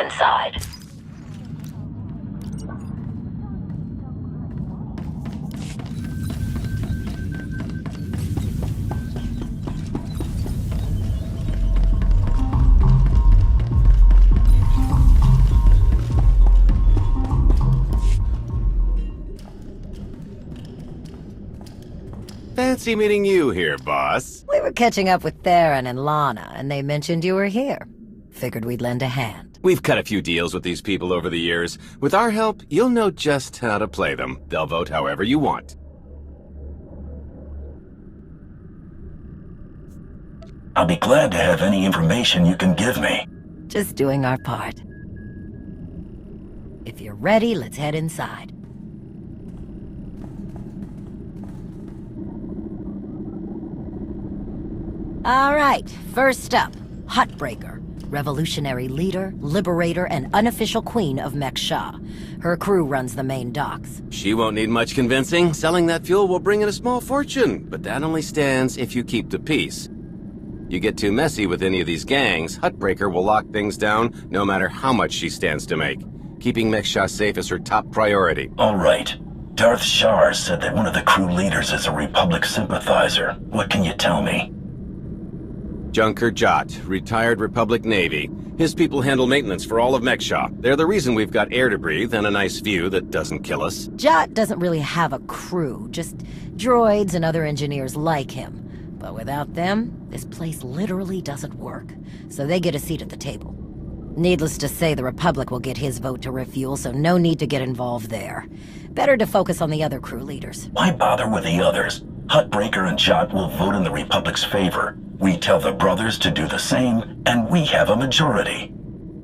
inside. Fancy meeting you here, boss. We were catching up with Theron and Lana, and they mentioned you were here. Figured we'd lend a hand. We've cut a few deals with these people over the years. With our help, you'll know just how to play them. They'll vote however you want. I'll be glad to have any information you can give me. Just doing our part. If you're ready, let's head inside. All right, first up, Huttbreaker. Revolutionary leader, liberator, and unofficial queen of Mek-Sha. Her crew runs the main docks. She won't need much convincing. Selling that fuel will bring in a small fortune, but that only stands if you keep the peace. You get too messy with any of these gangs, Huttbreaker will lock things down no matter how much she stands to make. Keeping Mek-Sha safe is her top priority. All right. Darth Shar said that one of the crew leaders is a Republic sympathizer. What can you tell me? Junker Jot, retired Republic Navy. His people handle maintenance for all of Mek-Sha. They're the reason we've got air to breathe and a nice view that doesn't kill us. Jot doesn't really have a crew, just droids and other engineers like him. But without them, this place literally doesn't work. So they get a seat at the table. Needless to say, the Republic will get his vote to refuel, so no need to get involved there. Better to focus on the other crew leaders. Why bother with the others? Huttbreaker and Jot will vote in the Republic's favor. We tell the brothers to do the same, and we have a majority.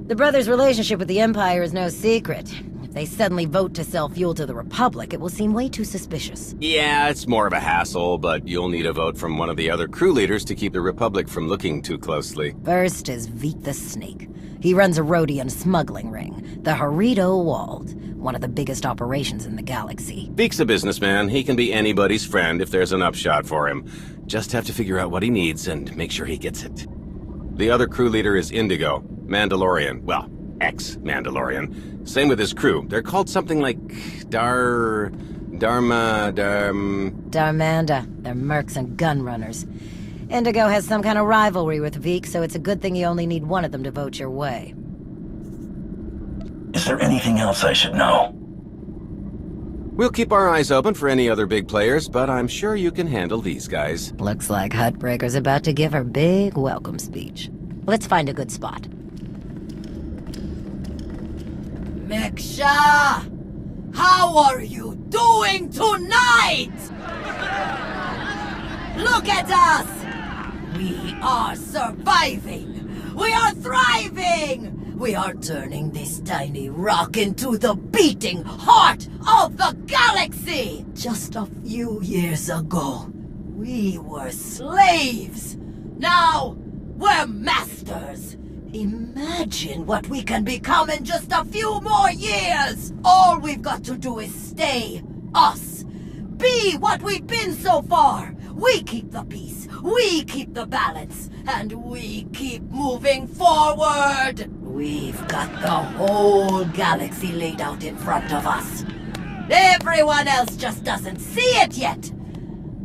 The brothers' relationship with the Empire is no secret. If they suddenly vote to sell fuel to the Republic, it will seem way too suspicious. Yeah, it's more of a hassle, but you'll need a vote from one of the other crew leaders to keep the Republic from looking too closely. First is Vik the Snake. He runs a Rhodian smuggling ring, the Harito Walled, one of the biggest operations in the galaxy. Beak's a businessman. He can be anybody's friend if there's an upshot for him. Just have to figure out what he needs and make sure he gets it. The other crew leader is Indigo, Mandalorian. Well, ex-Mandalorian. Same with his crew. They're called something like Darmanda. They're mercs and gun runners. Indigo has some kind of rivalry with Vik, so it's a good thing you only need one of them to vote your way. Is there anything else I should know? We'll keep our eyes open for any other big players, but I'm sure you can handle these guys. Looks like Huttbreaker's about to give her big welcome speech. Let's find a good spot. Mek-Sha! How are you doing tonight? Look at us! We are surviving! We are thriving! We are turning this tiny rock into the beating heart of the galaxy! Just a few years ago, we were slaves. Now, we're masters. Imagine what we can become in just a few more years. All we've got to do is stay us. Be what we've been so far. We keep the peace, we keep the balance, and we keep moving forward. We've got the whole galaxy laid out in front of us. Everyone else just doesn't see it yet.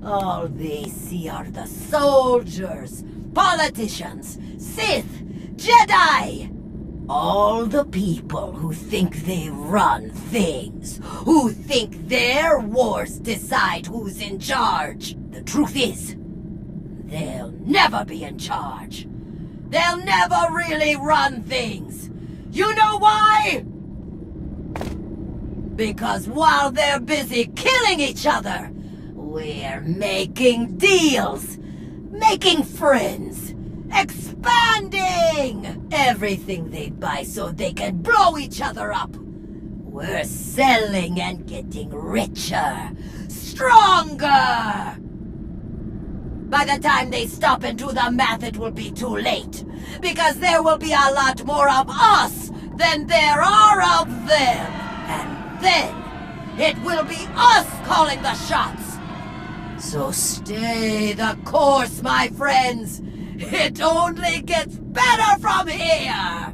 All they see are the soldiers, politicians, Sith, Jedi. All the people who think they run things, who think their wars decide who's in charge. The truth is, they'll never be in charge. They'll never really run things. You know why? Because while they're busy killing each other, we're making deals, making friends, expanding everything they buy so they can blow each other up. We're selling and getting richer, stronger. By the time they stop and do the math, it will be too late. Because there will be a lot more of us than there are of them. And then, it will be us calling the shots. So stay the course, my friends. It only gets better from here!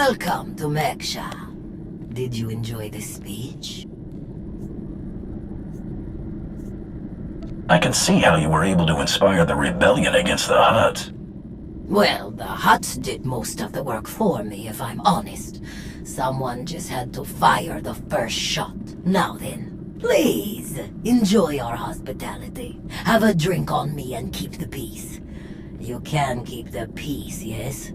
Welcome to Meksha. Did you enjoy the speech? I can see how you were able to inspire the rebellion against the Hutts. Well, the Hutts did most of the work for me, if I'm honest. Someone just had to fire the first shot. Now then, please, enjoy our hospitality. Have a drink on me and keep the peace. You can keep the peace, yes?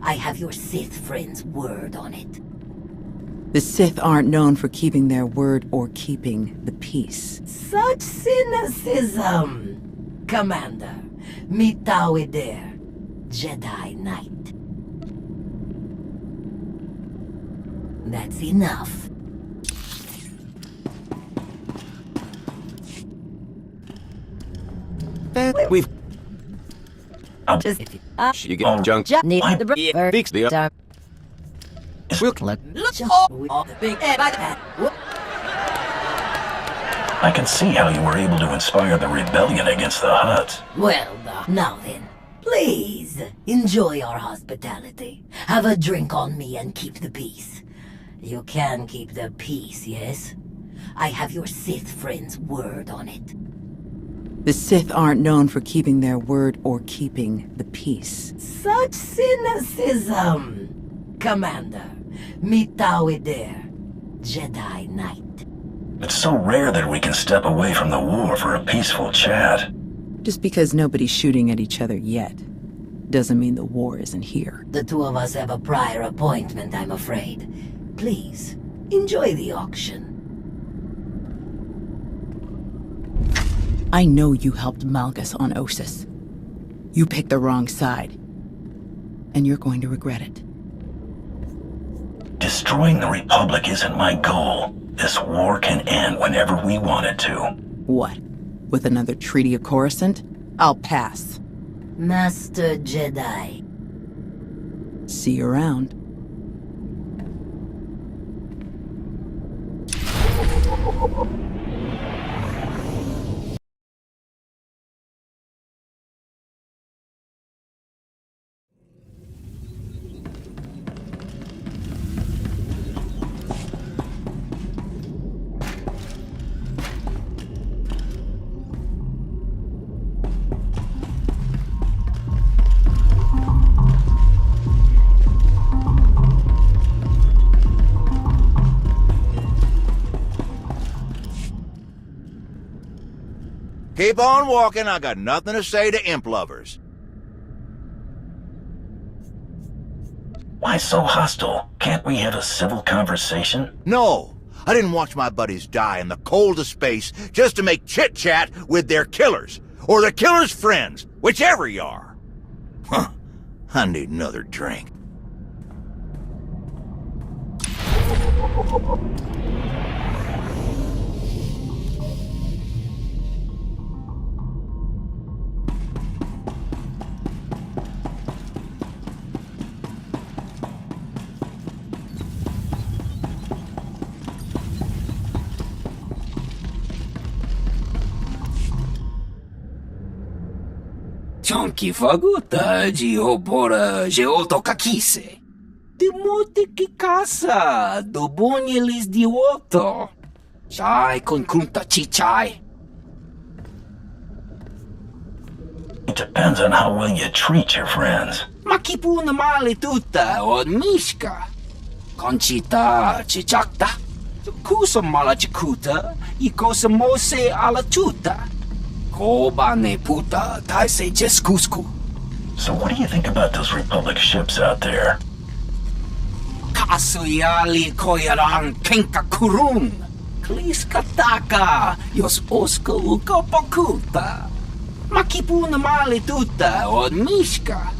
I have your Sith friend's word on it. The Sith aren't known for keeping their word or keeping the peace. Such cynicism! Commander, mitawi there, Jedi Knight. That's enough. We've... Just You get junk. Need I- the Fix the... We'll... I can see how you were able to inspire the rebellion against the Hutts. Well, now then, please, enjoy our hospitality. Have a drink on me and keep the peace. You can keep the peace, yes? I have your Sith friend's word on it. The Sith aren't known for keeping their word or keeping the peace. Such cynicism! Commander, mitawi there, Jedi Knight. It's so rare that we can step away from the war for a peaceful chat. Just because nobody's shooting at each other yet doesn't mean the war isn't here. The two of us have a prior appointment, I'm afraid. Please, enjoy the auction. I know you helped Malgus on Ossus. You picked the wrong side. And you're going to regret it. Destroying the Republic isn't my goal. This war can end whenever we want it to. What? With another Treaty of Coruscant? I'll pass. Master Jedi. See you around. Keep on walking, I got nothing to say to imp lovers. Why so hostile? Can't we have a civil conversation? No, I didn't watch my buddies die in the cold of space just to make chit-chat with their killers, or the killer's friends, whichever you are. Huh, I need another drink. Chonki faguta geopora geotokakise. De mote que casa do bonyelis dioto. Chai con kunta chichai. It depends on how well you treat your friends. Makipuna male tuta od mishka. Conchita chichakta. Kusa mala chikuta. Ikosa mose ala tuta. Kobane puta taise jeskusku. So what do you think about those Republic ships out there? Kasuyali koyaran kenka kurun. Kliskataka yos oska ukapakuta. Makipuna male tuta od mishka.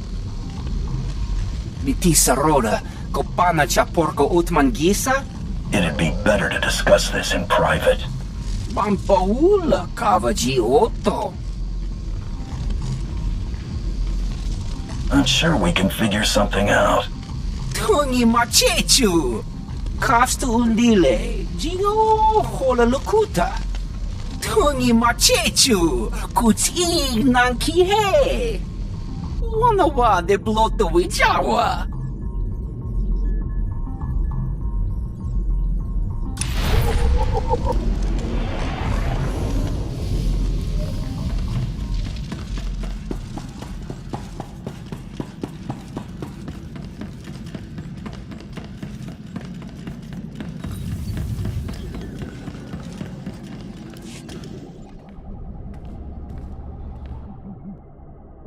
Mitisa roda kopana chaporko utmangisa. It'd be better to discuss this in private. Pampaula Kavaji Otto. I'm sure we can figure something out. Tungi Machechu. Kafstu Undile. Gio Hola Lukuta. Tungi Machechu. Kuti Nankihe. Wanawa de Bloto Wijawa.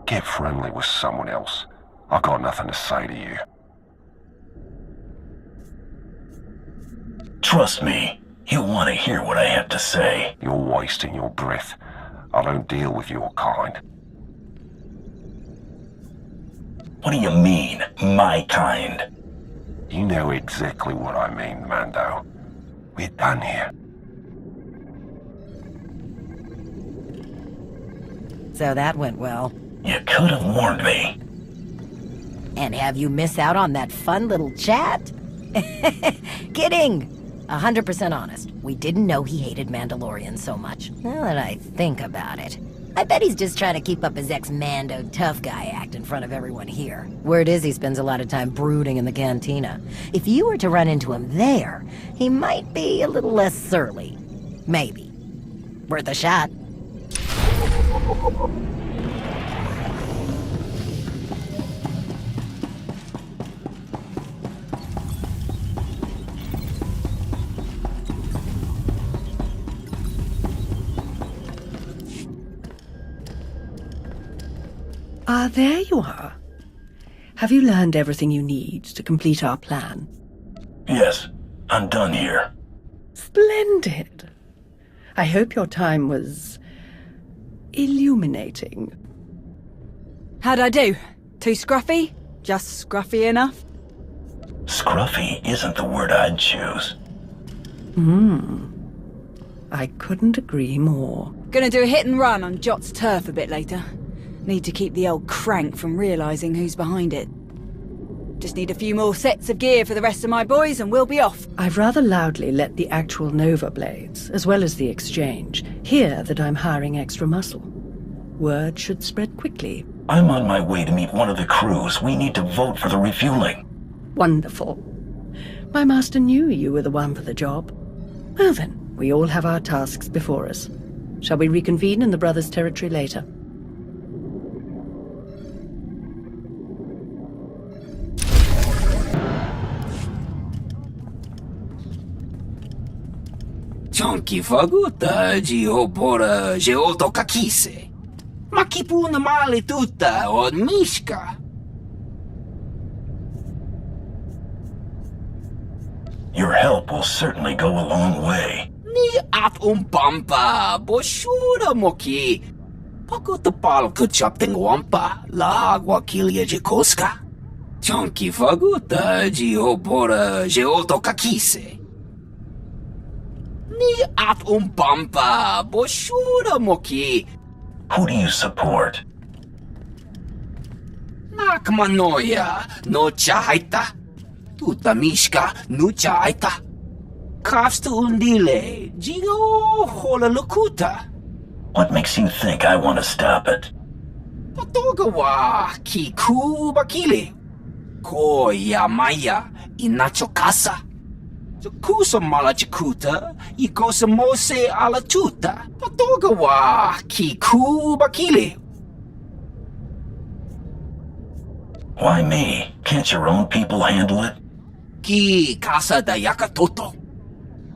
Get friendly with someone else. I've got nothing to say to you. Trust me, he'll want to hear what I have to say. You're wasting your breath. I don't deal with your kind. What do you mean, my kind? You know exactly what I mean, Mando. We're done here. So that went well. You could have warned me. And have you miss out on that fun little chat? Kidding! 100% honest. We didn't know he hated Mandalorians so much. Now that I think about it, I bet he's just trying to keep up his ex-Mando tough guy act in front of everyone here. Word is he spends a lot of time brooding in the cantina. If you were to run into him there, he might be a little less surly. Maybe. Worth a shot. Ah, there you are. Have you learned everything you need to complete our plan? Yes, I'm done here. Splendid. I hope your time was illuminating. How'd I do? Too scruffy? Just scruffy enough? Scruffy isn't the word I'd choose. I couldn't agree more. Gonna do a hit and run on Jot's turf a bit later. Need to keep the old crank from realising who's behind it. Just need a few more sets of gear for the rest of my boys and we'll be off. I've rather loudly let the actual Nova Blades, as well as the Exchange, hear that I'm hiring extra muscle. Word should spread quickly. I'm on my way to meet one of the crews. We need to vote for the refueling. Wonderful. My master knew you were the one for the job. Well then, we all have our tasks before us. Shall we reconvene in the Brothers' territory later? Chonki faguta geopora geotokakise. Makipuna male tuta od mishka. Your help will certainly go a long way. Ni at pampa boshura moki. Pakutapal kuchap wampa la wakilia jikoska. Chonki faguta geopora geotokakise. Ni at pampa boshura moki. Who do you support? Nakmanoya no chaita. Tuta mishka no chaita. Kafsta undile jigo hola lukuta. What makes you think I want to stop it? Patogawa kiku bakili. Ko yamaya inachokasa. Kusa malachikuta, ikosa mose ala tuta, patogawa kiku bakili. Why me? Can't your own people handle it? Ki casa dayaka toto.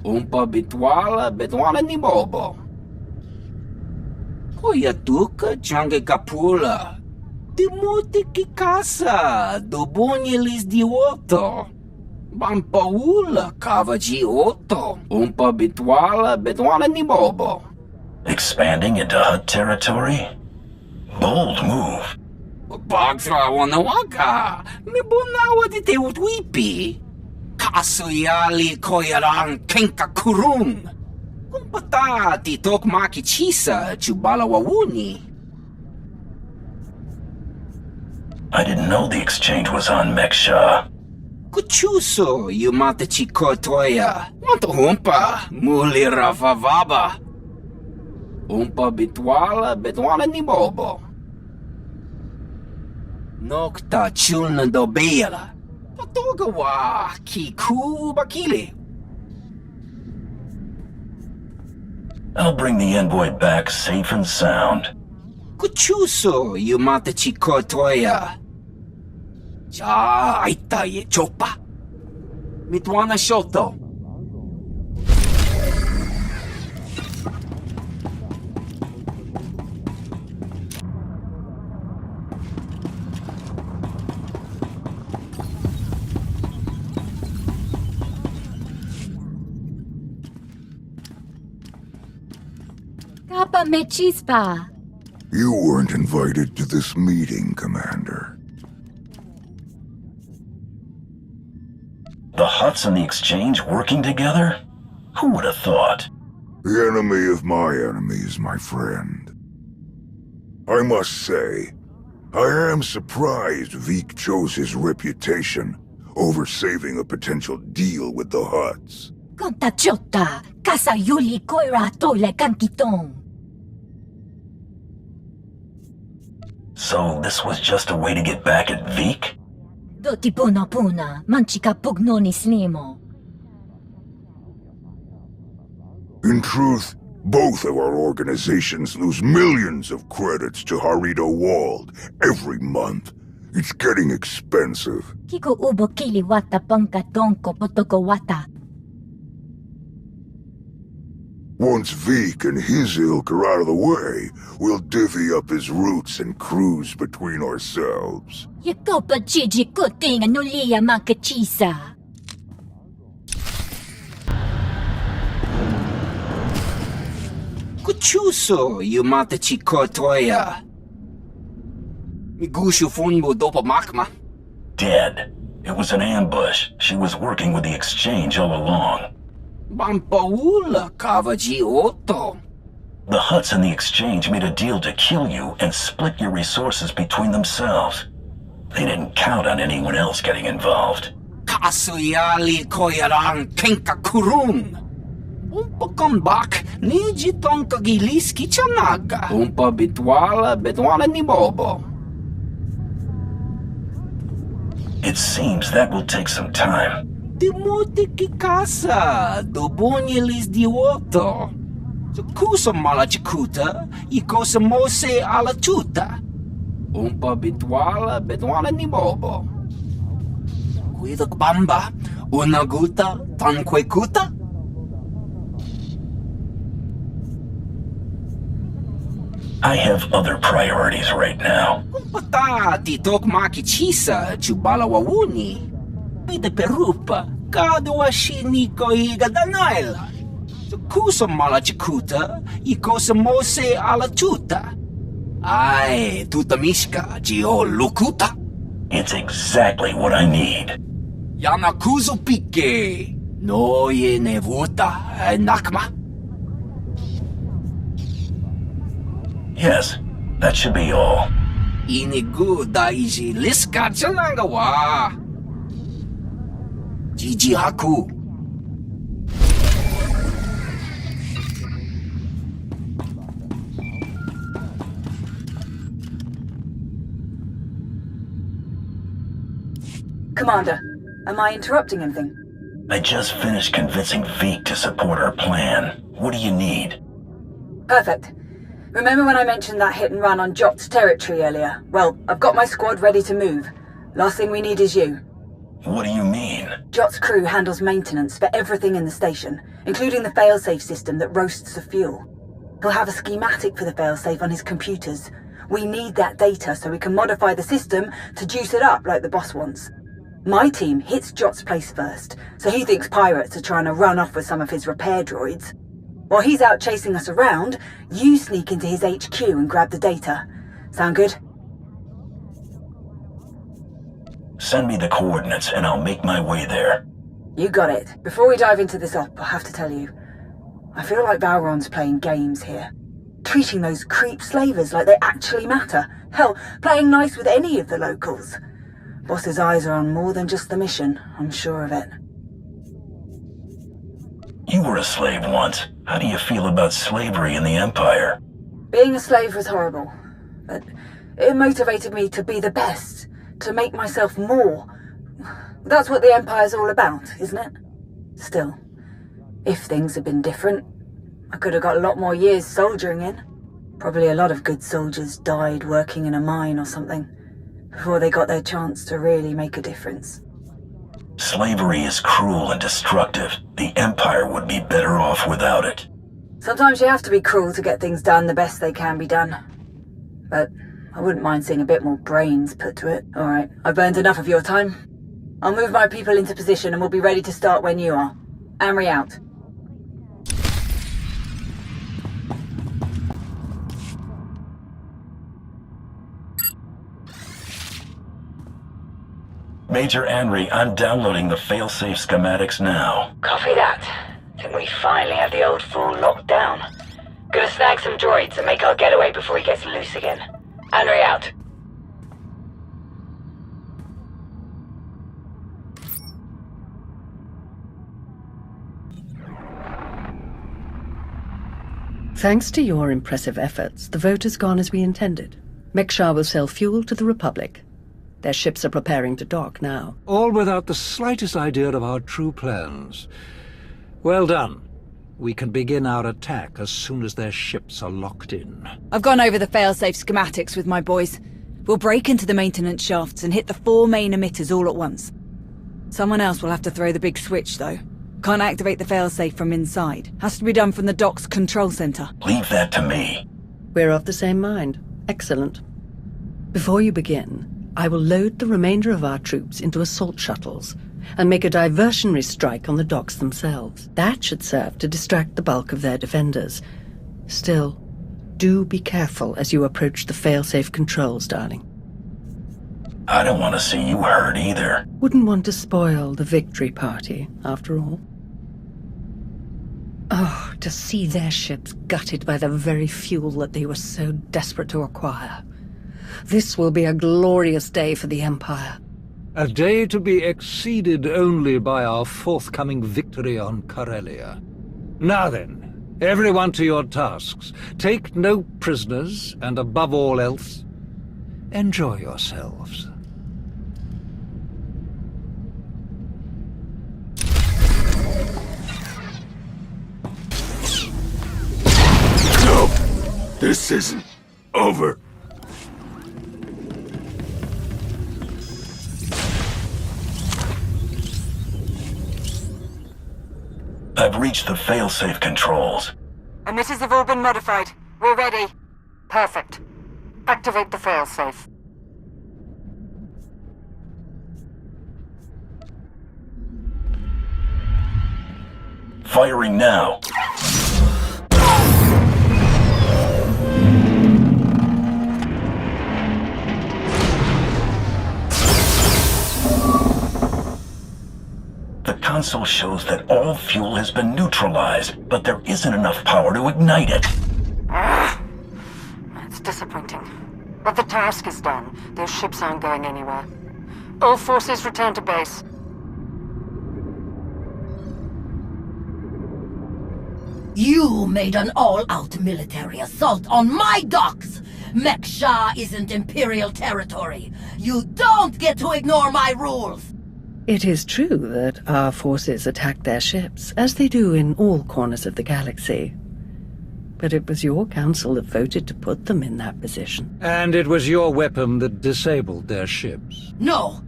Umpa bitwala ni bobo. Koya tuka change kapula. Dimuti ki casa, dobunyelis dioto. Bampaula kavaji oto. Umpa bitwala ni bobo. Expanding into Hutt territory? Bold move. Bagtra wanawaka. Mibunawa di te utwipi. Kasoyali koyaran kenka kurum. Kumpata ti tok makichisa chubala wawuni. I didn't know the exchange was on Meksha. Kuchuso yumata chikotoya. Wanto humpa muli rafavaba. Umpa bitwala ni bobo. Nokta chulna dobela. Patogawa kiku bakili. I'll bring the envoy back safe and sound. Kuchuso yumata chikotoya. Ja aita ye chopa. Mitwana shoto. Kappa me chispa. You weren't invited to this meeting, Commander. The Hutts and the Exchange working together? Who would have thought? The enemy of my enemy is my friend. I must say, I am surprised Vik chose his reputation over saving a potential deal with the Hutts. Conta chota, casa yuli koira tole kankitong. So this was just a way to get back at Vik? Doti puna, manchika pugnoni snimo. In truth, both of our organizations lose millions of credits to Harito Wald every month. It's getting expensive. Kiko ubo kili wata panka tonko potoko wata. Once Vik and his ilk are out of the way, we'll divvy up his routes and cruise between ourselves. Yakopa chiji kuting anulia makachisa. Kuchuso yumata chikotoya. Migushu funbo dopa makma. Dead. It was an ambush. She was working with the Exchange all along. Bampaula kavaji oto. The Hutts and the Exchange made a deal to kill you and split your resources between themselves. They didn't count on anyone else getting involved. Kasuyali koyaran kenka kurun. Umpa kombak niji tonka giliski chanaga. Umpa bitwala ni bobo. It seems that will take some time. Timuti ki casa, dobunyelis di oto. So kusa malachikuta, ikosa mose ala chuta. Umpa bitwala ni bobo. Kuidok bamba, unaguta, tanquekuta. I have other priorities right now. Kumpata titok makichisa, chubala wawuni. Pide perupa, kadwa shiniko higadanaila. So kusa malachikuta, ikosa mose ala chuta. Ay, tutamishka, jio lukuta. It's exactly what I need. Yanakuzo pike, no ye nevuta, nakma. Yes, that should be all. Inigu daiji liska chalanga wa. Jiji haku. Commander, am I interrupting anything? I just finished convincing Vik to support our plan. What do you need? Perfect. Remember when I mentioned that hit and run on Jot's territory earlier? Well, I've got my squad ready to move. Last thing we need is you. What do you mean? Jot's crew handles maintenance for everything in the station, including the failsafe system that roasts the fuel. He'll have a schematic for the failsafe on his computers. We need that data so we can modify the system to juice it up like the boss wants. My team hits Jot's place first, so he thinks pirates are trying to run off with some of his repair droids. While he's out chasing us around, you sneak into his HQ and grab the data. Sound good? Send me the coordinates and I'll make my way there. You got it. Before we dive into this op, I have to tell you, I feel like Balron's playing games here. Treating those creep slavers like they actually matter. Hell, playing nice with any of the locals. Boss's eyes are on more than just the mission, I'm sure of it. You were a slave once. How do you feel about slavery in the Empire? Being a slave was horrible, but it motivated me to be the best, to make myself more. That's what the Empire's all about, isn't it? Still, if things had been different, I could have got a lot more years soldiering in. Probably a lot of good soldiers died working in a mine or something before they got their chance to really make a difference. Slavery is cruel and destructive. The Empire would be better off without it. Sometimes you have to be cruel to get things done the best they can be done. But I wouldn't mind seeing a bit more brains put to it. Alright, I've burned enough of your time. I'll move my people into position and we'll be ready to start when you are. Amory out. Major Anri, I'm downloading the failsafe schematics now. Copy that. Think we finally have the old fool locked down. Gonna snag some droids and make our getaway before he gets loose again. Anri out. Thanks to your impressive efforts, the vote has gone as we intended. Mekshar will sell fuel to the Republic. Their ships are preparing to dock now. All without the slightest idea of our true plans. Well done. We can begin our attack as soon as their ships are locked in. I've gone over the failsafe schematics with my boys. We'll break into the maintenance shafts and hit the 4 main emitters all at once. Someone else will have to throw the big switch, though. Can't activate the failsafe from inside. Has to be done from the dock's control center. Leave that to me. We're of the same mind. Excellent. Before you begin, I will load the remainder of our troops into assault shuttles and make a diversionary strike on the docks themselves. That should serve to distract the bulk of their defenders. Still, do be careful as you approach the failsafe controls, darling. I don't want to see you hurt either. Wouldn't want to spoil the victory party, after all. Oh, to see their ships gutted by the very fuel that they were so desperate to acquire. This will be a glorious day for the Empire. A day to be exceeded only by our forthcoming victory on Corellia. Now then, everyone to your tasks. Take no prisoners, and above all else, enjoy yourselves. No! This isn't over. I've reached the failsafe controls. Emitters have all been modified. We're ready. Perfect. Activate the failsafe. Firing now. The console shows that all fuel has been neutralized, but there isn't enough power to ignite it. It's disappointing. But the task is done. Those ships aren't going anywhere. All forces return to base. You made an all-out military assault on my docks! Mekshar isn't Imperial territory. You don't get to ignore my rules! It is true that our forces attacked their ships, as they do in all corners of the galaxy. But it was your council that voted to put them in that position. And it was your weapon that disabled their ships. No!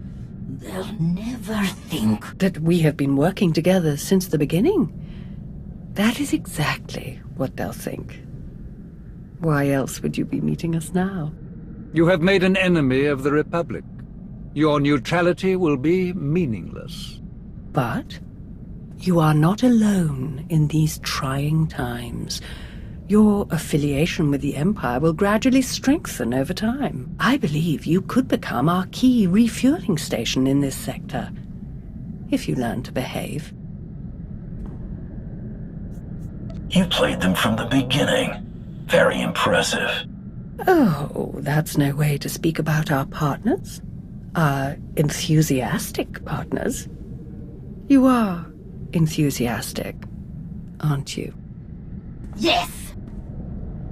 They'll never think that we have been working together since the beginning. That is exactly what they'll think. Why else would you be meeting us now? You have made an enemy of the Republic. Your neutrality will be meaningless. But you are not alone in these trying times. Your affiliation with the Empire will gradually strengthen over time. I believe you could become our key refueling station in this sector, if you learn to behave. You played them from the beginning. Very impressive. Oh, that's no way to speak about our partners. Our enthusiastic partners. You are enthusiastic, aren't you? Yes!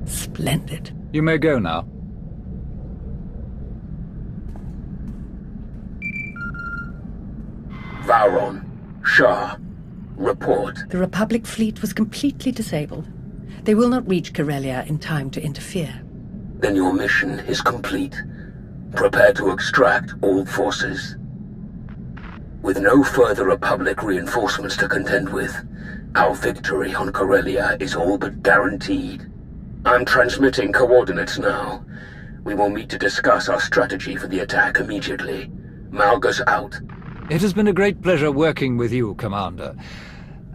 Splendid. You may go now. Vowron, Shah, report. The Republic fleet was completely disabled. They will not reach Corellia in time to interfere. Then your mission is complete. Prepare to extract all forces. With no further Republic reinforcements to contend with, our victory on Corellia is all but guaranteed. I'm transmitting coordinates now. We will meet to discuss our strategy for the attack immediately. Malgus out. It has been a great pleasure working with you, Commander.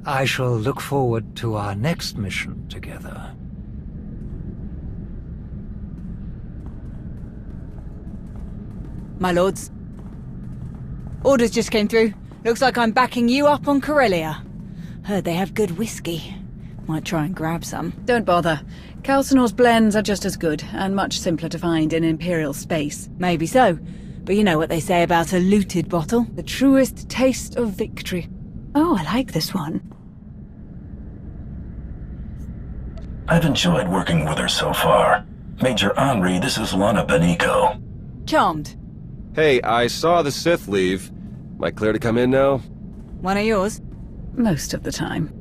I shall look forward to our next mission together. My lords. Orders just came through. Looks like I'm backing you up on Corellia. Heard they have good whiskey. Might try and grab some. Don't bother. Calcinor's blends are just as good, and much simpler to find in Imperial space. Maybe so. But you know what they say about a looted bottle? The truest taste of victory. Oh, I like this one. I've enjoyed working with her so far. Major Henri, this is Lana Benico. Charmed. Hey, I saw the Sith leave. Am I clear to come in now? One of yours? Most of the time.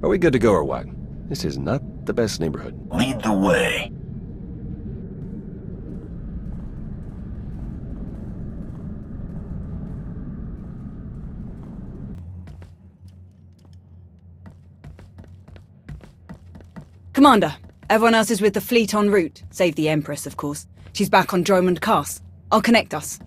Are we good to go or what? This is not the best neighborhood. Lead the way. Commander, everyone else is with the fleet en route. Save the Empress, of course. She's back on Dromund Cass. I'll connect us.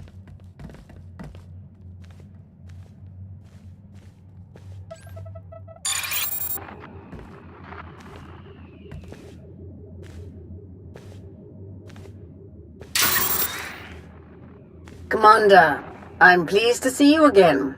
Commander, I'm pleased to see you again.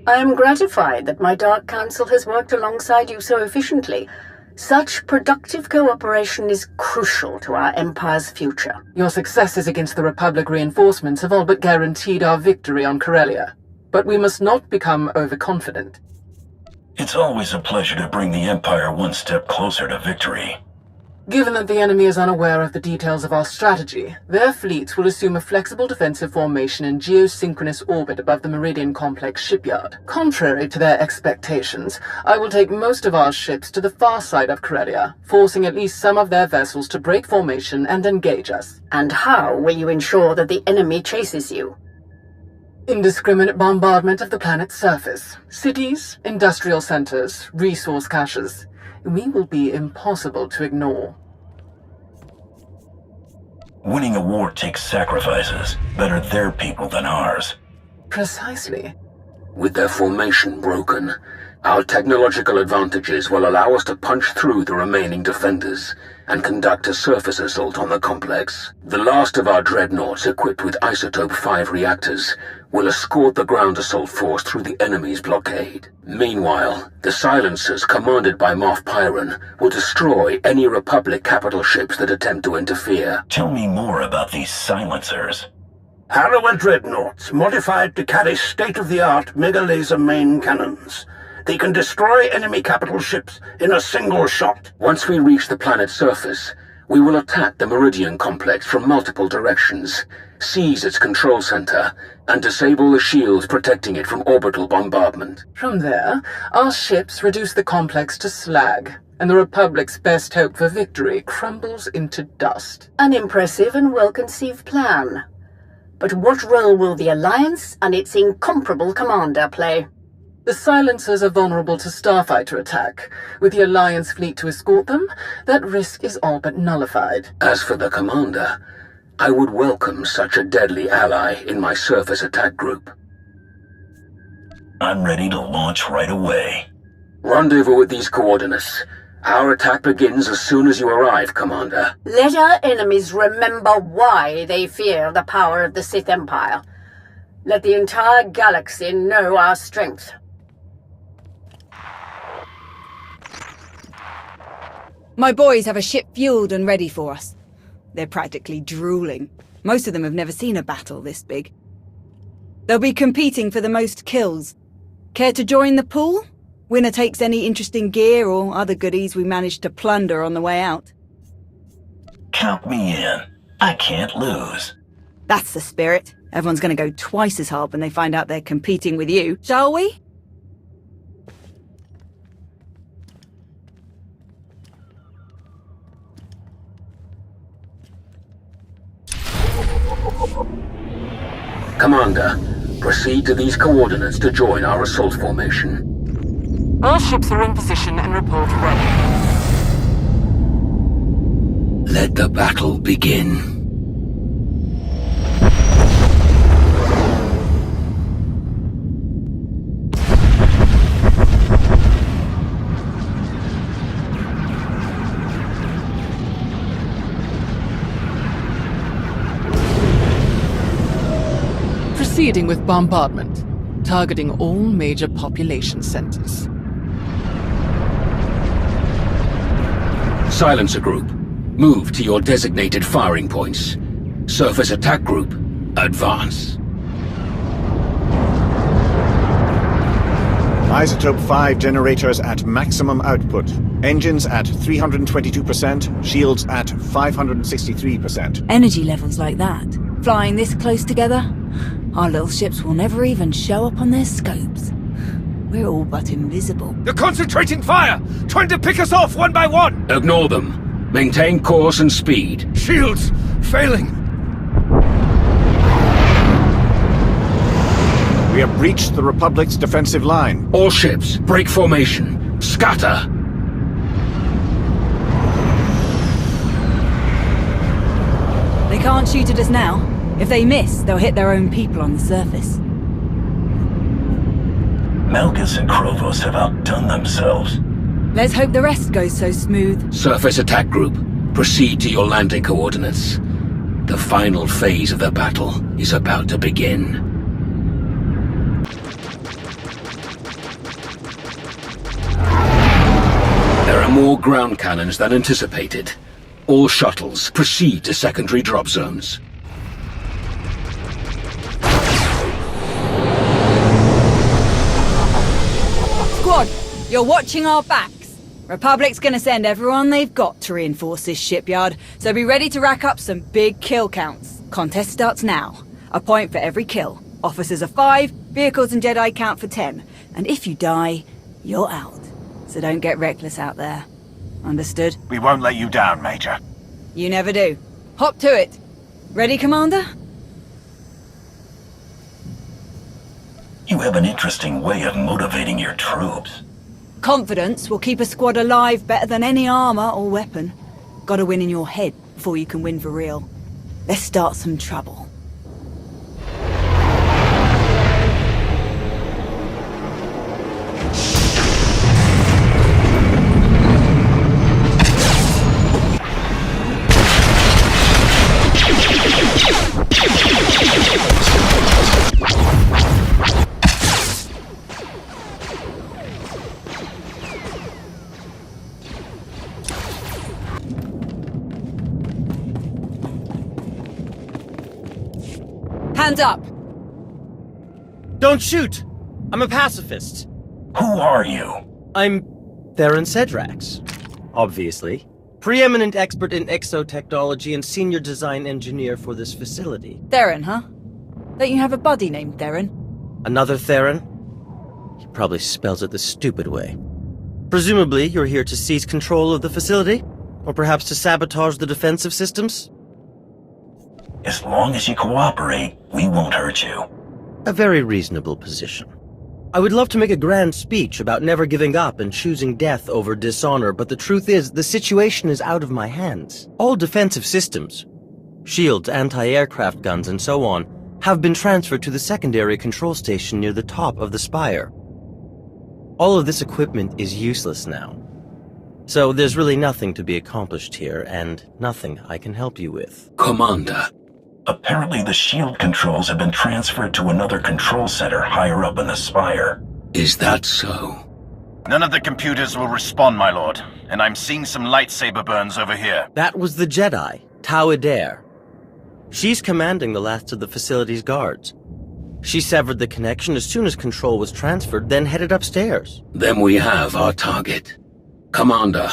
I am gratified that my Dark Council has worked alongside you so efficiently. Such productive cooperation is crucial to our Empire's future. Your successes against the Republic reinforcements have all but guaranteed our victory on Corellia. But we must not become overconfident. It's always a pleasure to bring the Empire one step closer to victory. Given that the enemy is unaware of the details of our strategy, their fleets will assume a flexible defensive formation in geosynchronous orbit above the Meridian Complex shipyard. Contrary to their expectations, I will take most of our ships to the far side of Corellia, forcing at least some of their vessels to break formation and engage us. And how will you ensure that the enemy chases you? Indiscriminate bombardment of the planet's surface. Cities, industrial centers, resource caches. We will be impossible to ignore. Winning a war takes sacrifices. Better their people than ours. Precisely. With their formation broken, our technological advantages will allow us to punch through the remaining defenders and conduct a surface assault on the complex. The last of our dreadnoughts equipped with Isotope 5 reactors will escort the ground assault force through the enemy's blockade. Meanwhile, the silencers commanded by Moff Pyron will destroy any Republic capital ships that attempt to interfere. Tell me more about these silencers. Harrower dreadnoughts, modified to carry state-of-the-art mega-laser main cannons. They can destroy enemy capital ships in a single shot. Once we reach the planet's surface, we will attack the Meridian Complex from multiple directions, seize its control center, and disable the shields protecting it from orbital bombardment. From there, our ships reduce the complex to slag, and the Republic's best hope for victory crumbles into dust. An impressive and well-conceived plan. But what role will the Alliance and its incomparable commander play? The silencers are vulnerable to starfighter attack. With the Alliance fleet to escort them, that risk is all but nullified. As for the commander, I would welcome such a deadly ally in my surface attack group. I'm ready to launch right away. Rendezvous at these coordinates. Our attack begins as soon as you arrive, Commander. Let our enemies remember why they fear the power of the Sith Empire. Let the entire galaxy know our strength. My boys have a ship fueled and ready for us. They're practically drooling. Most of them have never seen a battle this big. They'll be competing for the most kills. Care to join the pool? Winner takes any interesting gear or other goodies we managed to plunder on the way out. Count me in. I can't lose. That's the spirit. Everyone's gonna go twice as hard when they find out they're competing with you, shall we? Commander, proceed to these coordinates to join our assault formation. All ships are in position and report ready. Let the battle begin. Proceeding with bombardment, targeting all major population centers. Silencer Group, move to your designated firing points. Surface Attack Group, advance. Isotope 5 generators at maximum output. Engines at 322%, shields at 563%. Energy levels like that, flying this close together, our little ships will never even show up on their scopes. We're all but invisible. They're concentrating fire! Trying to pick us off one by one! Ignore them. Maintain course and speed. Shields! Failing! We have breached the Republic's defensive line. All ships, break formation. Scatter! They can't shoot at us now. If they miss, they'll hit their own people on the surface. Malgus and Krovos have outdone themselves. Let's hope the rest goes so smooth. Surface Attack Group, proceed to your landing coordinates. The final phase of the battle is about to begin. There are more ground cannons than anticipated. All shuttles, proceed to secondary drop zones. Squad, you're watching our backs. Republic's gonna send everyone they've got to reinforce this shipyard, so be ready to rack up some big kill counts. Contest starts now. A point for every kill. Officers are 5, vehicles and Jedi count for 10. And if you die, you're out. So don't get reckless out there. Understood? We won't let you down, Major. You never do. Hop to it. Ready, Commander? You have an interesting way of motivating your troops. Confidence will keep a squad alive better than any armor or weapon. Gotta win in your head before you can win for real. Let's start some trouble. Hands up! Don't shoot! I'm a pacifist. Who are you? I'm Theron Cedrax, obviously. Preeminent expert in exotechnology and senior design engineer for this facility. Theron, huh? Don't you have a buddy named Theron? Another Theron? He probably spells it the stupid way. Presumably, you're here to seize control of the facility? Or perhaps to sabotage the defensive systems? As long as you cooperate, we won't hurt you. A very reasonable position. I would love to make a grand speech about never giving up and choosing death over dishonor, but the truth is, the situation is out of my hands. All defensive systems, shields, anti-aircraft guns, and so on, have been transferred to the secondary control station near the top of the spire. All of this equipment is useless now. So there's really nothing to be accomplished here, and nothing I can help you with. Commander. Apparently the shield controls have been transferred to another control center higher up in the spire. Is that so? None of the computers will respond, my lord, and I'm seeing some lightsaber burns over here. That was the Jedi, Tau Adair. She's commanding the last of the facility's guards. She severed the connection as soon as control was transferred, then headed upstairs. Then we have our target. Commander,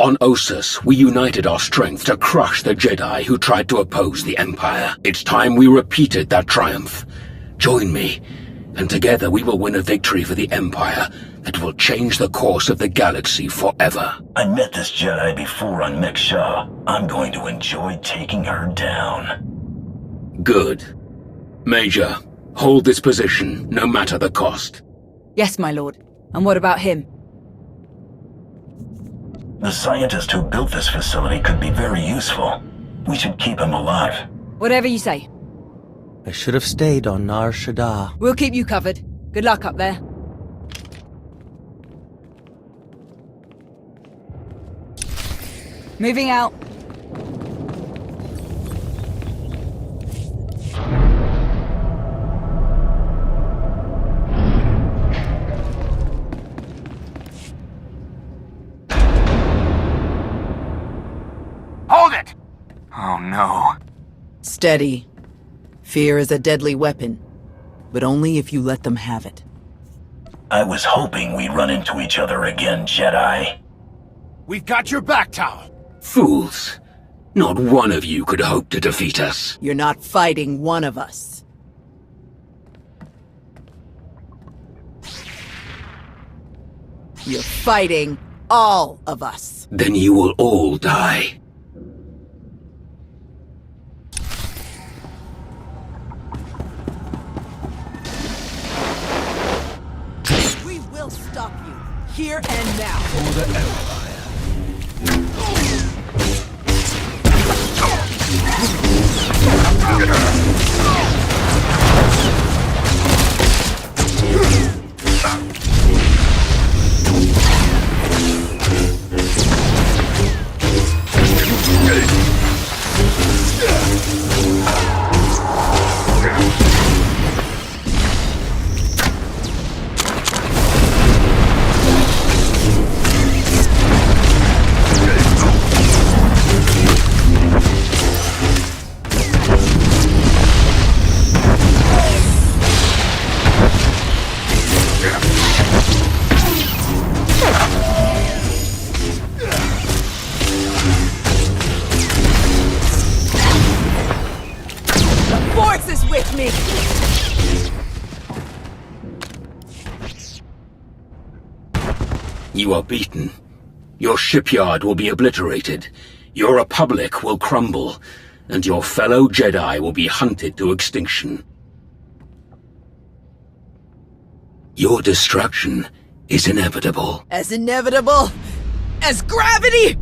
on Ossus, we united our strength to crush the Jedi who tried to oppose the Empire. It's time we repeated that triumph. Join me, and together we will win a victory for the Empire that will change the course of the galaxy forever. I met this Jedi before on Mek-Sha. I'm going to enjoy taking her down. Good. Major, hold this position, no matter the cost. Yes, my lord. And what about him? The scientist who built this facility could be very useful. We should keep him alive. Whatever you say. I should have stayed on Nar Shaddaa. We'll keep you covered. Good luck up there. Moving out. Hold it! Oh no. Steady. Fear is a deadly weapon, but only if you let them have it. I was hoping we'd run into each other again, Jedi. We've got your back, Tau. Fools. Not one of you could hope to defeat us. You're not fighting one of us. You're fighting all of us. Then you will all die. We will stop you, here and now. For the Empire. You are beaten. Your shipyard will be obliterated. Your republic will crumble. And your fellow Jedi will be hunted to extinction. Your destruction is inevitable. As inevitable as gravity!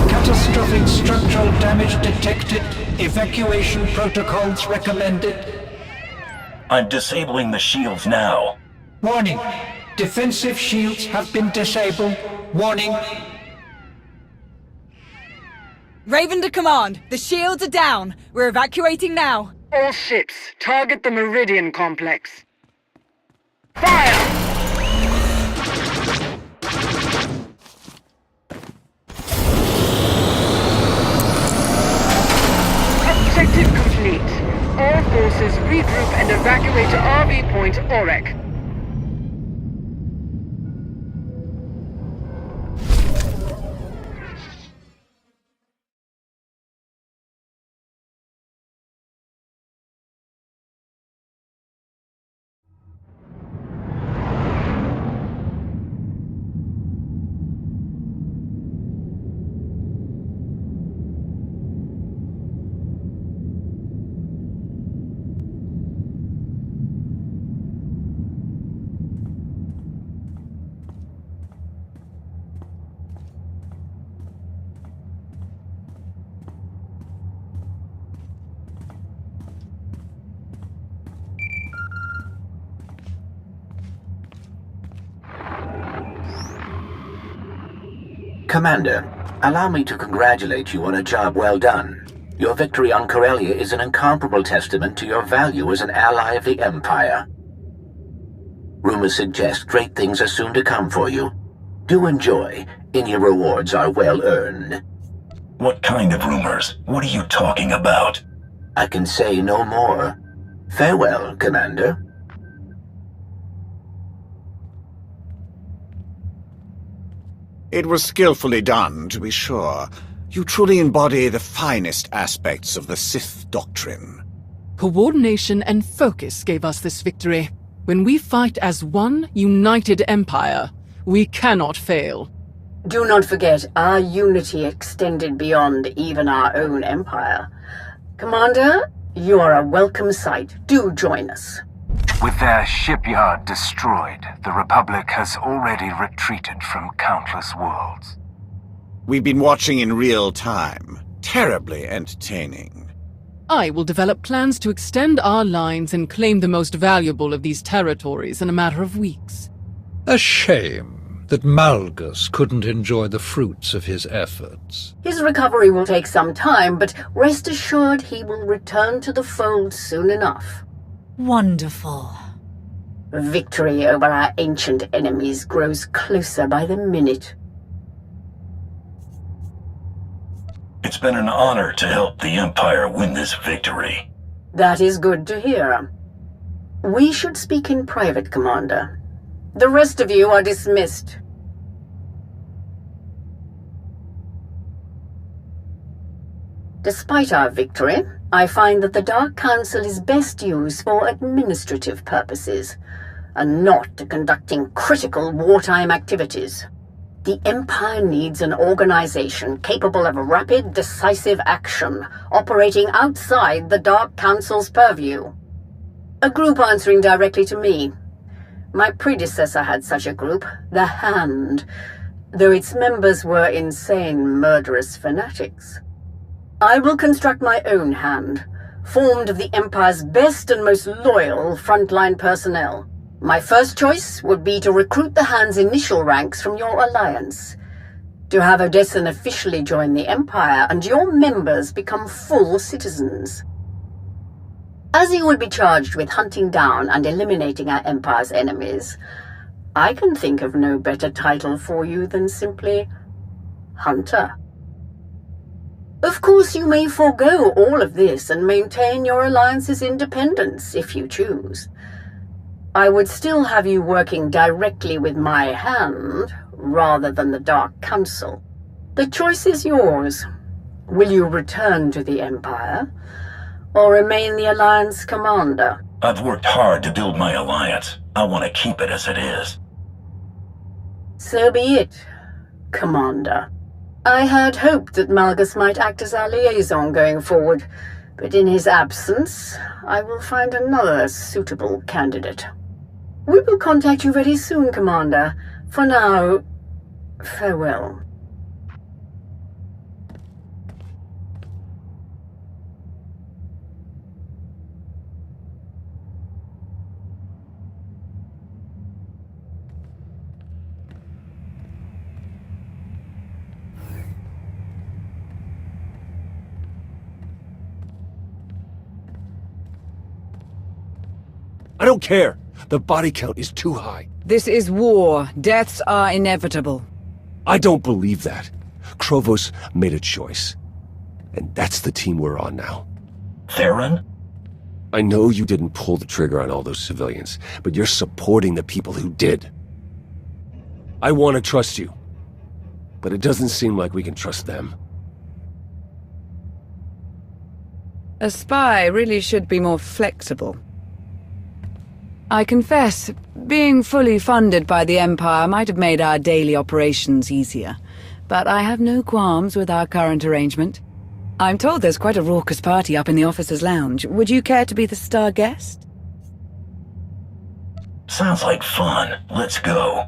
Catastrophic structural damage detected. Evacuation protocols recommended. I'm disabling the shields now. Warning. Defensive shields have been disabled. Warning. Raven to command. The shields are down. We're evacuating now. All ships, target the Meridian complex. Fire! Objective complete. All forces regroup and evacuate to RV Point Orek. Commander, allow me to congratulate you on a job well done. Your victory on Corellia is an incomparable testament to your value as an ally of the Empire. Rumors suggest great things are soon to come for you. Do enjoy. Any rewards are well earned. What kind of rumors? What are you talking about? I can say no more. Farewell, Commander. It was skillfully done, to be sure. You truly embody the finest aspects of the Sith doctrine. Coordination and focus gave us this victory. When we fight as one united empire, we cannot fail. Do not forget, our unity extended beyond even our own empire. Commander, you are a welcome sight. Do join us. With their shipyard destroyed, the Republic has already retreated from countless worlds. We've been watching in real time. Terribly entertaining. I will develop plans to extend our lines and claim the most valuable of these territories in a matter of weeks. A shame that Malgus couldn't enjoy the fruits of his efforts. His recovery will take some time, but rest assured he will return to the fold soon enough. Wonderful. Victory over our ancient enemies grows closer by the minute. It's been an honor to help the Empire win this victory. That is good to hear. We should speak in private, Commander. The rest of you are dismissed. Despite our victory, I find that the Dark Council is best used for administrative purposes, and not to conducting critical wartime activities. The Empire needs an organization capable of rapid, decisive action, operating outside the Dark Council's purview. A group answering directly to me. My predecessor had such a group, the Hand, though its members were insane, murderous fanatics. I will construct my own Hand, formed of the Empire's best and most loyal frontline personnel. My first choice would be to recruit the Hand's initial ranks from your alliance, to have Odessen officially join the Empire and your members become full citizens. As you would be charged with hunting down and eliminating our Empire's enemies, I can think of no better title for you than simply Hunter. Of course, you may forego all of this and maintain your alliance's independence if you choose. I would still have you working directly with my Hand, rather than the Dark Council. The choice is yours. Will you return to the Empire, or remain the Alliance commander? I've worked hard to build my alliance. I want to keep it as it is. So be it, Commander. I had hoped that Malgus might act as our liaison going forward, but in his absence, I will find another suitable candidate. We will contact you very soon, Commander. For now, farewell. I don't care. The body count is too high. This is war. Deaths are inevitable. I don't believe that. Krovos made a choice. And that's the team we're on now. Theron? I know you didn't pull the trigger on all those civilians, but you're supporting the people who did. I want to trust you. But it doesn't seem like we can trust them. A spy really should be more flexible. I confess, being fully funded by the Empire might have made our daily operations easier, but I have no qualms with our current arrangement. I'm told there's quite a raucous party up in the officers' lounge. Would you care to be the star guest? Sounds like fun. Let's go.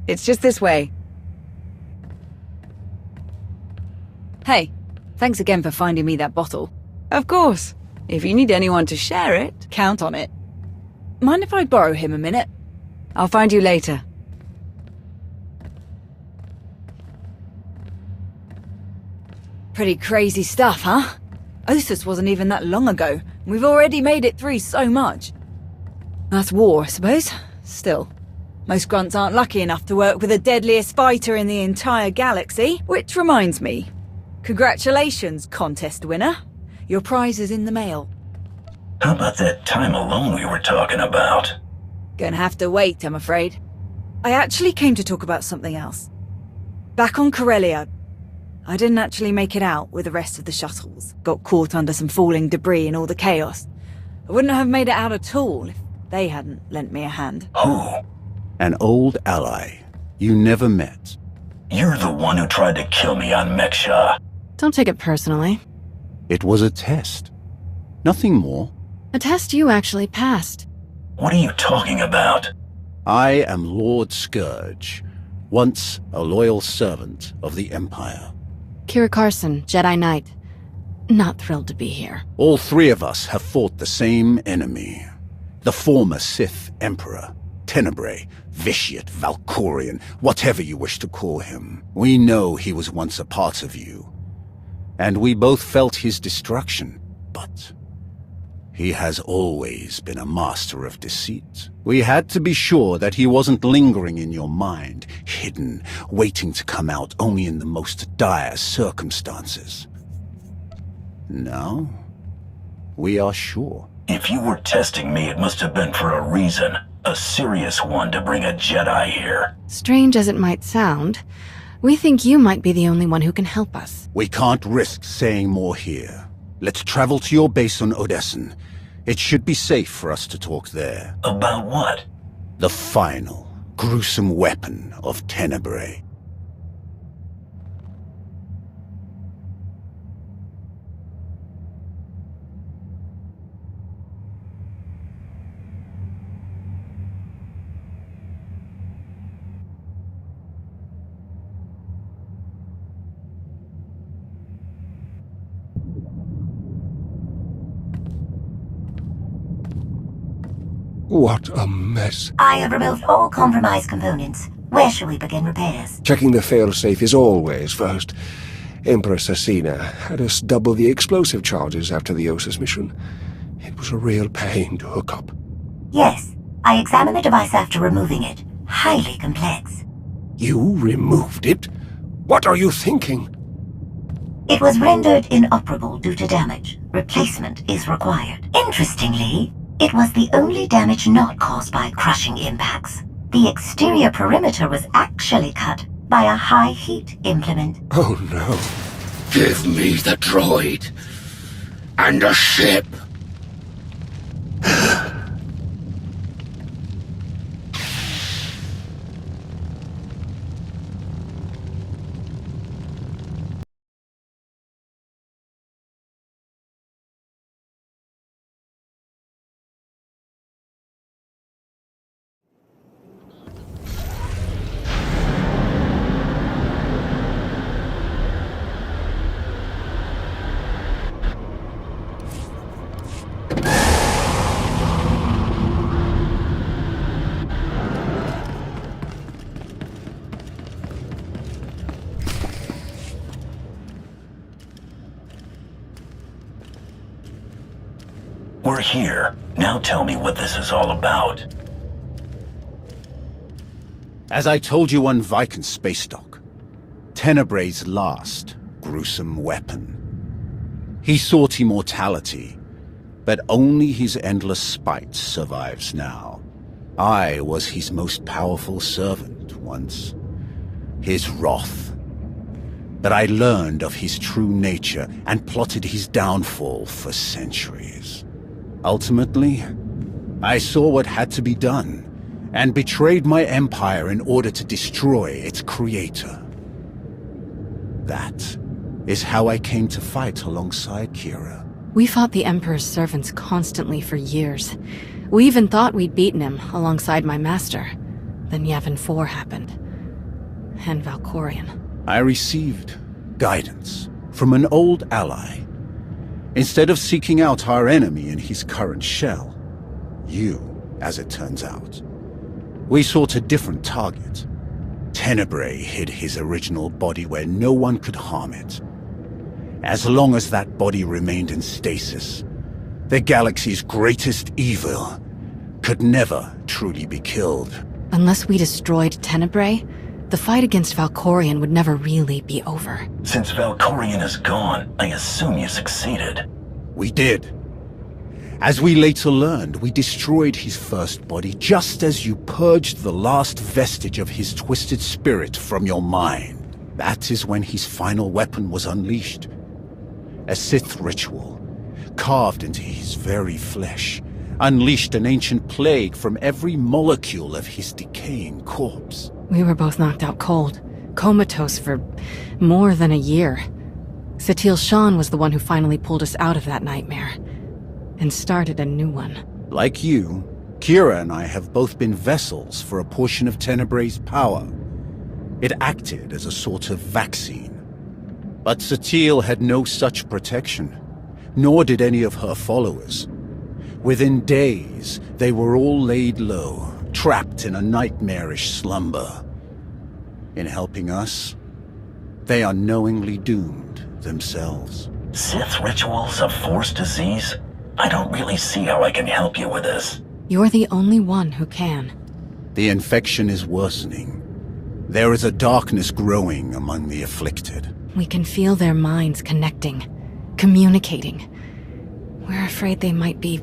It's just this way. Hey, thanks again for finding me that bottle. Of course. If you need anyone to share it, count on it. Mind if I borrow him a minute? I'll find you later. Pretty crazy stuff, huh? Othis wasn't even that long ago. We've already made it through so much. That's war, I suppose. Still, most grunts aren't lucky enough to work with the deadliest fighter in the entire galaxy. Which reminds me, congratulations, contest winner. Your prize is in the mail. How about that time alone we were talking about? Gonna have to wait, I'm afraid. I actually came to talk about something else. Back on Corellia, I didn't actually make it out with the rest of the shuttles. Got caught under some falling debris and all the chaos. I wouldn't have made it out at all if they hadn't lent me a hand. Who? An old ally you never met. You're the one who tried to kill me on Meksha. Don't take it personally. It was a test. Nothing more. A test you actually passed. What are you talking about? I am Lord Scourge, once a loyal servant of the Empire. Kira Carson, Jedi Knight. Not thrilled to be here. All three of us have fought the same enemy. The former Sith Emperor, Tenebrae, Vitiate, Valkorian, whatever you wish to call him. We know he was once a part of you. And we both felt his destruction, but he has always been a master of deceit. We had to be sure that he wasn't lingering in your mind, hidden, waiting to come out only in the most dire circumstances. Now, we are sure. If you were testing me, it must have been for a reason. A serious one to bring a Jedi here. Strange as it might sound, we think you might be the only one who can help us. We can't risk saying more here. Let's travel to your base on Odessen. It should be safe for us to talk there. About what? The final, gruesome weapon of Tenebrae. What a mess. I have removed all compromised components. Where shall we begin repairs? Checking the failsafe is always first. Empress Asina had us double the explosive charges after the Ossus mission. It was a real pain to hook up. Yes, I examined the device after removing it. Highly complex. You removed it? What are you thinking? It was rendered inoperable due to damage. Replacement is required. Interestingly, it was the only damage not caused by crushing impacts. The exterior perimeter was actually cut by a high-heat implement. Oh no. Give me the droid. And a ship. We're here. Now tell me what this is all about. As I told you on Viken Space Dock, Tenebrae's last gruesome weapon. He sought immortality, but only his endless spite survives now. I was his most powerful servant once, his wrath. But I learned of his true nature and plotted his downfall for centuries. Ultimately, I saw what had to be done, and betrayed my empire in order to destroy its creator. That is how I came to fight alongside Kira. We fought the Emperor's servants constantly for years. We even thought we'd beaten him alongside my master. Then Yavin 4 happened. And Valkorian. I received guidance from an old ally. Instead of seeking out our enemy in his current shell, you, as it turns out, we sought a different target. Tenebrae hid his original body where no one could harm it. As long as that body remained in stasis, the galaxy's greatest evil could never truly be killed. Unless we destroyed Tenebrae, the fight against Valkorian would never really be over. Since Valkorian is gone, I assume you succeeded. We did. As we later learned, we destroyed his first body just as you purged the last vestige of his twisted spirit from your mind. That is when his final weapon was unleashed. A Sith ritual, carved into his very flesh, unleashed an ancient plague from every molecule of his decaying corpse. We were both knocked out cold, comatose for more than a year. Satil Shan was the one who finally pulled us out of that nightmare, and started a new one. Like you, Kira and I have both been vessels for a portion of Tenebray's power. It acted as a sort of vaccine. But Satil had no such protection, nor did any of her followers. Within days, they were all laid low, trapped in a nightmarish slumber. In helping us, they are knowingly doomed themselves. Sith rituals of force disease? I don't really see how I can help you with this. You're the only one who can. The infection is worsening. There is a darkness growing among the afflicted. We can feel their minds connecting, communicating. We're afraid they might be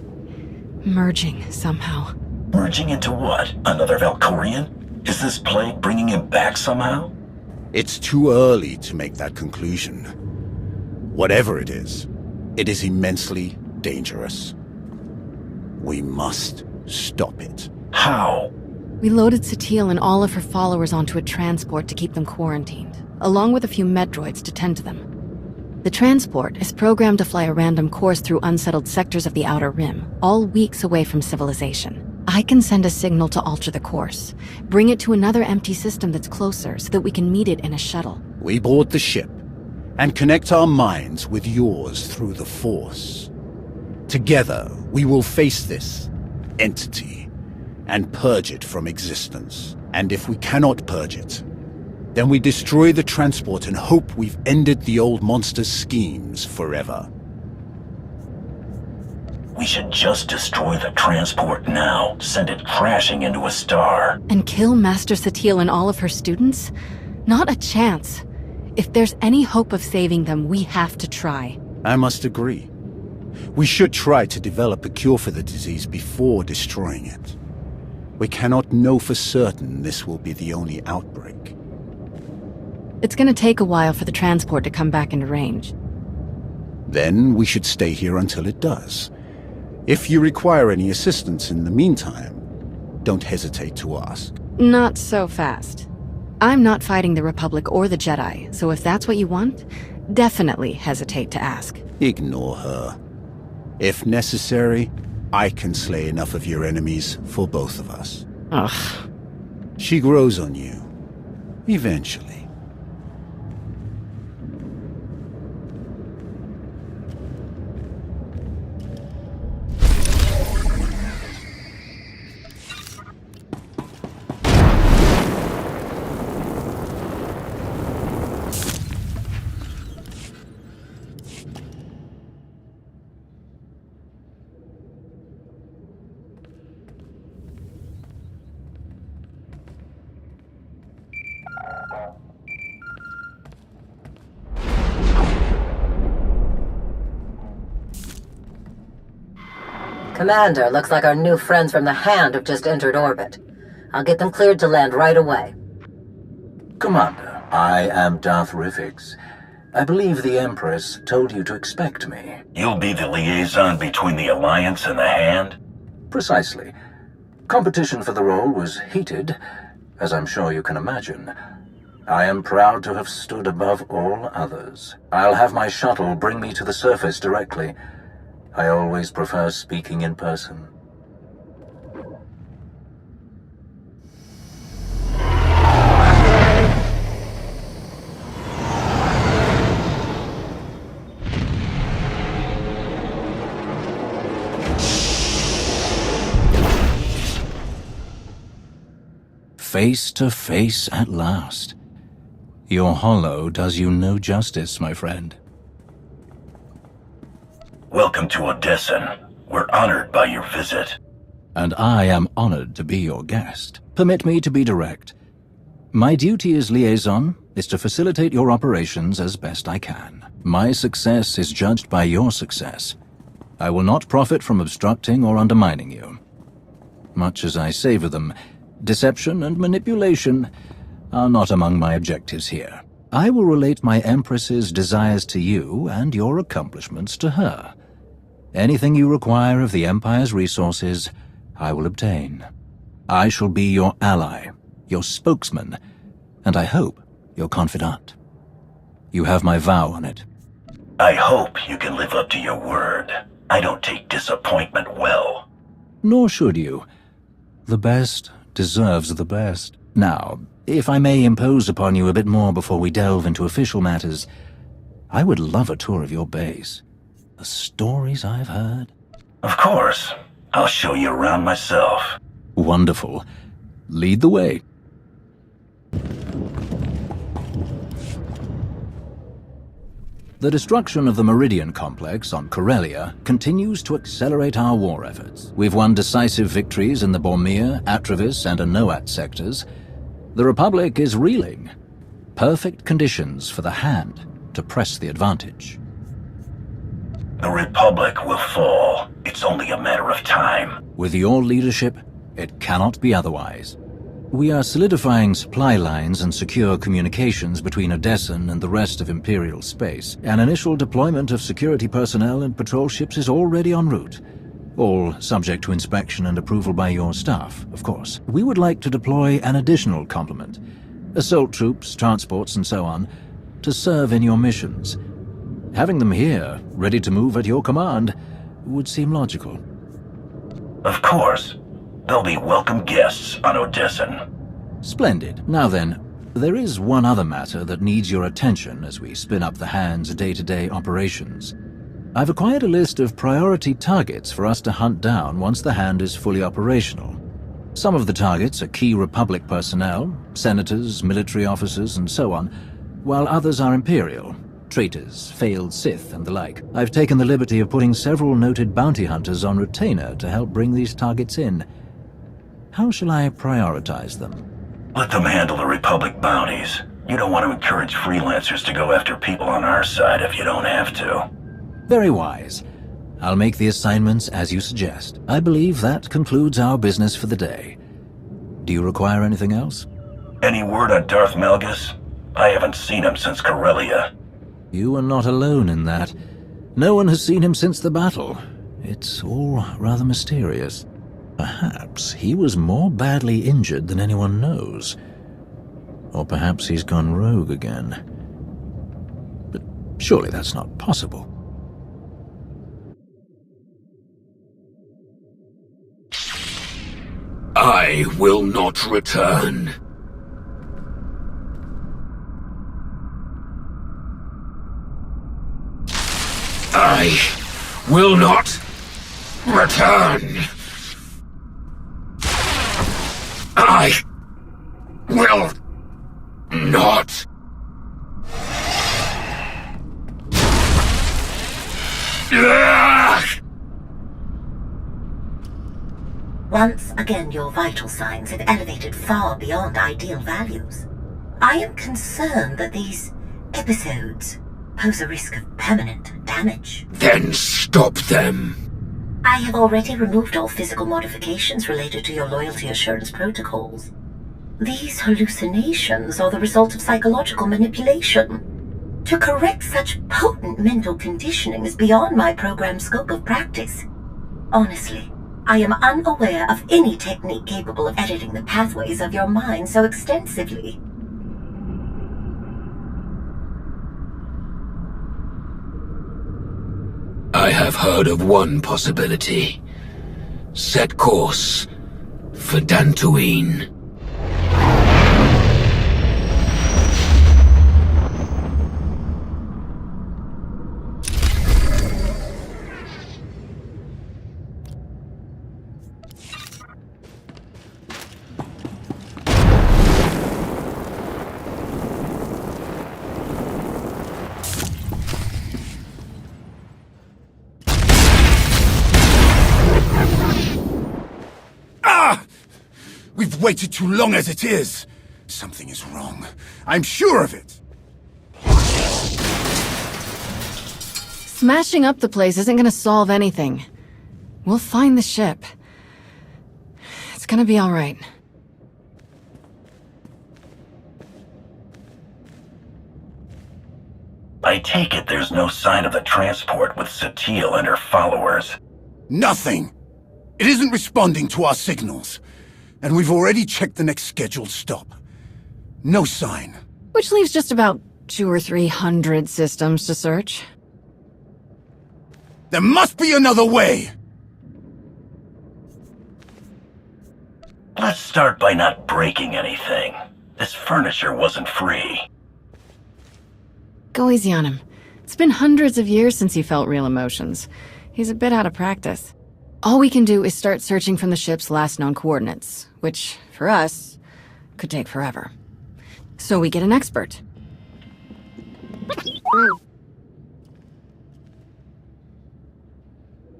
merging somehow. Merging into what? Another Valkorian? Is this plague bringing him back somehow? It's too early to make that conclusion. Whatever it is immensely dangerous. We must stop it. How? We loaded Satil and all of her followers onto a transport to keep them quarantined, along with a few medroids to tend to them. The transport is programmed to fly a random course through unsettled sectors of the Outer Rim, all weeks away from civilization. I can send a signal to alter the course, bring it to another empty system that's closer so that we can meet it in a shuttle. We board the ship and connect our minds with yours through the Force. Together, we will face this entity and purge it from existence. And if we cannot purge it, then we destroy the transport and hope we've ended the old monster's schemes forever. We should just destroy the transport now, send it crashing into a star. And kill Master Satil and all of her students? Not a chance. If there's any hope of saving them, we have to try. I must agree. We should try to develop a cure for the disease before destroying it. We cannot know for certain this will be the only outbreak. It's gonna take a while for the transport to come back into range. Then we should stay here until it does. If you require any assistance in the meantime, don't hesitate to ask. Not so fast. I'm not fighting the Republic or the Jedi, so if that's what you want, definitely hesitate to ask. Ignore her. If necessary, I can slay enough of your enemies for both of us. Ugh. She grows on you. Eventually. Commander, looks like our new friends from the Hand have just entered orbit. I'll get them cleared to land right away. Commander, I am Darth Rifix. I believe the Empress told you to expect me. You'll be the liaison between the Alliance and the Hand? Precisely. Competition for the role was heated, as I'm sure you can imagine. I am proud to have stood above all others. I'll have my shuttle bring me to the surface directly. I always prefer speaking in person. Face to face at last. Your holo does you no justice, my friend. Welcome to Odessen. We're honored by your visit. And I am honored to be your guest. Permit me to be direct. My duty as liaison is to facilitate your operations as best I can. My success is judged by your success. I will not profit from obstructing or undermining you. Much as I savor them, deception and manipulation are not among my objectives here. I will relate my Empress's desires to you and your accomplishments to her. Anything you require of the Empire's resources, I will obtain. I shall be your ally, your spokesman, and I hope your confidant. You have my vow on it. I hope you can live up to your word. I don't take disappointment well. Nor should you. The best deserves the best. Now, if I may impose upon you a bit more before we delve into official matters, I would love a tour of your base. The stories I've heard. Of course. I'll show you around myself. Wonderful. Lead the way. The destruction of the Meridian Complex on Corellia continues to accelerate our war efforts. We've won decisive victories in the Bormir, Atravis, and Anoat sectors. The Republic is reeling. Perfect conditions for the Hand to press the advantage. The Republic will fall. It's only a matter of time. With your leadership, it cannot be otherwise. We are solidifying supply lines and secure communications between Odessen and the rest of Imperial space. An initial deployment of security personnel and patrol ships is already en route. All subject to inspection and approval by your staff, of course. We would like to deploy an additional complement, assault troops, transports, and so on, to serve in your missions. Having them here, ready to move at your command, would seem logical. Of course. They'll be welcome guests on Odessen. Splendid. Now then, there is one other matter that needs your attention as we spin up the Hand's day-to-day operations. I've acquired a list of priority targets for us to hunt down once the Hand is fully operational. Some of the targets are key Republic personnel, senators, military officers, and so on, while others are Imperial, traitors, failed Sith, and the like. I've taken the liberty of putting several noted bounty hunters on retainer to help bring these targets in. How shall I prioritize them? Let them handle the Republic bounties. You don't want to encourage freelancers to go after people on our side if you don't have to. Very wise. I'll make the assignments as you suggest. I believe that concludes our business for the day. Do you require anything else? Any word on Darth Malgus? I haven't seen him since Corellia. You are not alone in that. No one has seen him since the battle. It's all rather mysterious. Perhaps he was more badly injured than anyone knows. Or perhaps he's gone rogue again. But surely that's not possible. I will not return. I will not return. I will not. Once again, your vital signs have elevated far beyond ideal values. I am concerned that these episodes pose a risk of permanent damage. Then stop them. I have already removed all physical modifications related to your loyalty assurance protocols. These hallucinations are the result of psychological manipulation. To correct such potent mental conditioning is beyond my program's scope of practice. Honestly, I am unaware of any technique capable of editing the pathways of your mind so extensively. I have heard of one possibility. Set course for Dantooine. We've waited too long as it is. Something is wrong. I'm sure of it. Smashing up the place isn't gonna solve anything. We'll find the ship. It's gonna be all right. I take it there's no sign of the transport with Satil and her followers. Nothing! It isn't responding to our signals. And we've already checked the next scheduled stop. No sign. Which leaves just about 200 or 300 systems to search. There must be another way! Let's start by not breaking anything. This furniture wasn't free. Go easy on him. It's been hundreds of years since he felt real emotions. He's a bit out of practice. All we can do is start searching from the ship's last known coordinates, which, for us, could take forever. So we get an expert.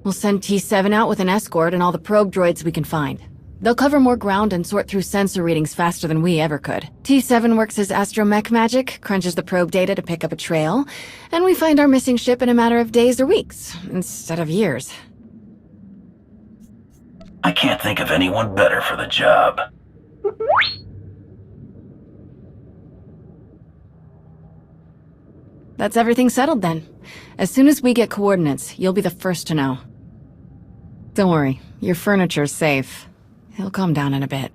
We'll send T7 out with an escort and all the probe droids we can find. They'll cover more ground and sort through sensor readings faster than we ever could. T7 works as astromech magic, crunches the probe data to pick up a trail, and we find our missing ship in a matter of days or weeks, instead of years. I can't think of anyone better for the job. That's everything settled then. As soon as we get coordinates, you'll be the first to know. Don't worry, your furniture's safe. He'll calm down in a bit.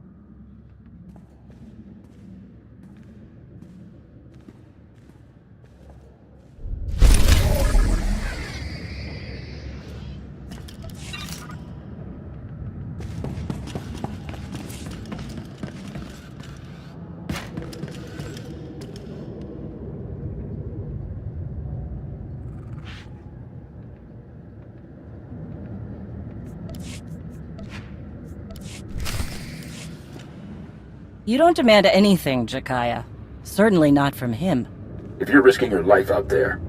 You don't demand anything, Jakaya. Certainly not from him. If you're risking your life out there,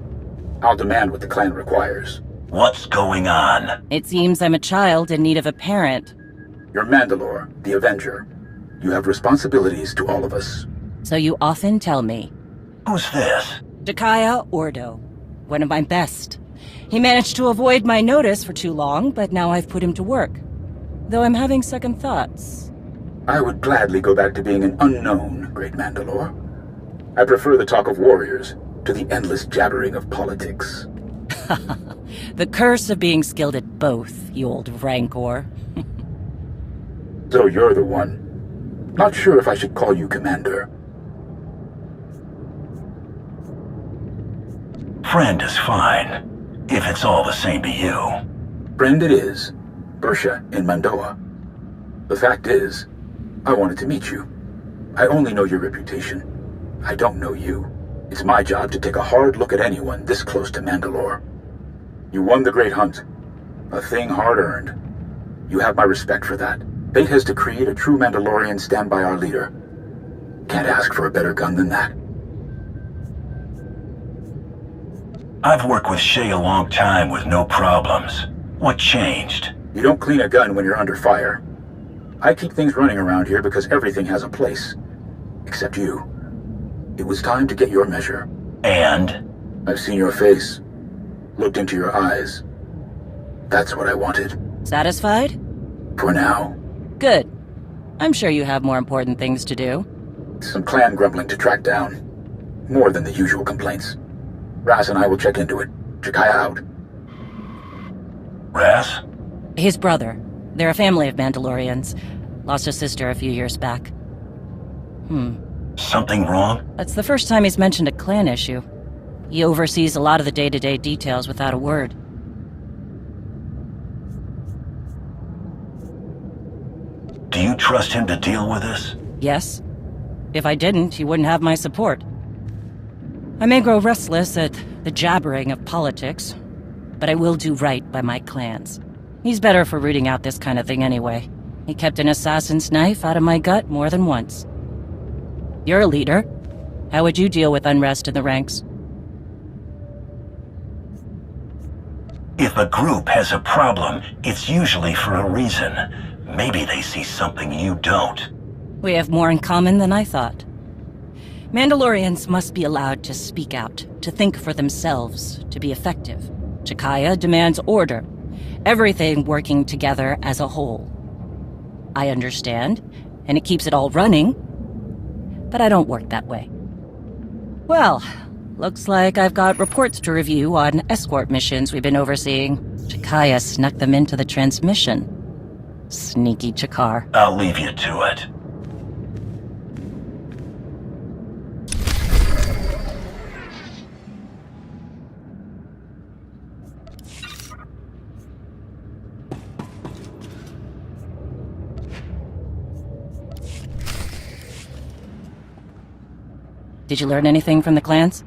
I'll demand what the clan requires. What's going on? It seems I'm a child in need of a parent. You're Mandalore, the Avenger. You have responsibilities to all of us. So you often tell me. Who's this? Jakaya Ordo. One of my best. He managed to avoid my notice for too long, but now I've put him to work. Though I'm having second thoughts. I would gladly go back to being an unknown, Great Mandalore. I prefer the talk of warriors to the endless jabbering of politics. The curse of being skilled at both, you old rancor. So you're the one. Not sure if I should call you Commander. Friend is fine, if it's all the same to you. Friend it is. Bersha in Mandoa. The fact is, I wanted to meet you. I only know your reputation. I don't know you. It's my job to take a hard look at anyone this close to Mandalore. You won the Great Hunt. A thing hard-earned. You have my respect for that. Fate has decreed a true Mandalorian stand by our leader. Can't ask for a better gun than that. I've worked with Shay a long time with no problems. What changed? You don't clean a gun when you're under fire. I keep things running around here because everything has a place. Except you. It was time to get your measure. And? I've seen your face. Looked into your eyes. That's what I wanted. Satisfied? For now. Good. I'm sure you have more important things to do. Some clan grumbling to track down. More than the usual complaints. Ras and I will check into it. Jakaya out. Ras? His brother. They're a family of Mandalorians. Lost a sister a few years back. Something wrong? That's the first time he's mentioned a clan issue. He oversees a lot of the day-to-day details without a word. Do you trust him to deal with this? Yes. If I didn't, he wouldn't have my support. I may grow restless at the jabbering of politics, but I will do right by my clans. He's better for rooting out this kind of thing anyway. He kept an assassin's knife out of my gut more than once. You're a leader. How would you deal with unrest in the ranks? If a group has a problem, it's usually for a reason. Maybe they see something you don't. We have more in common than I thought. Mandalorians must be allowed to speak out, to think for themselves, to be effective. Jakaya demands order. Everything working together as a whole. I understand, and it keeps it all running, but I don't work that way. Well, Looks like I've got reports to review on escort missions we've been overseeing. Jakaya snuck them into the transmission. Sneaky Jakar. I'll leave you to it. Did you learn anything from the clans?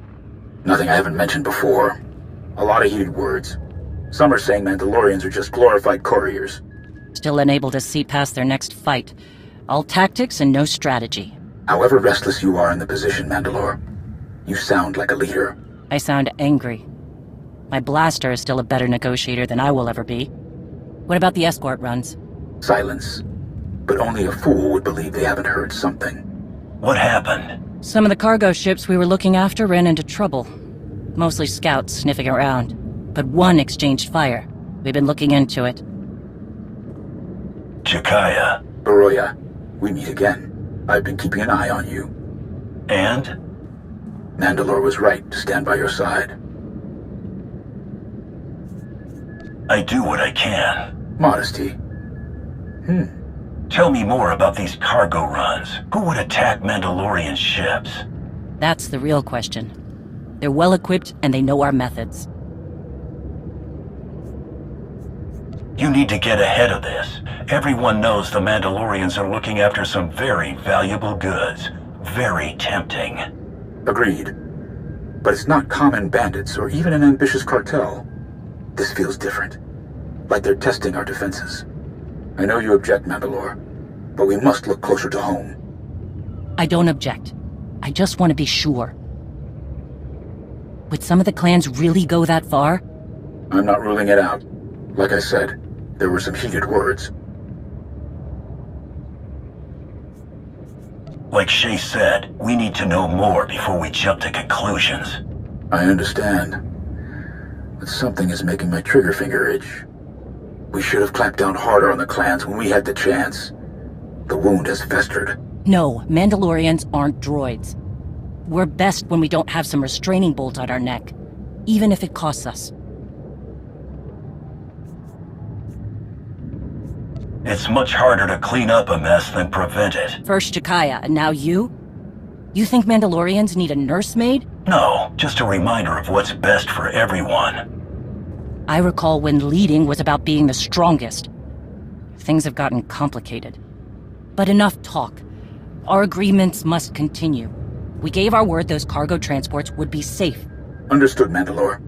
Nothing I haven't mentioned before. A lot of heated words. Some are saying Mandalorians are just glorified couriers. Still unable to see past their next fight. All tactics and no strategy. However restless you are in the position, Mandalore, you sound like a leader. I sound angry. My blaster is still a better negotiator than I will ever be. What about the escort runs? Silence. But only a fool would believe they haven't heard something. What happened? Some of the cargo ships we were looking after ran into trouble. Mostly scouts sniffing around. But one exchanged fire. We've been looking into it. Jakaya. Baroya, we meet again. I've been keeping an eye on you. And? Mandalore was right to stand by your side. I do what I can. Modesty. Tell me more about these cargo runs. Who would attack Mandalorian ships? That's the real question. They're well equipped and they know our methods. You need to get ahead of this. Everyone knows the Mandalorians are looking after some very valuable goods. Very tempting. Agreed. But it's not common bandits or even an ambitious cartel. This feels different. Like they're testing our defenses. I know you object, Mandalore, but we must look closer to home. I don't object. I just want to be sure. Would some of the clans really go that far? I'm not ruling it out. Like I said, there were some heated words. Like Shay said, we need to know more before we jump to conclusions. I understand. But something is making my trigger finger itch. We should have clamped down harder on the clans when we had the chance. The wound has festered. No, Mandalorians aren't droids. We're best when we don't have some restraining bolt on our neck, even if it costs us. It's much harder to clean up a mess than prevent it. First Jakaya, and now you? You think Mandalorians need a nursemaid? No, just a reminder of what's best for everyone. I recall when leading was about being the strongest. Things have gotten complicated. But enough talk. Our agreements must continue. We gave our word those cargo transports would be safe. Understood, Mandalore.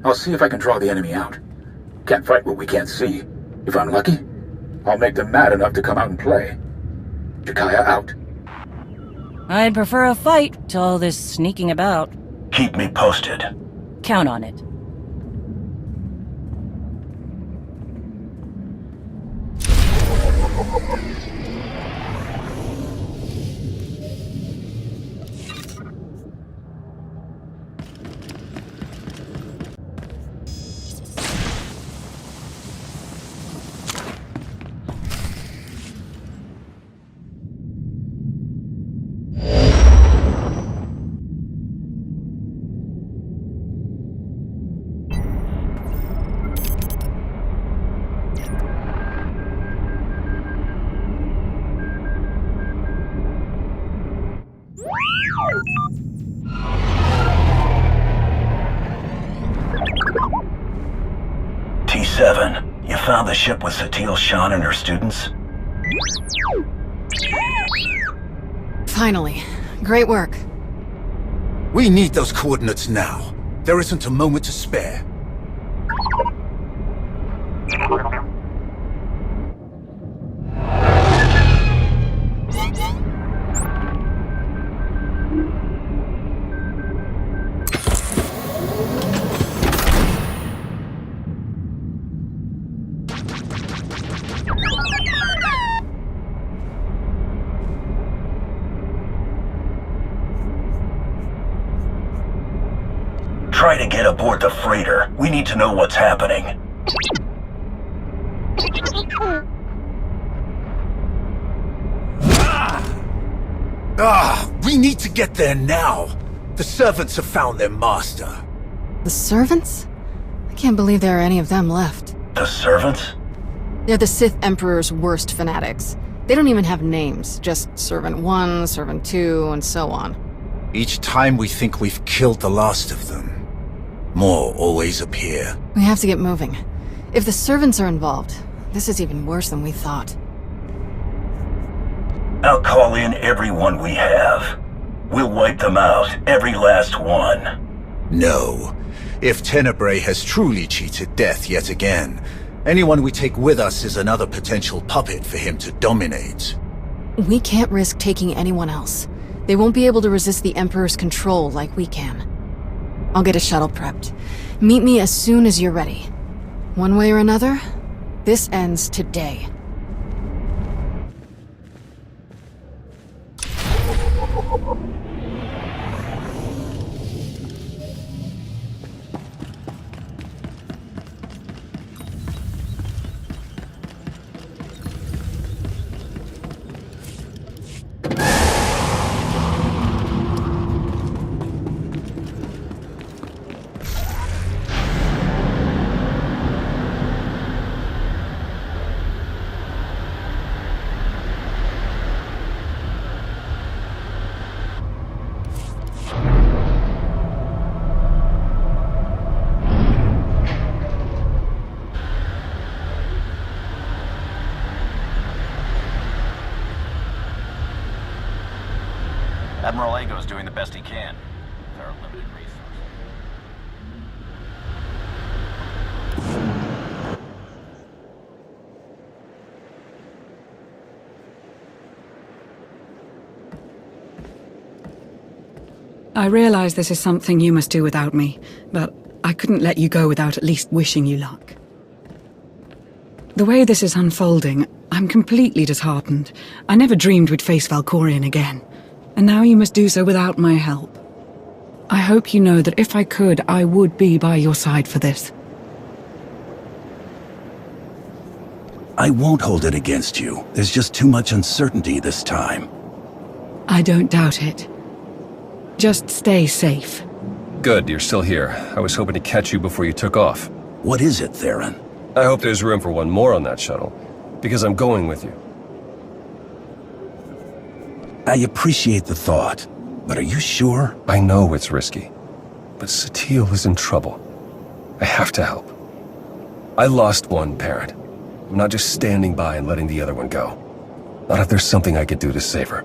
I'll see if I can draw the enemy out. Can't fight what we can't see. If I'm lucky, I'll make them mad enough to come out and play. Jakaya out. I'd prefer a fight to all this sneaking about. Keep me posted. Count on it. T7, you found the ship with Satil Shan and her students? Finally. Great work. We need those coordinates now. There isn't a moment to spare. Try to get aboard the freighter. We need to know what's happening. We need to get there now. The servants have found their master. The servants? I can't believe there are any of them left. The servants? They're the Sith Emperor's worst fanatics. They don't even have names, just Servant 1, Servant 2, and so on. Each time we think we've killed the last of them, more always appear. We have to get moving. If the servants are involved, this is even worse than we thought. I'll call in everyone we have. We'll wipe them out, every last one. No. If Tenebrae has truly cheated death yet again, anyone we take with us is another potential puppet for him to dominate. We can't risk taking anyone else. They won't be able to resist the Emperor's control like we can. I'll get a shuttle prepped. Meet me as soon as you're ready. One way or another, this ends today. Admiral Ago's doing the best he can. There are limited resources. I realize this is something you must do without me, but I couldn't let you go without at least wishing you luck. The way this is unfolding, I'm completely disheartened. I never dreamed we'd face Valkorion again. And now you must do so without my help. I hope you know that if I could, I would be by your side for this. I won't hold it against you. There's just too much uncertainty this time. I don't doubt it. Just stay safe. Good, you're still here. I was hoping to catch you before you took off. What is it, Theron? I hope there's room for one more on that shuttle, because I'm going with you. I appreciate the thought, but are you sure? I know it's risky, but Swtor is in trouble. I have to help. I lost one parent. I'm not just standing by and letting the other one go. Not if there's something I can do to save her.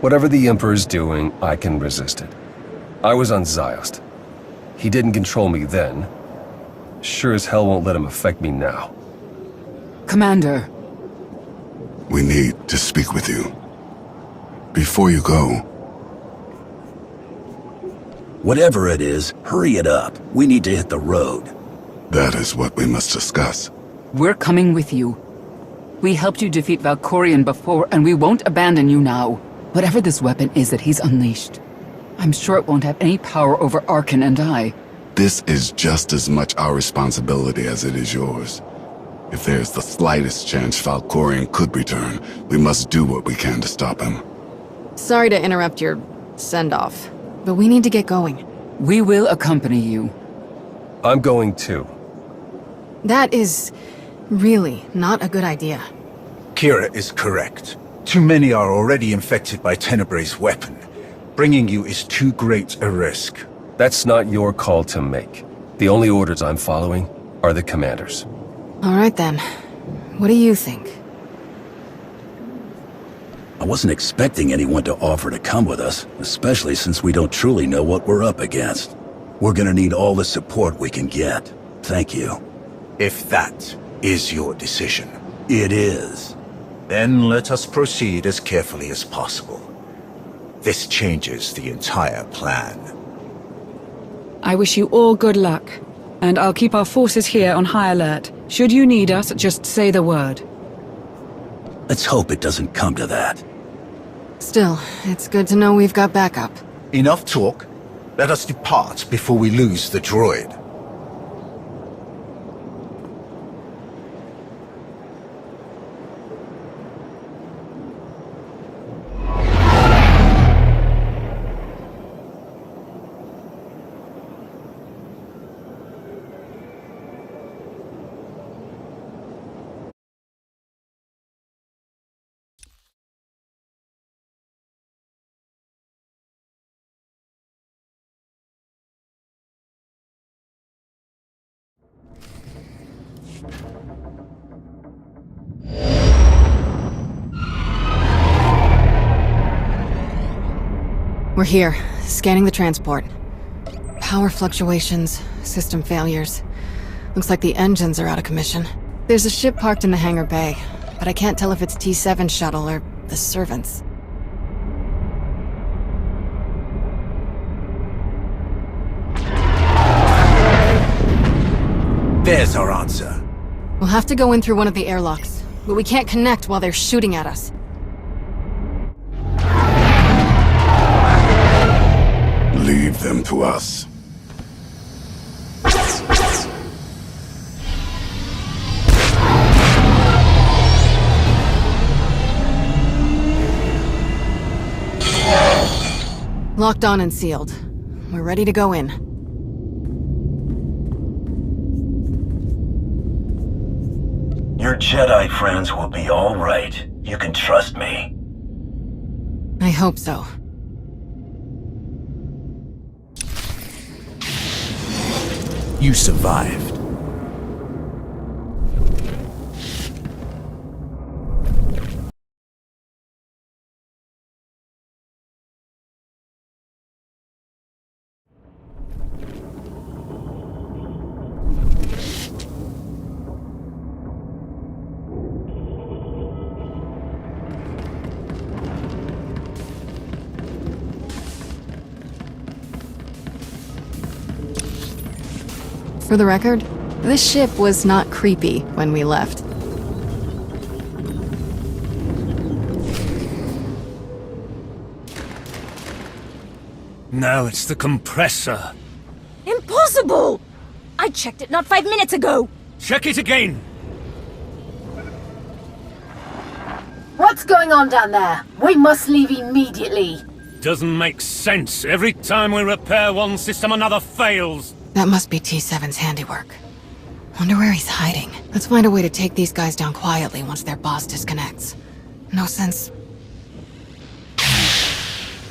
Whatever the Emperor's doing, I can resist it. I was on Ziost. He didn't control me then. Sure as hell won't let him affect me now. Commander. We need to speak with you. Before you go... Whatever it is, hurry it up. We need to hit the road. That is what we must discuss. We're coming with you. We helped you defeat Valkorion before, and we won't abandon you now. Whatever this weapon is that he's unleashed, I'm sure it won't have any power over Arkin and I. This is just as much our responsibility as it is yours. If there's the slightest chance Valkorion could return, we must do what we can to stop him. Sorry to interrupt your send-off, but we need to get going. We will accompany you. I'm going too. That is really not a good idea. Kira is correct. Too many are already infected by Tenebrae's weapon. Bringing you is too great a risk. That's not your call to make. The only orders I'm following are the commander's. All right then. What do you think? I wasn't expecting anyone to offer to come with us, especially since we don't truly know what we're up against. We're gonna need all the support we can get. Thank you. If that is your decision. It is. Then let us proceed as carefully as possible. This changes the entire plan. I wish you all good luck, and I'll keep our forces here on high alert. Should you need us, just say the word. Let's hope it doesn't come to that. Still, it's good to know we've got backup. Enough talk. Let us depart before we lose the droid. We're here, scanning the transport. Power fluctuations, system failures. Looks like the engines are out of commission. There's a ship parked in the hangar bay, but I can't tell if it's T7 shuttle or the servants. There's our answer. We'll have to go in through one of the airlocks, but we can't connect while they're shooting at us. Leave them to us. Locked on and sealed. We're ready to go in. Your Jedi friends will be all right. You can trust me. I hope so. You survived. For the record, this ship was not creepy when we left. Now it's the compressor. Impossible! I checked it not 5 minutes ago! Check it again! What's going on down there? We must leave immediately. Doesn't make sense. Every time we repair one system, another fails. That must be T7's handiwork. Wonder where he's hiding. Let's find a way to take these guys down quietly once their boss disconnects. No sense.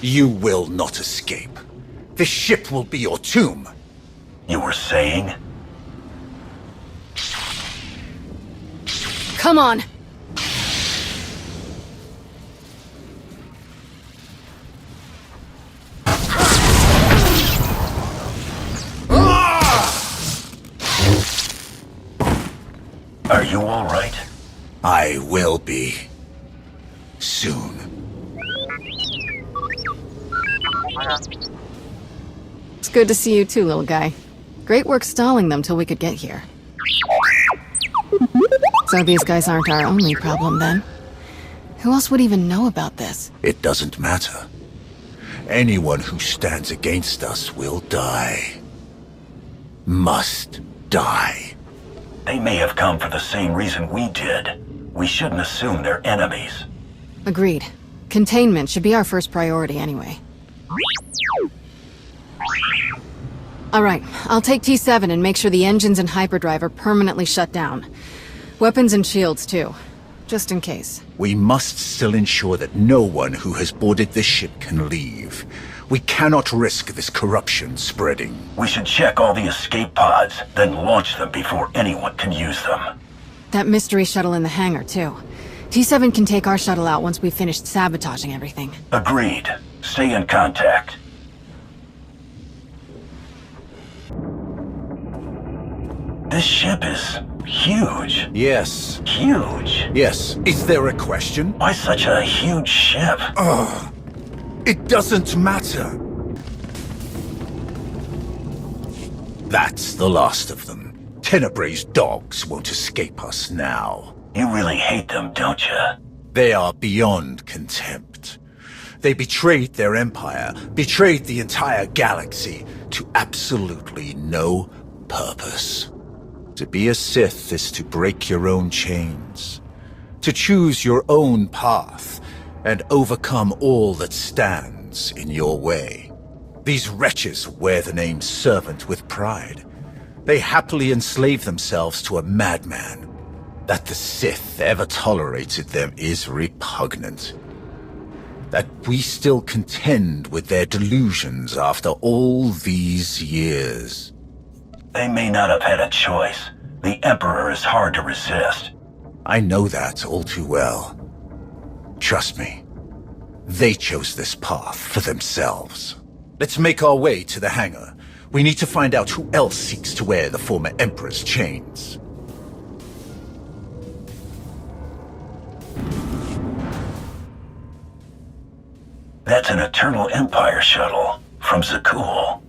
You will not escape. This ship will be your tomb. You were saying? Come on! Are you all right? I will be. Soon. It's good to see you too, little guy. Great work stalling them till we could get here. So these guys aren't our only problem, then? Who else would even know about this? It doesn't matter. Anyone who stands against us will die. Must die. They may have come for the same reason we did. We shouldn't assume they're enemies. Agreed. Containment should be our first priority anyway. Alright, I'll take T7 and make sure the engines and hyperdrive are permanently shut down. Weapons and shields, too. Just in case. We must still ensure that no one who has boarded this ship can leave. We cannot risk this corruption spreading. We should check all the escape pods, then launch them before anyone can use them. That mystery shuttle in the hangar, too. T7 can take our shuttle out once we've finished sabotaging everything. Agreed. Stay in contact. This ship is huge. Yes. Huge. Yes. Is there a question? Why such a huge ship? Ugh. It doesn't matter. That's the last of them. Tenebrae's dogs won't escape us now. You really hate them, don't you? They are beyond contempt. They betrayed their empire, betrayed the entire galaxy, to absolutely no purpose. To be a Sith is to break your own chains, to choose your own path, and overcome all that stands in your way. These wretches wear the name Servant with pride. They happily enslave themselves to a madman. That the Sith ever tolerated them is repugnant. That we still contend with their delusions after all these years. They may not have had a choice. The Emperor is hard to resist. I know that all too well. Trust me, they chose this path for themselves. Let's make our way to the hangar. We need to find out who else seeks to wear the former Emperor's chains. That's an Eternal Empire shuttle from Zakul.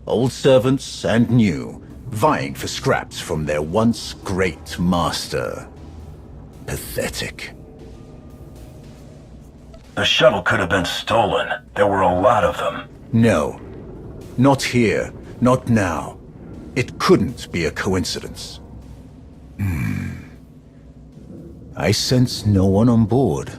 Old servants and new, vying for scraps from their once great master. Pathetic. The shuttle could have been stolen. There were a lot of them. No. Not here. Not now. It couldn't be a coincidence. I sense no one on board.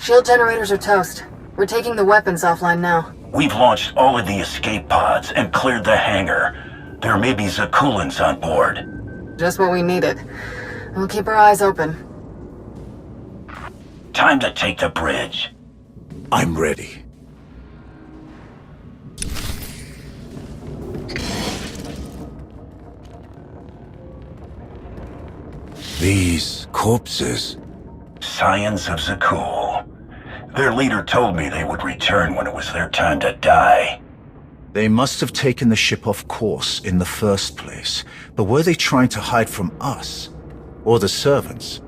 Shield generators are toast. We're taking the weapons offline now. We've launched all of the escape pods and cleared the hangar. There may be Zakulans on board. Just what we needed. We'll keep our eyes open. Time to take the bridge. I'm ready. These corpses. Scions of Zakul. Their leader told me they would return when it was their time to die. They must have taken the ship off course in the first place. But were they trying to hide from us? Or the servants?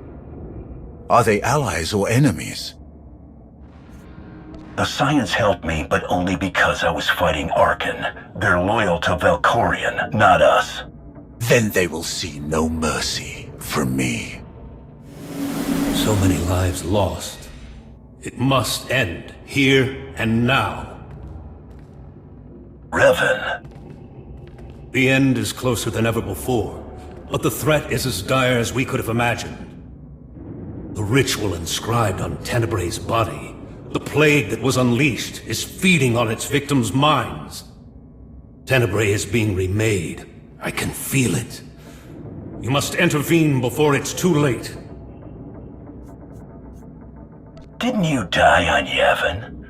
Are they allies or enemies? The Scions helped me, but only because I was fighting Arkan. They're loyal to Valkorion, not us. Then they will see no mercy from me. So many lives lost. It must end, here and now. Revan. The end is closer than ever before, but the threat is as dire as we could have imagined. The ritual inscribed on Tenebray's body, the plague that was unleashed, is feeding on its victims' minds. Tenebray is being remade. I can feel it. You must intervene before it's too late. Didn't you die on Yavin?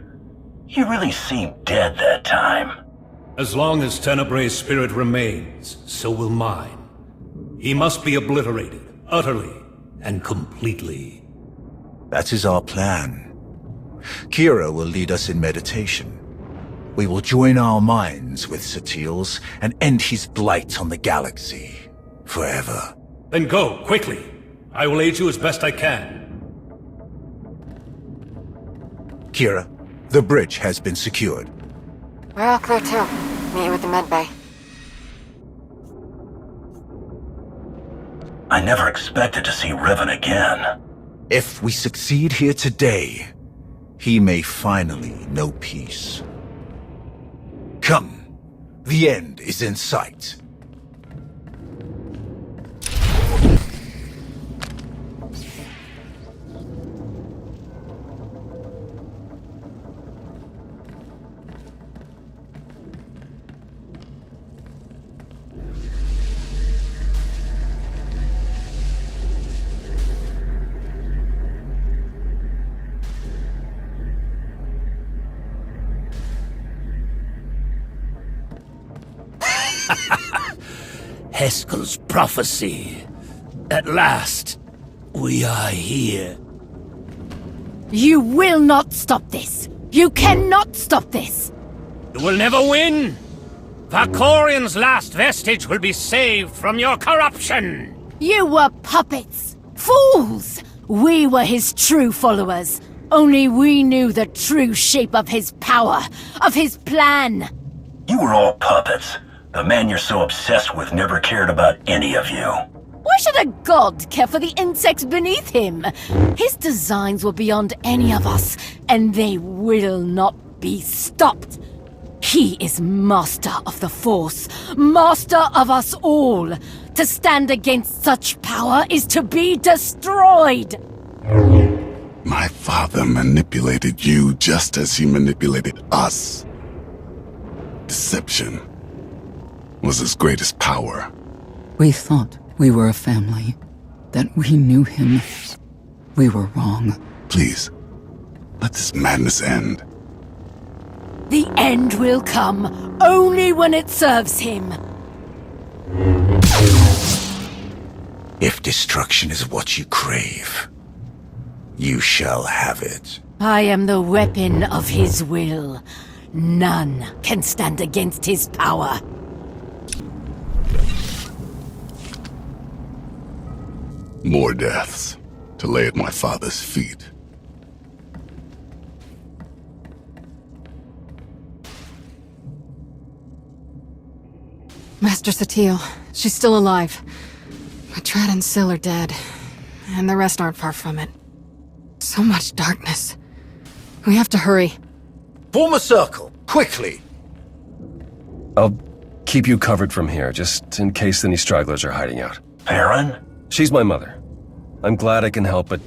You really seemed dead that time. As long as Tenebray's spirit remains, so will mine. He must be obliterated, utterly and completely. That is our plan. Kira will lead us in meditation. We will join our minds with Satil's and end his blight on the galaxy. Forever. Then go, quickly. I will aid you as best I can. Kira, the bridge has been secured. We're all clear too. Meet you at the med bay. I never expected to see Revan again. If we succeed here today, he may finally know peace. Come, the end is in sight. Heskel's prophecy. At last, we are here. You will not stop this! You cannot stop this! You will never win! Valkorion's last vestige will be saved from your corruption! You were puppets! Fools! We were his true followers. Only we knew the true shape of his power, of his plan. You were all puppets. The man you're so obsessed with never cared about any of you. Why should a god care for the insects beneath him? His designs were beyond any of us, and they will not be stopped. He is master of the Force, master of us all. To stand against such power is to be destroyed. My father manipulated you just as he manipulated us. Deception was his greatest power. We thought we were a family, that we knew him. We were wrong. Please, let this madness end. The end will come only when it serves him. If destruction is what you crave, you shall have it. I am the weapon of his will. None can stand against his power. More deaths to lay at my father's feet. Master Swtor, she's still alive. But Trad and Syl are dead, and the rest aren't far from it. So much darkness. We have to hurry. Form a circle, quickly! I'll keep you covered from here, just in case any stragglers are hiding out. Perrin? She's my mother. I'm glad I can help, but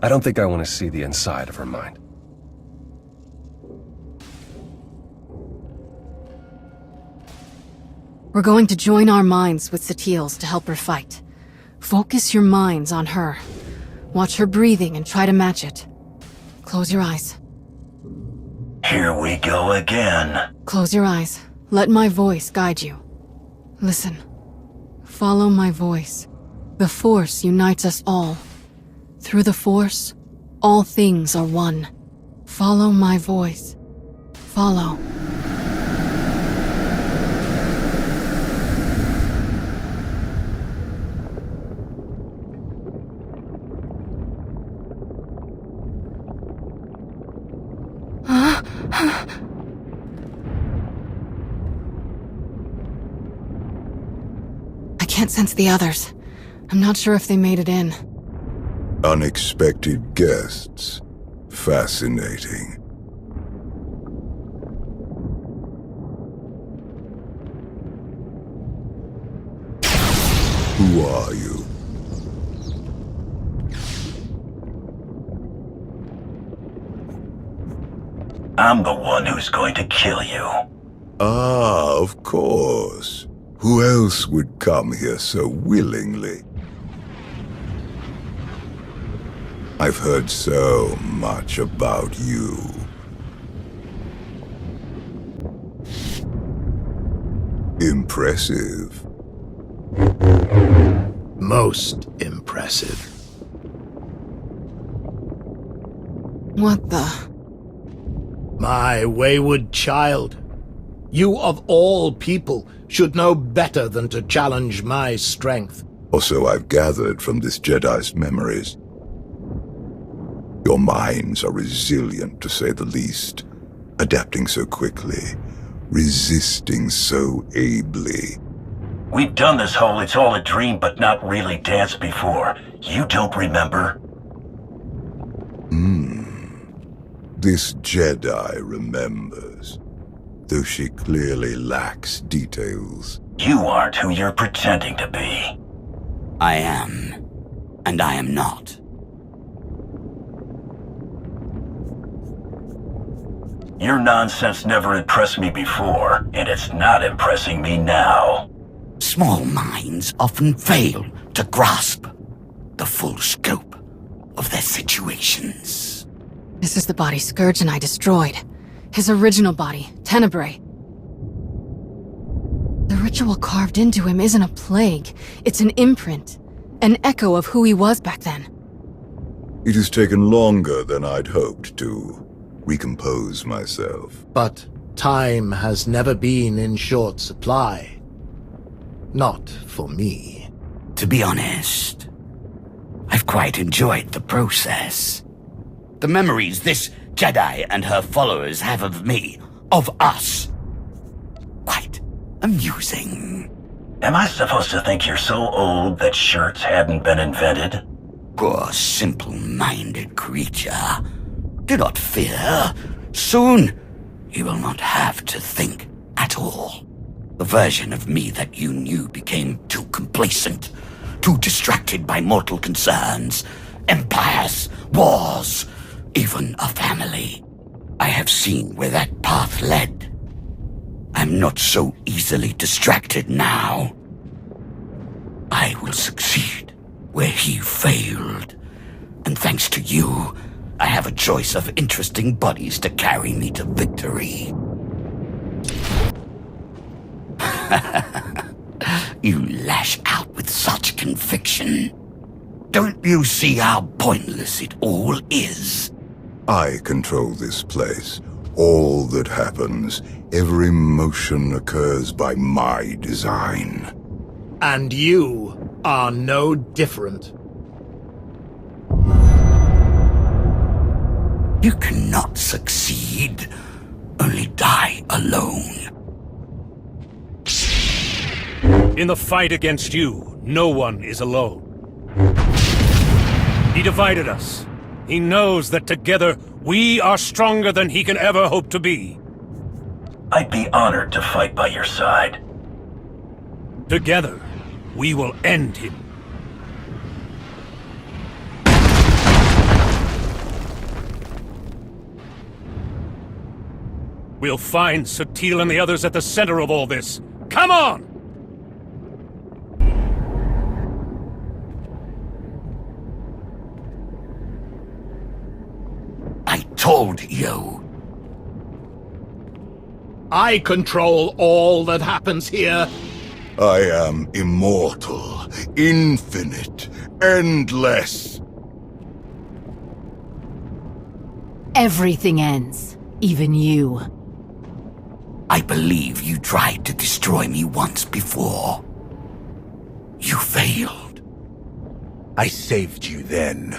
I don't think I want to see the inside of her mind. We're going to join our minds with Swtor's to help her fight. Focus your minds on her. Watch her breathing and try to match it. Close your eyes. Here we go again. Close your eyes. Let my voice guide you. Listen. Follow my voice. The Force unites us all. Through the Force, all things are one. Follow my voice. Follow. I can't sense the others. I'm not sure if they made it in. Unexpected guests. Fascinating. Who are you? I'm the one who's going to kill you. Ah, of course. Who else would come here so willingly? I've heard so much about you. Impressive. Most impressive. What the? My wayward child. You of all people should know better than to challenge my strength. Also, I've gathered from this Jedi's memories. Your minds are resilient, to say the least. Adapting so quickly. Resisting so ably. We've done this whole it's all a dream but not really dance before. You don't remember? This Jedi remembers, though she clearly lacks details. You aren't who you're pretending to be. I am, and I am not. Your nonsense never impressed me before, and it's not impressing me now. Small minds often fail to grasp the full scope of their situations. This is the body Scourge and I destroyed. His original body, Tenebrae. The ritual carved into him isn't a plague. It's an imprint. An echo of who he was back then. It has taken longer than I'd hoped to recompose myself. But time has never been in short supply. Not for me. To be honest, I've quite enjoyed the process. The memories this Jedi and her followers have of me, of us. Quite amusing. Am I supposed to think you're so old that shirts hadn't been invented? Poor simple-minded creature. Do not fear. Soon, you will not have to think at all. The version of me that you knew became too complacent, too distracted by mortal concerns, empires, wars, even a family. I have seen where that path led. I'm not so easily distracted now. I will succeed where he failed. And thanks to you, I have a choice of interesting buddies to carry me to victory. You lash out with such conviction. Don't you see how pointless it all is? I control this place. All that happens, every motion occurs by my design. And you are no different. You cannot succeed, only die alone. In the fight against you, no one is alone. He divided us. He knows that together, we are stronger than he can ever hope to be. I'd be honored to fight by your side. Together, we will end him. We'll find Swtor and the others at the center of all this. Come on! I told you. I control all that happens here. I am immortal, infinite, endless. Everything ends, even you. I believe you tried to destroy me once before. You failed. I saved you then.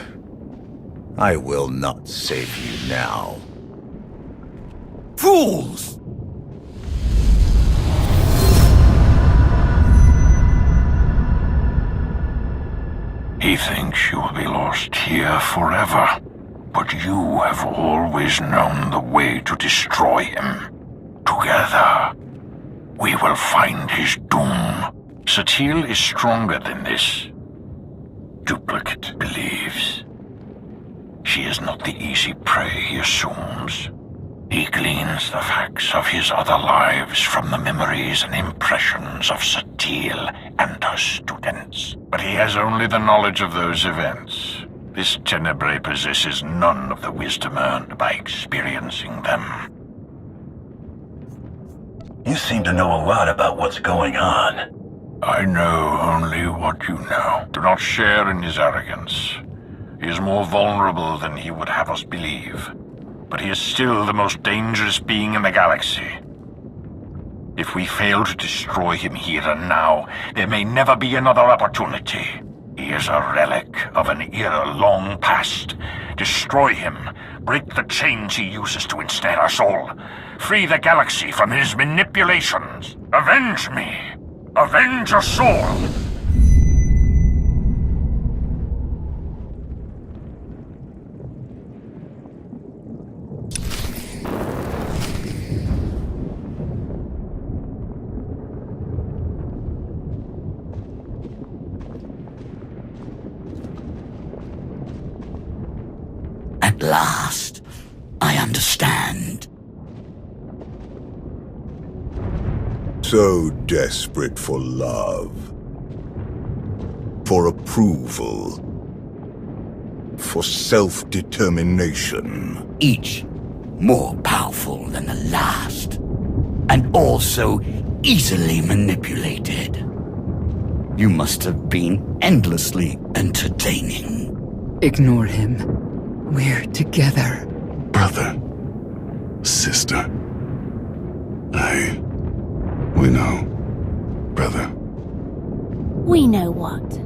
I will not save you now. Fools! He thinks you will be lost here forever, but you have always known the way to destroy him. Together, we will find his doom. Swtor is stronger than this. Duplicate believes. She is not the easy prey he assumes. He gleans the facts of his other lives from the memories and impressions of Swtor and her students. But he has only the knowledge of those events. This Tenebrae possesses none of the wisdom earned by experiencing them. You seem to know a lot about what's going on. I know only what you know. Do not share in his arrogance. He is more vulnerable than he would have us believe. But he is still the most dangerous being in the galaxy. If we fail to destroy him here and now, there may never be another opportunity. He is a relic of an era long past. Destroy him. Break the chains he uses to ensnare us all. Free the galaxy from his manipulations. Avenge me. Avenge us all. At last, I understand. So desperate for love, for approval, for self-determination. Each more powerful than the last, and also easily manipulated. You must have been endlessly entertaining. Ignore him. We're together. Brother, sister, we know, brother. We know what?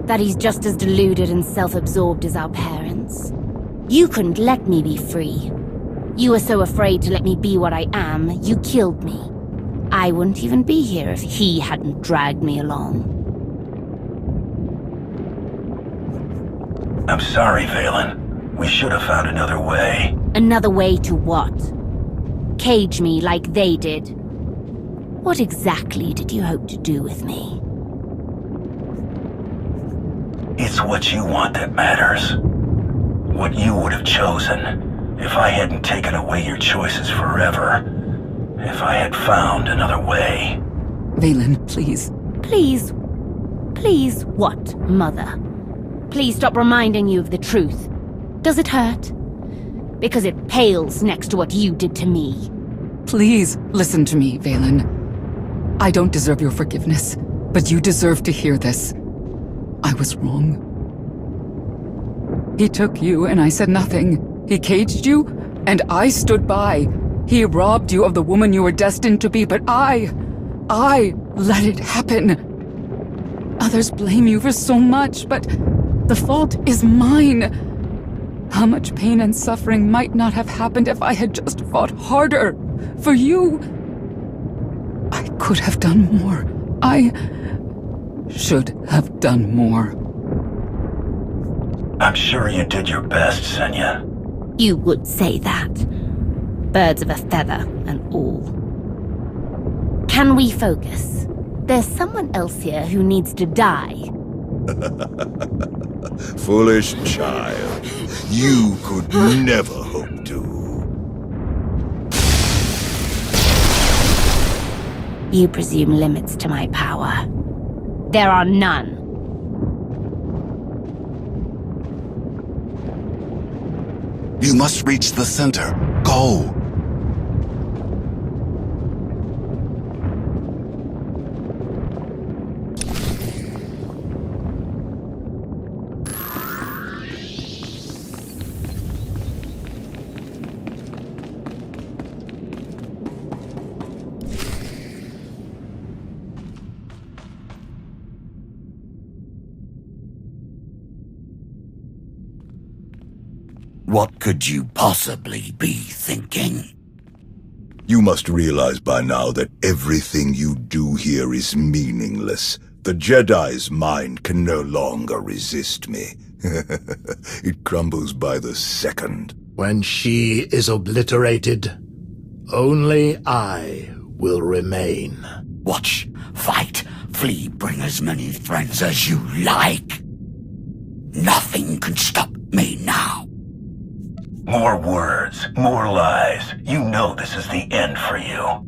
That he's just as deluded and self-absorbed as our parents. You couldn't let me be free. You were so afraid to let me be what I am, you killed me. I wouldn't even be here if he hadn't dragged me along. I'm sorry, Valen. We should have found another way. Another way to what? Cage me like they did. What exactly did you hope to do with me? It's what you want that matters. What you would have chosen if I hadn't taken away your choices forever. If I had found another way. Vaylin, please. Please? Please what, Mother? Please stop reminding you of the truth. Does it hurt? Because it pales next to what you did to me. Please listen to me, Vaylin. I don't deserve your forgiveness, but you deserve to hear this. I was wrong. He took you and I said nothing. He caged you and I stood by. He robbed you of the woman you were destined to be, but I let it happen. Others blame you for so much, but the fault is mine. How much pain and suffering might not have happened if I had just fought harder for you. I could have done more. I should have done more. I'm sure you did your best, Senya. You would say that. Birds of a feather and all. Can we focus? There's someone else here who needs to die. Foolish child. You could never hope to. You presume limits to my power. There are none. You must reach the center. Go! What could you possibly be thinking? You must realize by now that everything you do here is meaningless. The Jedi's mind can no longer resist me. It crumbles by the second. When she is obliterated, only I will remain. Watch, fight, flee, bring as many friends as you like. Nothing can stop me now. More words, more lies. You know this is the end for you.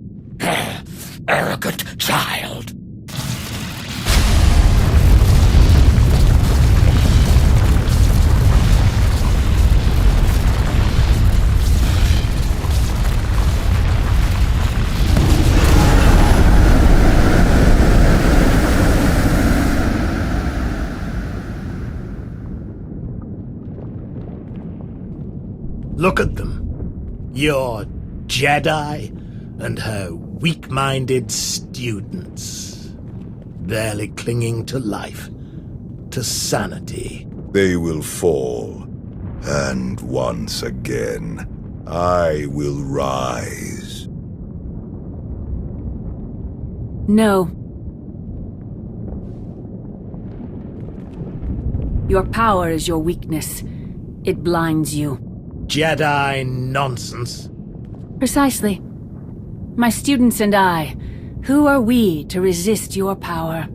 Arrogant child. Look at them. Your Jedi and her weak-minded students. Barely clinging to life, to sanity. They will fall. And once again, I will rise. No. Your power is your weakness. It blinds you. Jedi nonsense. Precisely. My students and I, who are we to resist your power?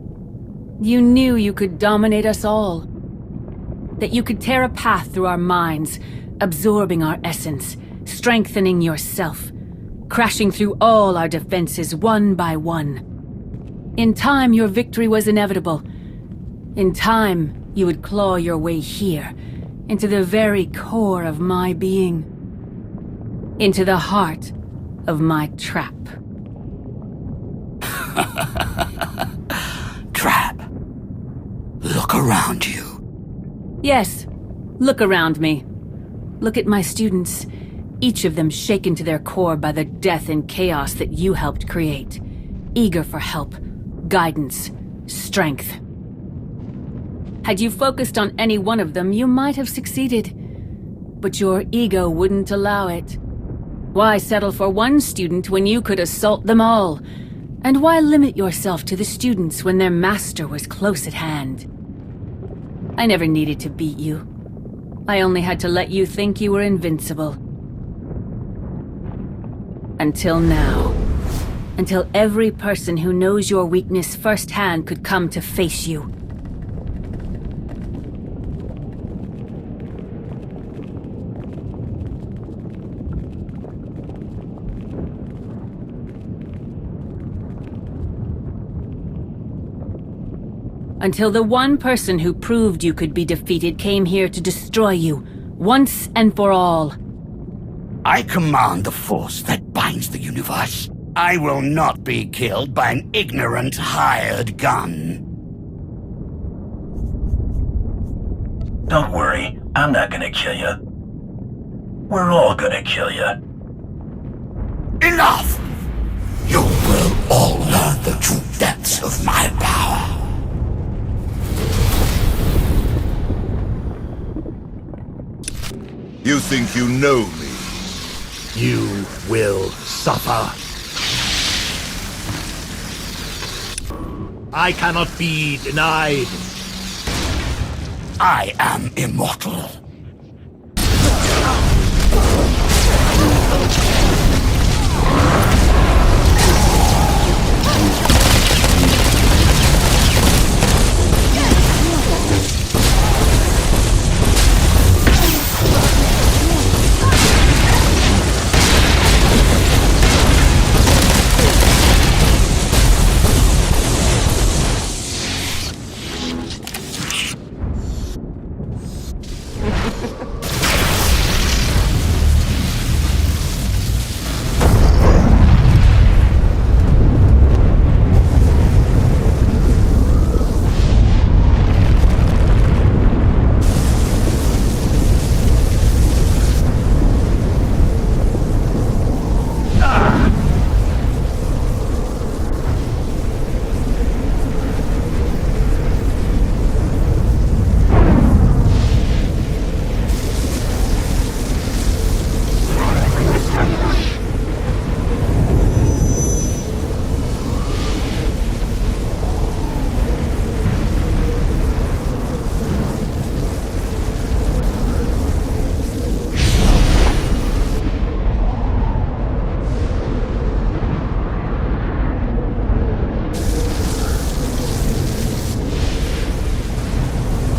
You knew you could dominate us all. That you could tear a path through our minds, absorbing our essence, strengthening yourself, crashing through all our defenses one by one. In time, your victory was inevitable. In time, you would claw your way here, into the very core of my being. Into the heart of my trap. Trap. Look around you. Yes, look around me. Look at my students, each of them shaken to their core by the death and chaos that you helped create. Eager for help, guidance, strength. Had you focused on any one of them, you might have succeeded. But your ego wouldn't allow it. Why settle for one student when you could assault them all? And why limit yourself to the students when their master was close at hand? I never needed to beat you. I only had to let you think you were invincible. Until now. Until every person who knows your weakness firsthand could come to face you. Until the one person who proved you could be defeated came here to destroy you, once and for all. I command the force that binds the universe. I will not be killed by an ignorant hired gun. Don't worry, I'm not gonna kill you. We're all gonna kill you. Enough! You will all learn the true depths of my power. You think you know me? You will suffer. I cannot be denied. I am immortal.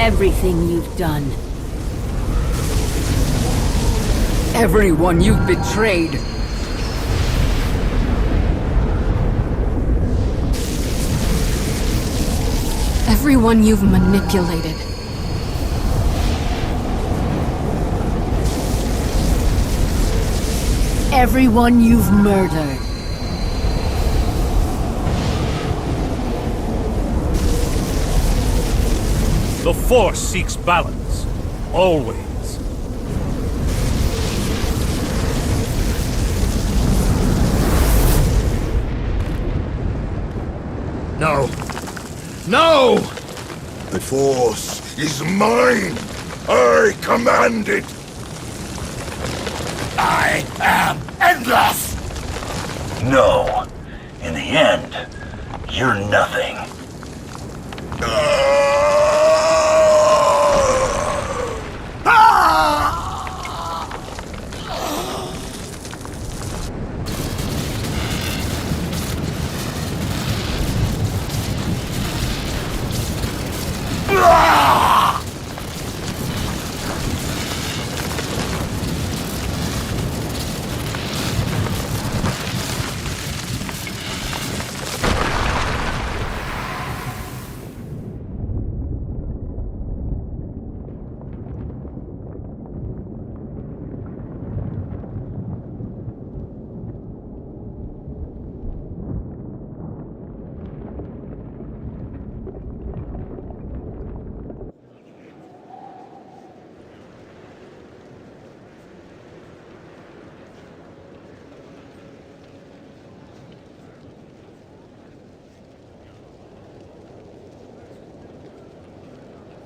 Everything you've done. Everyone you've betrayed. Everyone you've manipulated. Everyone you've murdered. The Force seeks balance. Always. No. No! The Force is mine! I command it! I am endless! No. In the end, you're nothing.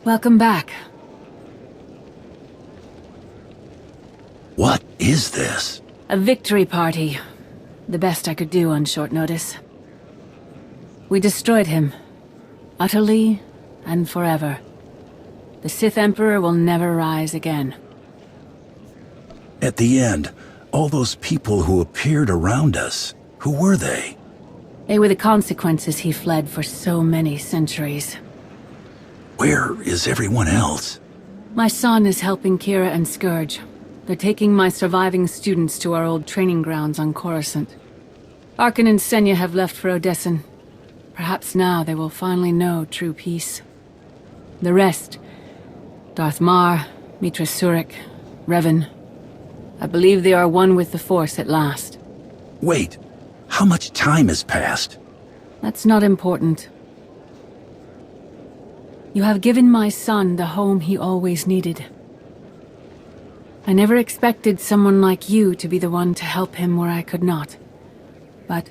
Welcome back. What is this? A victory party. The best I could do on short notice. We destroyed him. Utterly and forever. The Sith Emperor will never rise again. At the end, all those people who appeared around us, who were they? They were the consequences he fled for so many centuries. Where is everyone else? My son is helping Kira and Scourge. They're taking my surviving students to our old training grounds on Coruscant. Arkin and Senya have left for Odessen. Perhaps now they will finally know true peace. The rest, Darth Mar, Mitra Surik, Revan, I believe they are one with the Force at last. Wait, how much time has passed? That's not important. You have given my son the home he always needed. I never expected someone like you to be the one to help him where I could not. But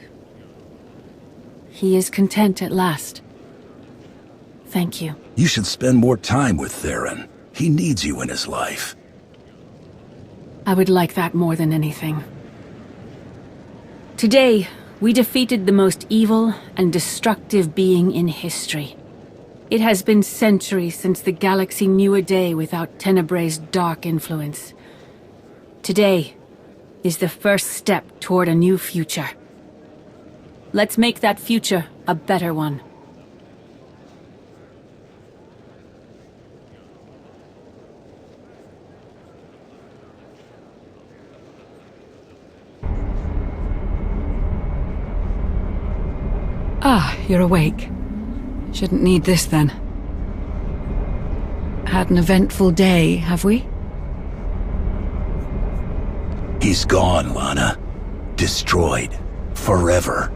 he is content at last. Thank you. You should spend more time with Theron. He needs you in his life. I would like that more than anything. Today, we defeated the most evil and destructive being in history. It has been centuries since the galaxy knew a day without Tenebrae's dark influence. Today is the first step toward a new future. Let's make that future a better one. Ah, you're awake. Shouldn't need this then. Had an eventful day, have we? He's gone, Lana. Destroyed. Forever.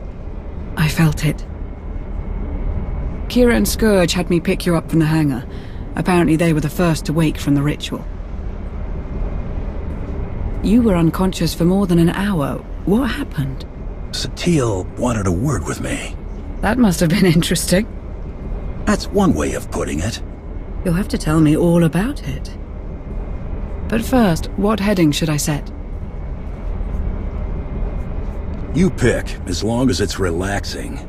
I felt it. Kira and Scourge had me pick you up from the hangar. Apparently they were the first to wake from the ritual. You were unconscious for more than an hour. What happened? Satil wanted a word with me. That must have been interesting. That's one way of putting it. You'll have to tell me all about it. But first, what heading should I set? You pick, as long as it's relaxing.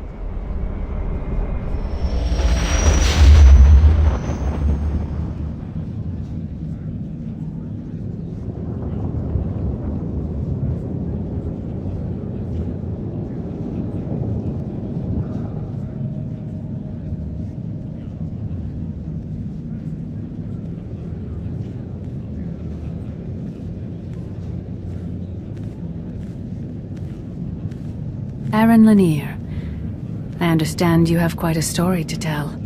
Aaron Lanier, I understand you have quite a story to tell.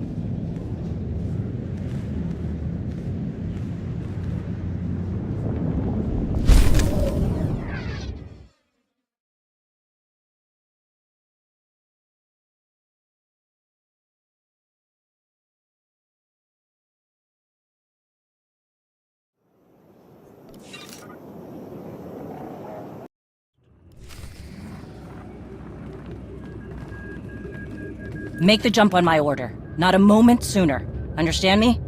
Make the jump on my order. Not a moment sooner. Understand me?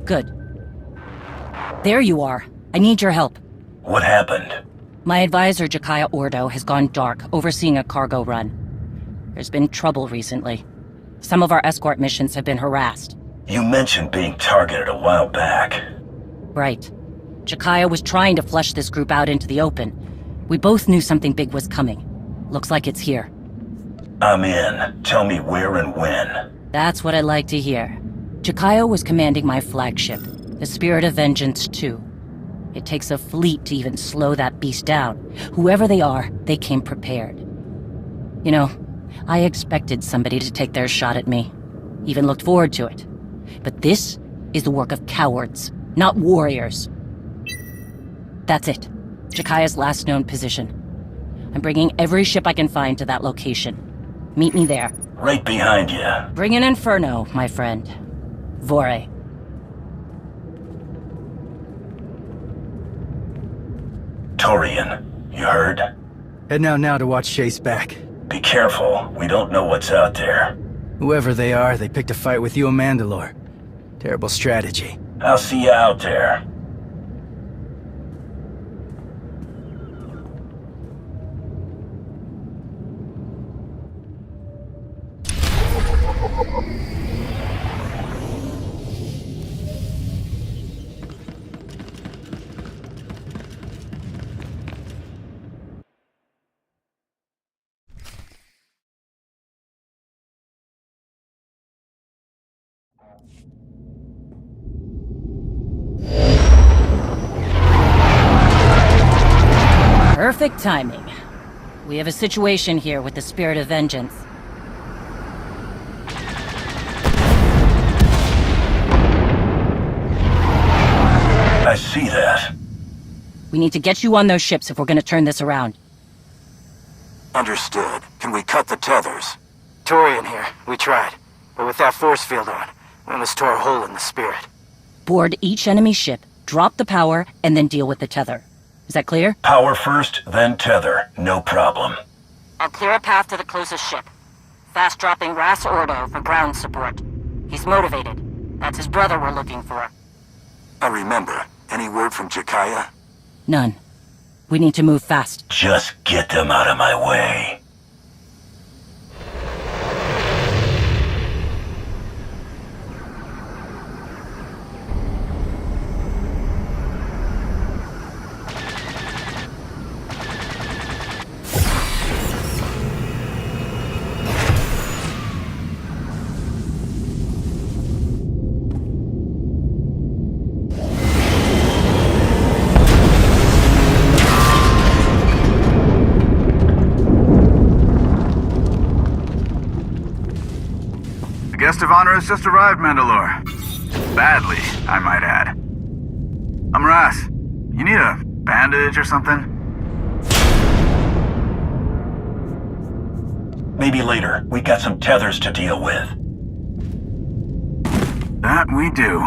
Good. There you are. I need your help. What happened? My advisor, Jakaya Ordo, has gone dark, overseeing a cargo run. There's been trouble recently. Some of our escort missions have been harassed. You mentioned being targeted a while back. Right. Jakaya was trying to flush this group out into the open. We both knew something big was coming. Looks like it's here. I'm in. Tell me where and when. That's what I like to hear. Jakaya was commanding my flagship, the Spirit of Vengeance 2. It takes a fleet to even slow that beast down. Whoever they are, they came prepared. You know, I expected somebody to take their shot at me. Even looked forward to it. But this is the work of cowards, not warriors. That's it. Jakaya's last known position. I'm bringing every ship I can find to that location. Meet me there. Right behind you. Bring an inferno, my friend. Vore. Torian, you heard? Heading out now to watch Chase back. Be careful. We don't know what's out there. Whoever they are, they picked a fight with you and Mandalore. Terrible strategy. I'll see you out there. Perfect timing. We have a situation here with the Spirit of Vengeance. see that. We need to get you on those ships if we're gonna turn this around. Understood. Can we cut the tethers? Torian here. We tried. But with that force field on, we almost tore a hole in the spirit. Board each enemy ship, drop the power, and then deal with the tether. Is that clear? Power first, then tether. No problem. I'll clear a path to the closest ship. Fast-dropping Ras Ordo for ground support. He's motivated. That's his brother we're looking for. I remember. Any word from Jakaya? None. We need to move fast. Just get them out of my way. Guest of honor has just arrived, Mandalore. Badly, I might add. I'm Ras. You need a bandage or something? Maybe later. We got some tethers to deal with. That we do.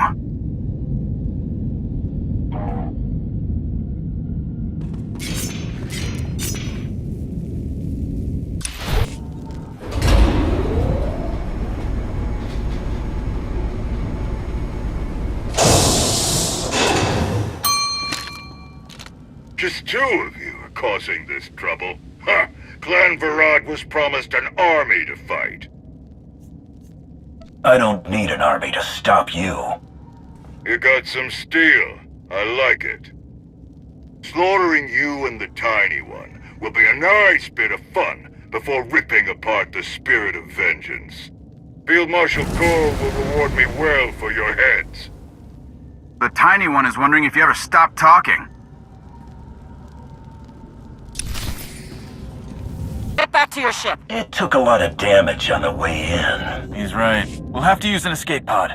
Just two of you are causing this trouble. Ha! Clan Varad was promised an army to fight. I don't need an army to stop you. You got some steel. I like it. Slaughtering you and the Tiny One will be a nice bit of fun before ripping apart the spirit of vengeance. Field Marshal Cole will reward me well for your heads. The Tiny One is wondering if you ever stop talking. Get back to your ship. It took a lot of damage on the way in. He's right. We'll have to use an escape pod.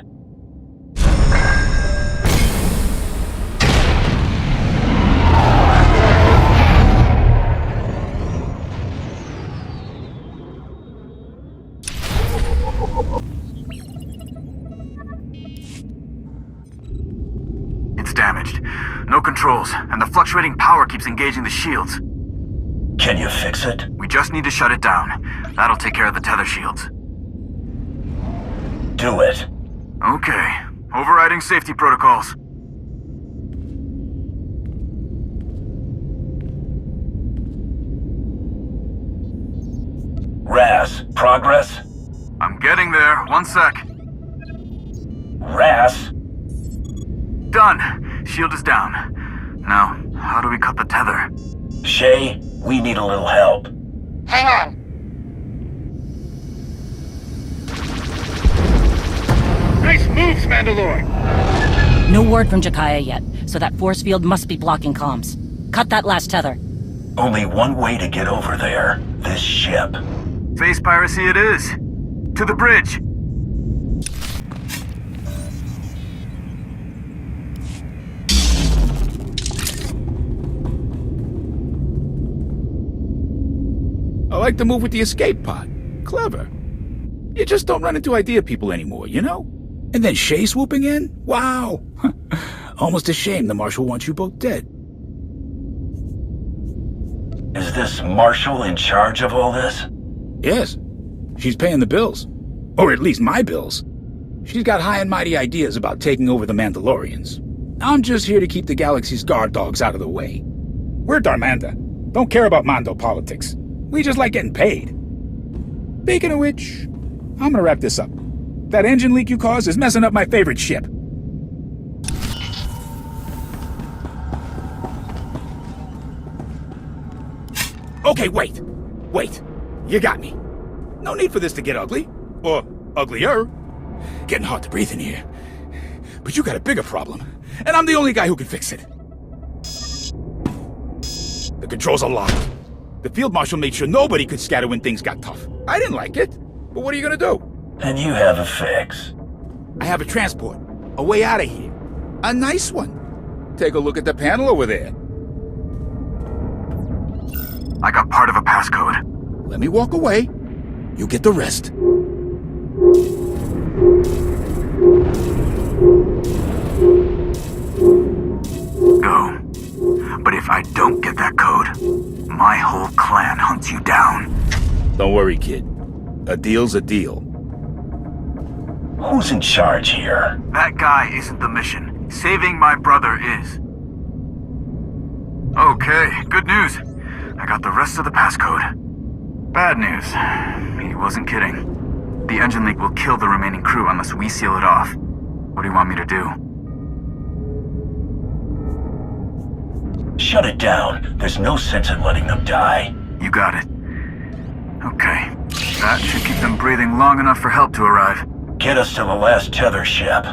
It's damaged. No controls, and the fluctuating power keeps engaging the shields. Can you fix it? We just need to shut it down. That'll take care of the tether shields. Do it. Okay. Overriding safety protocols. Ras, progress? I'm getting there. One sec. Ras? Done. Shield is down. Now, how do we cut the tether? Shay, we need a little help. Hang on. Nice moves, Mandalore! No word from Jakaya yet, so that force field must be blocking comms. Cut that last tether. Only one way to get over there. This ship. Face piracy it is. To the bridge. I like the move with the escape pod. Clever. You just don't run into idea people anymore, you know? And then Shay swooping in? Wow! Almost a shame the Marshal wants you both dead. Is this Marshal in charge of all this? Yes. She's paying the bills. Or at least my bills. She's got high and mighty ideas about taking over the Mandalorians. I'm just here to keep the galaxy's guard dogs out of the way. We're Darmanda. Don't care about Mando politics. We just like getting paid. Speaking of which, I'm gonna wrap this up. That engine leak you caused is messing up my favorite ship. Okay, wait. Wait. You got me. No need for this to get ugly. Or uglier. Getting hard to breathe in here. But you got a bigger problem, and I'm the only guy who can fix it. The controls are locked. The Field Marshal made sure nobody could scatter when things got tough. I didn't like it, but what are you gonna do? And you have a fix. I have a transport. A way out of here. A nice one. Take a look at the panel over there. I got part of a passcode. Let me walk away. You get the rest. Go. But if I don't get that code, my whole clan hunts you down. Don't worry, kid. A deal's a deal. Who's in charge here? That guy isn't the mission. Saving my brother is. Okay, good news. I got the rest of the passcode. Bad news. He wasn't kidding. The engine leak will kill the remaining crew unless we seal it off. What do you want me to do? Shut it down. There's no sense in letting them die. You got it. Okay. That should keep them breathing long enough for help to arrive. Get us to the last tether ship.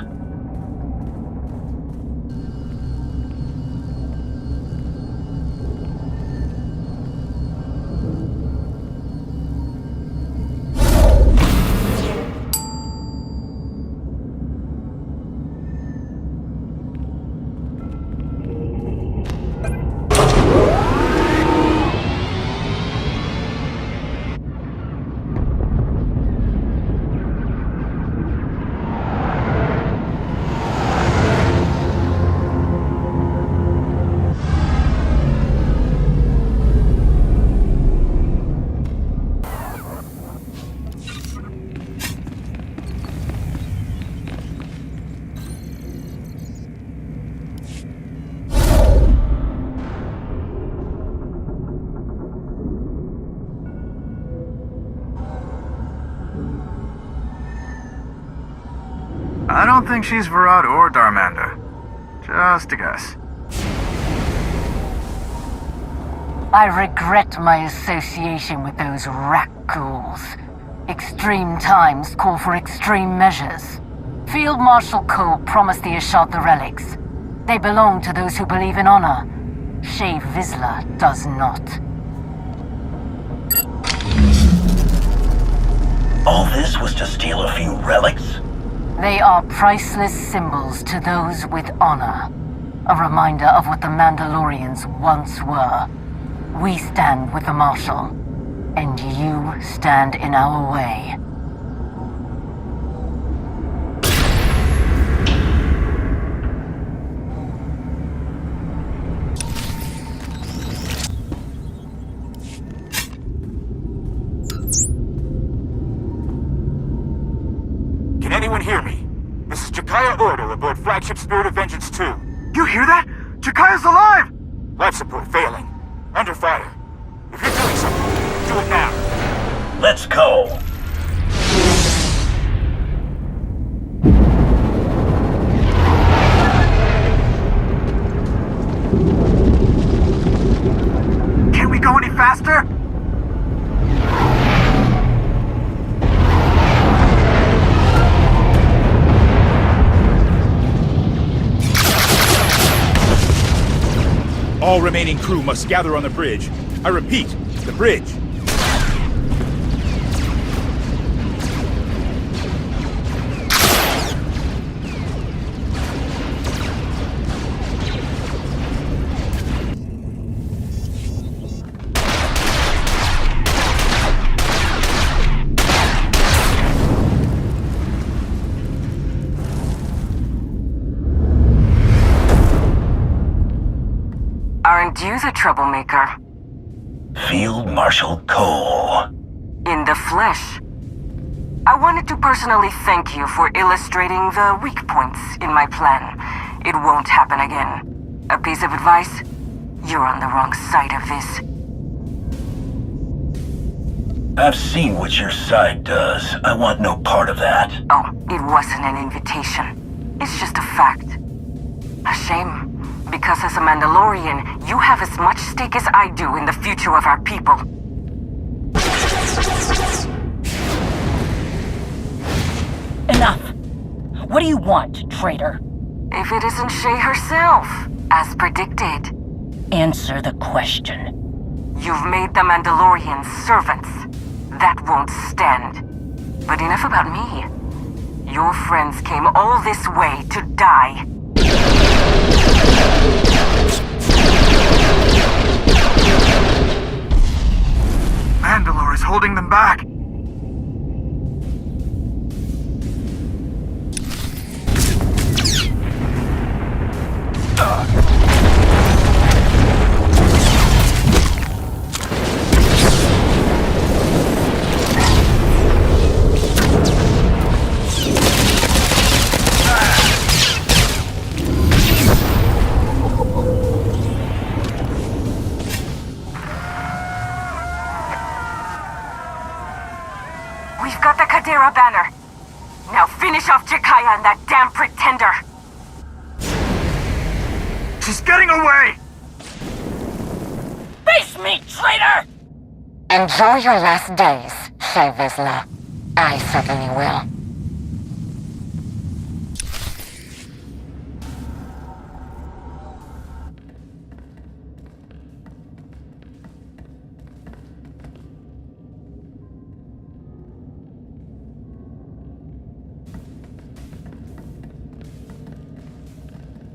I don't think she's Varad or Darmanda. Just a guess. I regret my association with those rat ghouls. Extreme times call for extreme measures. Field Marshal Cole promised the Ashad the relics. They belong to those who believe in honor. Shave Vizla does not. All this was to steal a few relics? They are priceless symbols to those with honor. A reminder of what the Mandalorians once were. We stand with the Marshal, and you stand in our way. Can anyone hear me? This is Jakaya Order aboard Flagship Spirit of Vengeance 2. You hear that? Jakaya's alive! Life support failing. Under fire. If you're doing something, do it now. Let's go. Can't we go any faster? All remaining crew must gather on the bridge. I repeat, the bridge. Aren't you the troublemaker? Field Marshal Cole. In the flesh. I wanted to personally thank you for illustrating the weak points in my plan. It won't happen again. A piece of advice? You're on the wrong side of this. I've seen what your side does. I want no part of that. Oh, it wasn't an invitation. It's just a fact. A shame. Because as a Mandalorian, you have as much stake as I do in the future of our people. Enough! What do you want, traitor? If it isn't Shay herself, as predicted. Answer the question. You've made the Mandalorians servants. That won't stand. But enough about me. Your friends came all this way to die. back! We've got the Kadira banner. Now finish off Jakaya and that damn pretender. She's getting away! Face me, traitor! Enjoy your last days, vizla. I certainly will.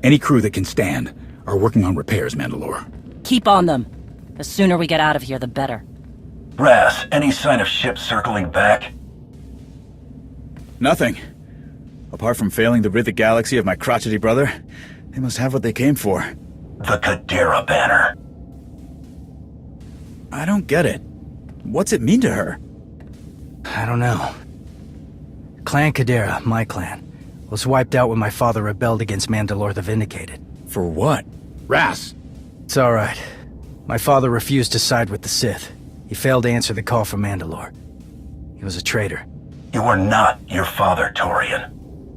Any crew that can stand are working on repairs, Mandalore. Keep on them. The sooner we get out of here, the better. Ras, any sign of ships circling back? Nothing. Apart from failing to rid the galaxy of my crotchety brother, they must have what they came for. The Kadira banner. I don't get it. What's it mean to her? I don't know. Clan Kadira, my clan, was wiped out when my father rebelled against Mandalore the Vindicated. For what? Ras! It's alright. My father refused to side with the Sith. He failed to answer the call from Mandalore. He was a traitor. You are not your father, Torian.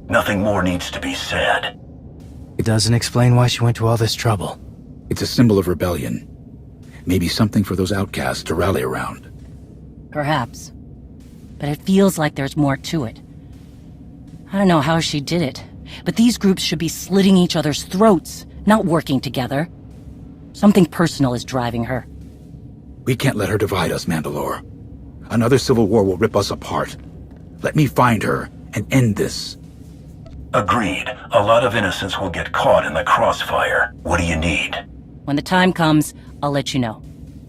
Nothing more needs to be said. It doesn't explain why she went to all this trouble. It's a symbol of rebellion. Maybe something for those outcasts to rally around. Perhaps. But it feels like there's more to it. I don't know how she did it, but these groups should be slitting each other's throats, not working together. Something personal is driving her. We can't let her divide us, Mandalore. Another civil war will rip us apart. Let me find her and end this. Agreed. A lot of innocents will get caught in the crossfire. What do you need? When the time comes, I'll let you know.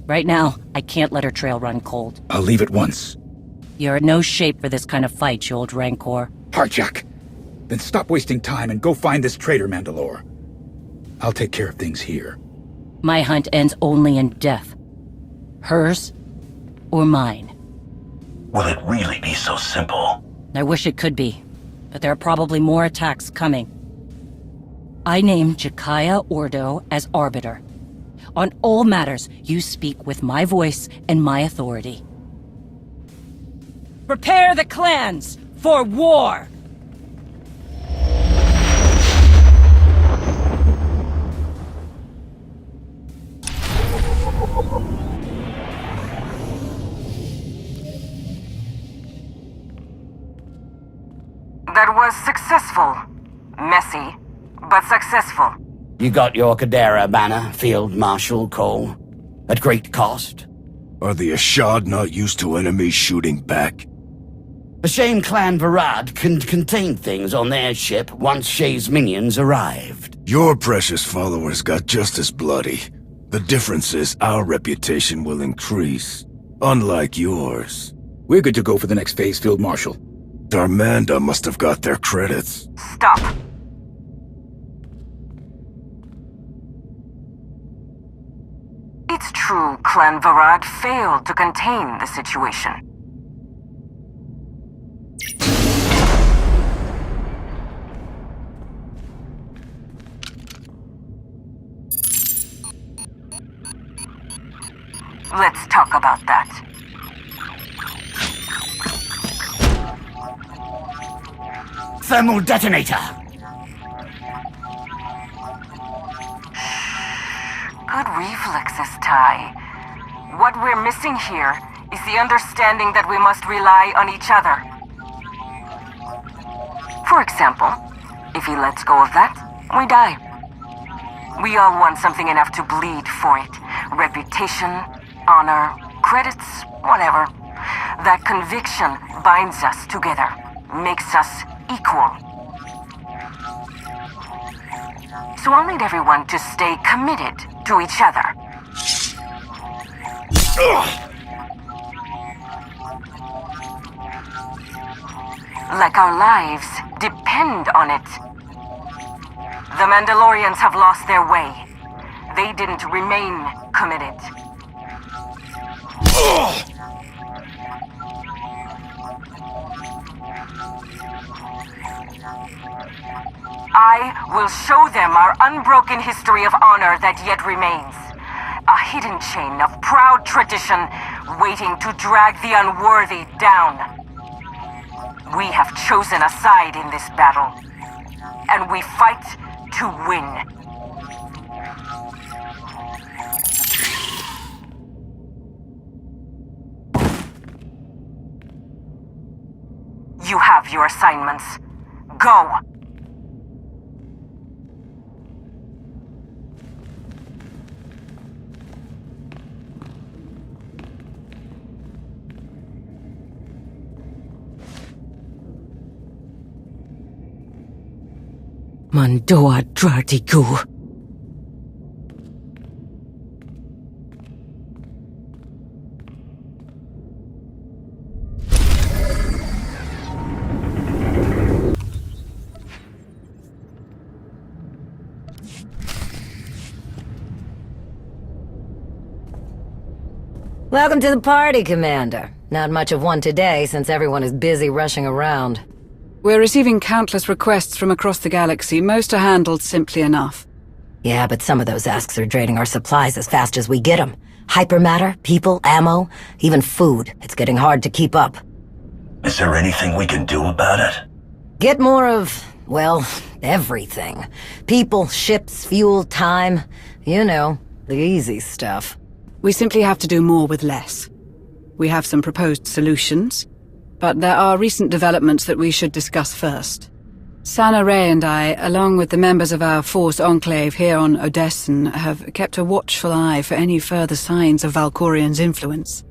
Right now, I can't let her trail run cold. I'll leave at once. You're in no shape for this kind of fight, you old Rancor. Harjack! Then stop wasting time and go find this traitor, Mandalore. I'll take care of things here. My hunt ends only in death. Hers or mine. Will it really be so simple? I wish it could be, but there are probably more attacks coming. I name Jakaya Ordo as Arbiter. On all matters, you speak with my voice and my authority. Prepare the clans for war! That was successful. Messy, but successful. You got your Kadira banner, Field Marshal Cole. At great cost. Are the Ashad not used to enemies shooting back? A shame Clan Varad couldn't contain things on their ship once Shay's minions arrived. Your precious followers got just as bloody. The difference is our reputation will increase. Unlike yours. We're good to go for the next phase, Field Marshal. Darmanda must have got their credits. Stop. It's true Clan Varad failed to contain the situation. Let's talk about that. Thermal detonator! Good reflexes, Ty. What we're missing here is the understanding that we must rely on each other. For example, if he lets go of that, we die. We all want something enough to bleed for it. Reputation, honor, credits, whatever. That conviction binds us together, makes us equal. So I'll need everyone to stay committed to each other. Like our lives depend on it. The Mandalorians have lost their way. They didn't remain committed. I will show them our unbroken history of honor that yet remains. A hidden chain of proud tradition waiting to drag the unworthy down. We have chosen a side in this battle, and we fight to win. You have your assignments. Go! Mandoa Drartigu. Welcome to the party, Commander. Not much of one today, since everyone is busy rushing around. We're receiving countless requests from across the galaxy. Most are handled simply enough. Yeah, but some of those asks are draining our supplies as fast as we get them. Hypermatter, people, ammo, even food. It's getting hard to keep up. Is there anything we can do about it? Get more of, well, everything. People, ships, fuel, time. You know, the easy stuff. We simply have to do more with less. We have some proposed solutions, but there are recent developments that we should discuss first. Sana Ray and I, along with the members of our Force Enclave here on Odessen, have kept a watchful eye for any further signs of Valkorian's influence.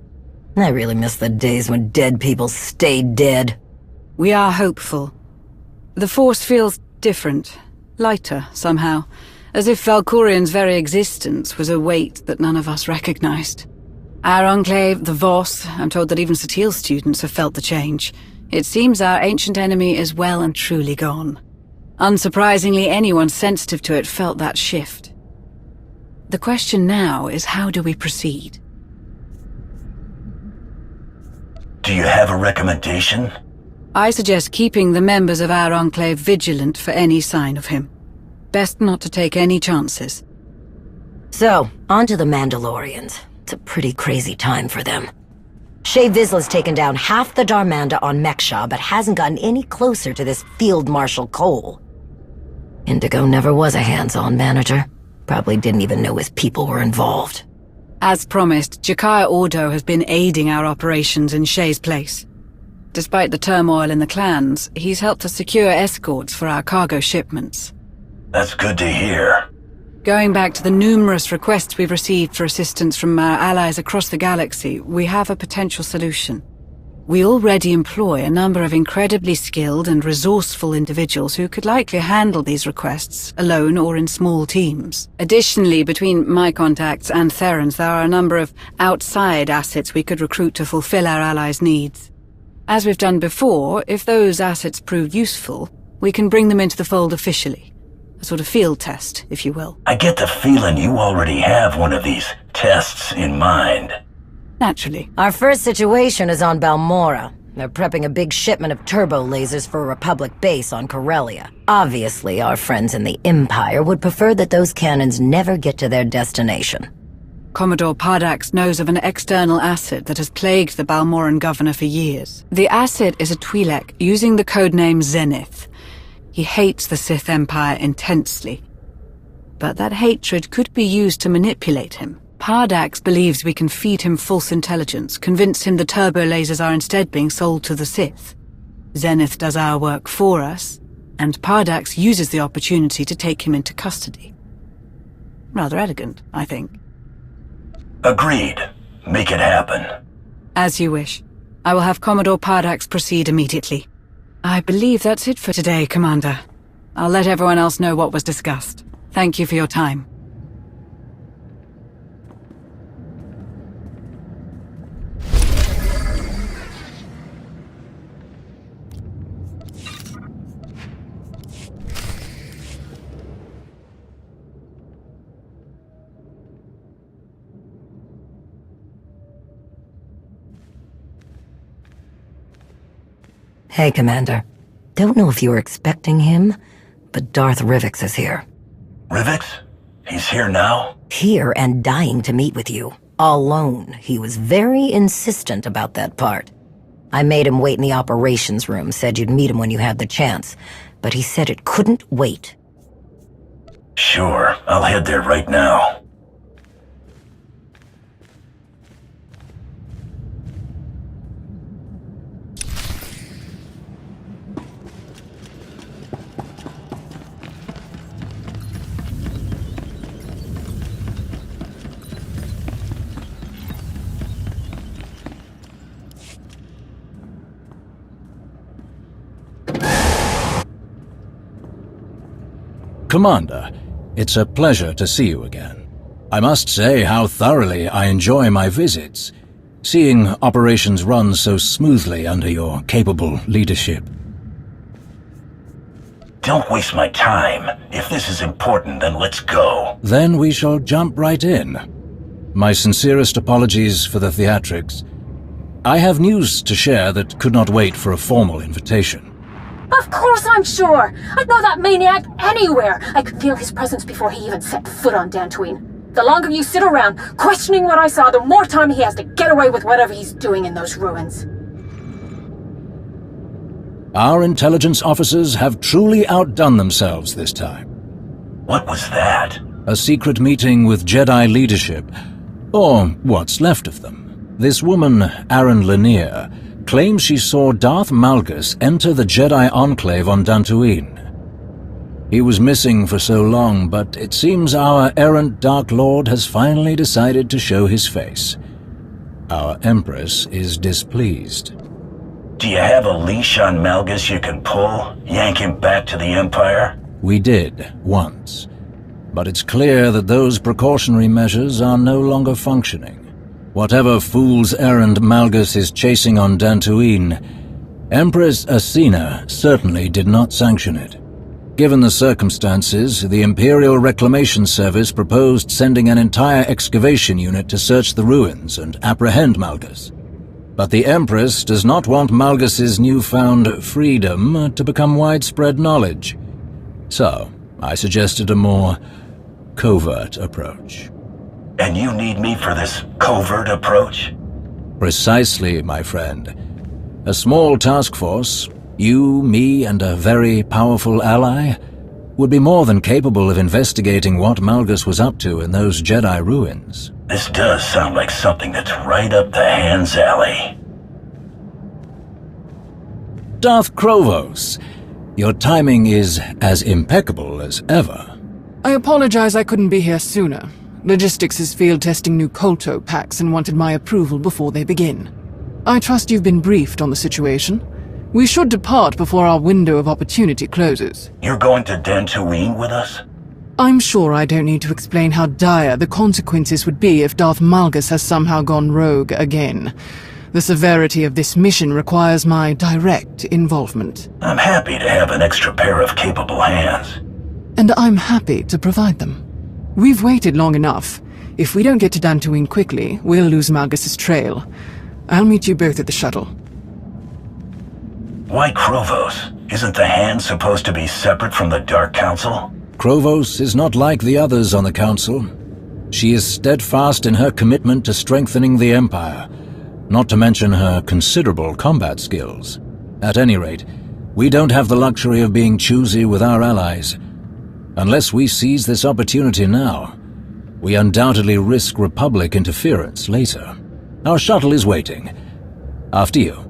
I really miss the days when dead people stayed dead. We are hopeful. The Force feels different, lighter somehow, as if Valkorian's very existence was a weight that none of us recognized. Our Enclave, the Voss, I'm told that even Satil students have felt the change. It seems our ancient enemy is well and truly gone. Unsurprisingly, anyone sensitive to it felt that shift. The question now is, how do we proceed? Do you have a recommendation? I suggest keeping the members of our Enclave vigilant for any sign of him. Best not to take any chances. So, on to the Mandalorians. It's a pretty crazy time for them. Shae Vizla's taken down half the Darmanda on Meksha, but hasn't gotten any closer to this Field Marshal Cole. Indigo never was a hands-on manager. Probably didn't even know his people were involved. As promised, Jakaya Ordo has been aiding our operations in Shae's place. Despite the turmoil in the clans, he's helped us secure escorts for our cargo shipments. That's good to hear. Going back to the numerous requests we've received for assistance from our allies across the galaxy, we have a potential solution. We already employ a number of incredibly skilled and resourceful individuals who could likely handle these requests, alone or in small teams. Additionally, between my contacts and Theron's, there are a number of outside assets we could recruit to fulfill our allies' needs. As we've done before, if those assets prove useful, we can bring them into the fold officially. A sort of field test, if you will. I get the feeling you already have one of these tests in mind. Naturally. Our first situation is on Balmora. They're prepping a big shipment of turbo lasers for a Republic base on Corellia. Obviously, our friends in the Empire would prefer that those cannons never get to their destination. Commodore Pardax knows of an external asset that has plagued the Balmoran governor for years. The asset is a Twi'lek using the codename Zenith. He hates the Sith Empire intensely. But that hatred could be used to manipulate him. Pardax believes we can feed him false intelligence, convince him the turbo lasers are instead being sold to the Sith. Zenith does our work for us, and Pardax uses the opportunity to take him into custody. Rather elegant, I think. Agreed. Make it happen. As you wish. I will have Commodore Pardax proceed immediately. I believe that's it for today, Commander. I'll let everyone else know what was discussed. Thank you for your time. Hey, Commander. Don't know if you were expecting him, but Darth Rivix is here. Rivix? He's here now? Here and dying to meet with you. Alone. He was very insistent about that part. I made him wait in the operations room, said you'd meet him when you had the chance, but he said it couldn't wait. Sure, I'll head there right now. Commander, it's a pleasure to see you again. I must say how thoroughly I enjoy my visits, seeing operations run so smoothly under your capable leadership. Don't waste my time. If this is important, then let's go. Then we shall jump right in. My sincerest apologies for the theatrics. I have news to share that could not wait for a formal invitation. Of course I'm sure! I'd know that maniac anywhere! I could feel his presence before he even set foot on Dantooine. The longer you sit around, questioning what I saw, the more time he has to get away with whatever he's doing in those ruins. Our intelligence officers have truly outdone themselves this time. What was that? A secret meeting with Jedi leadership, or what's left of them. This woman, Aaron Lanier, claims she saw Darth Malgus enter the Jedi Enclave on Dantooine. He was missing for so long, but it seems our errant Dark Lord has finally decided to show his face. Our Empress is displeased. Do you have a leash on Malgus you can pull? Yank him back to the Empire? We did, once. But it's clear that those precautionary measures are no longer functioning. Whatever fool's errand Malgus is chasing on Dantooine, Empress Asina certainly did not sanction it. Given the circumstances, the Imperial Reclamation Service proposed sending an entire excavation unit to search the ruins and apprehend Malgus. But the Empress does not want Malgus's newfound freedom to become widespread knowledge. So, I suggested a more covert approach. And you need me for this covert approach? Precisely, my friend. A small task force, you, me, and a very powerful ally, would be more than capable of investigating what Malgus was up to in those Jedi ruins. This does sound like something that's right up the hand's alley. Darth Krovos, your timing is as impeccable as ever. I apologize I couldn't be here sooner. Logistics is field testing new Kolto packs and wanted my approval before they begin. I trust you've been briefed on the situation. We should depart before our window of opportunity closes. You're going to Dantooine with us? I'm sure I don't need to explain how dire the consequences would be if Darth Malgus has somehow gone rogue again. The severity of this mission requires my direct involvement. I'm happy to have an extra pair of capable hands. And I'm happy to provide them. We've waited long enough. If we don't get to Dantooine quickly, we'll lose Malgus's trail. I'll meet you both at the shuttle. Why Krovos? Isn't the Hand supposed to be separate from the Dark Council? Krovos is not like the others on the Council. She is steadfast in her commitment to strengthening the Empire, not to mention her considerable combat skills. At any rate, we don't have the luxury of being choosy with our allies. Unless we seize this opportunity now, we undoubtedly risk Republic interference later. Our shuttle is waiting. After you.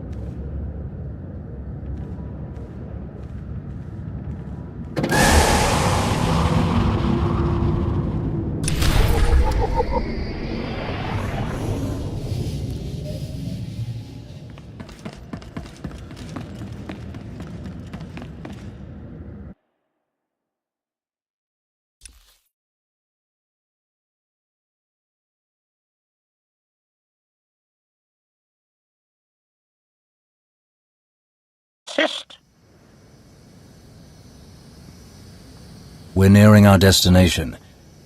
We're nearing our destination.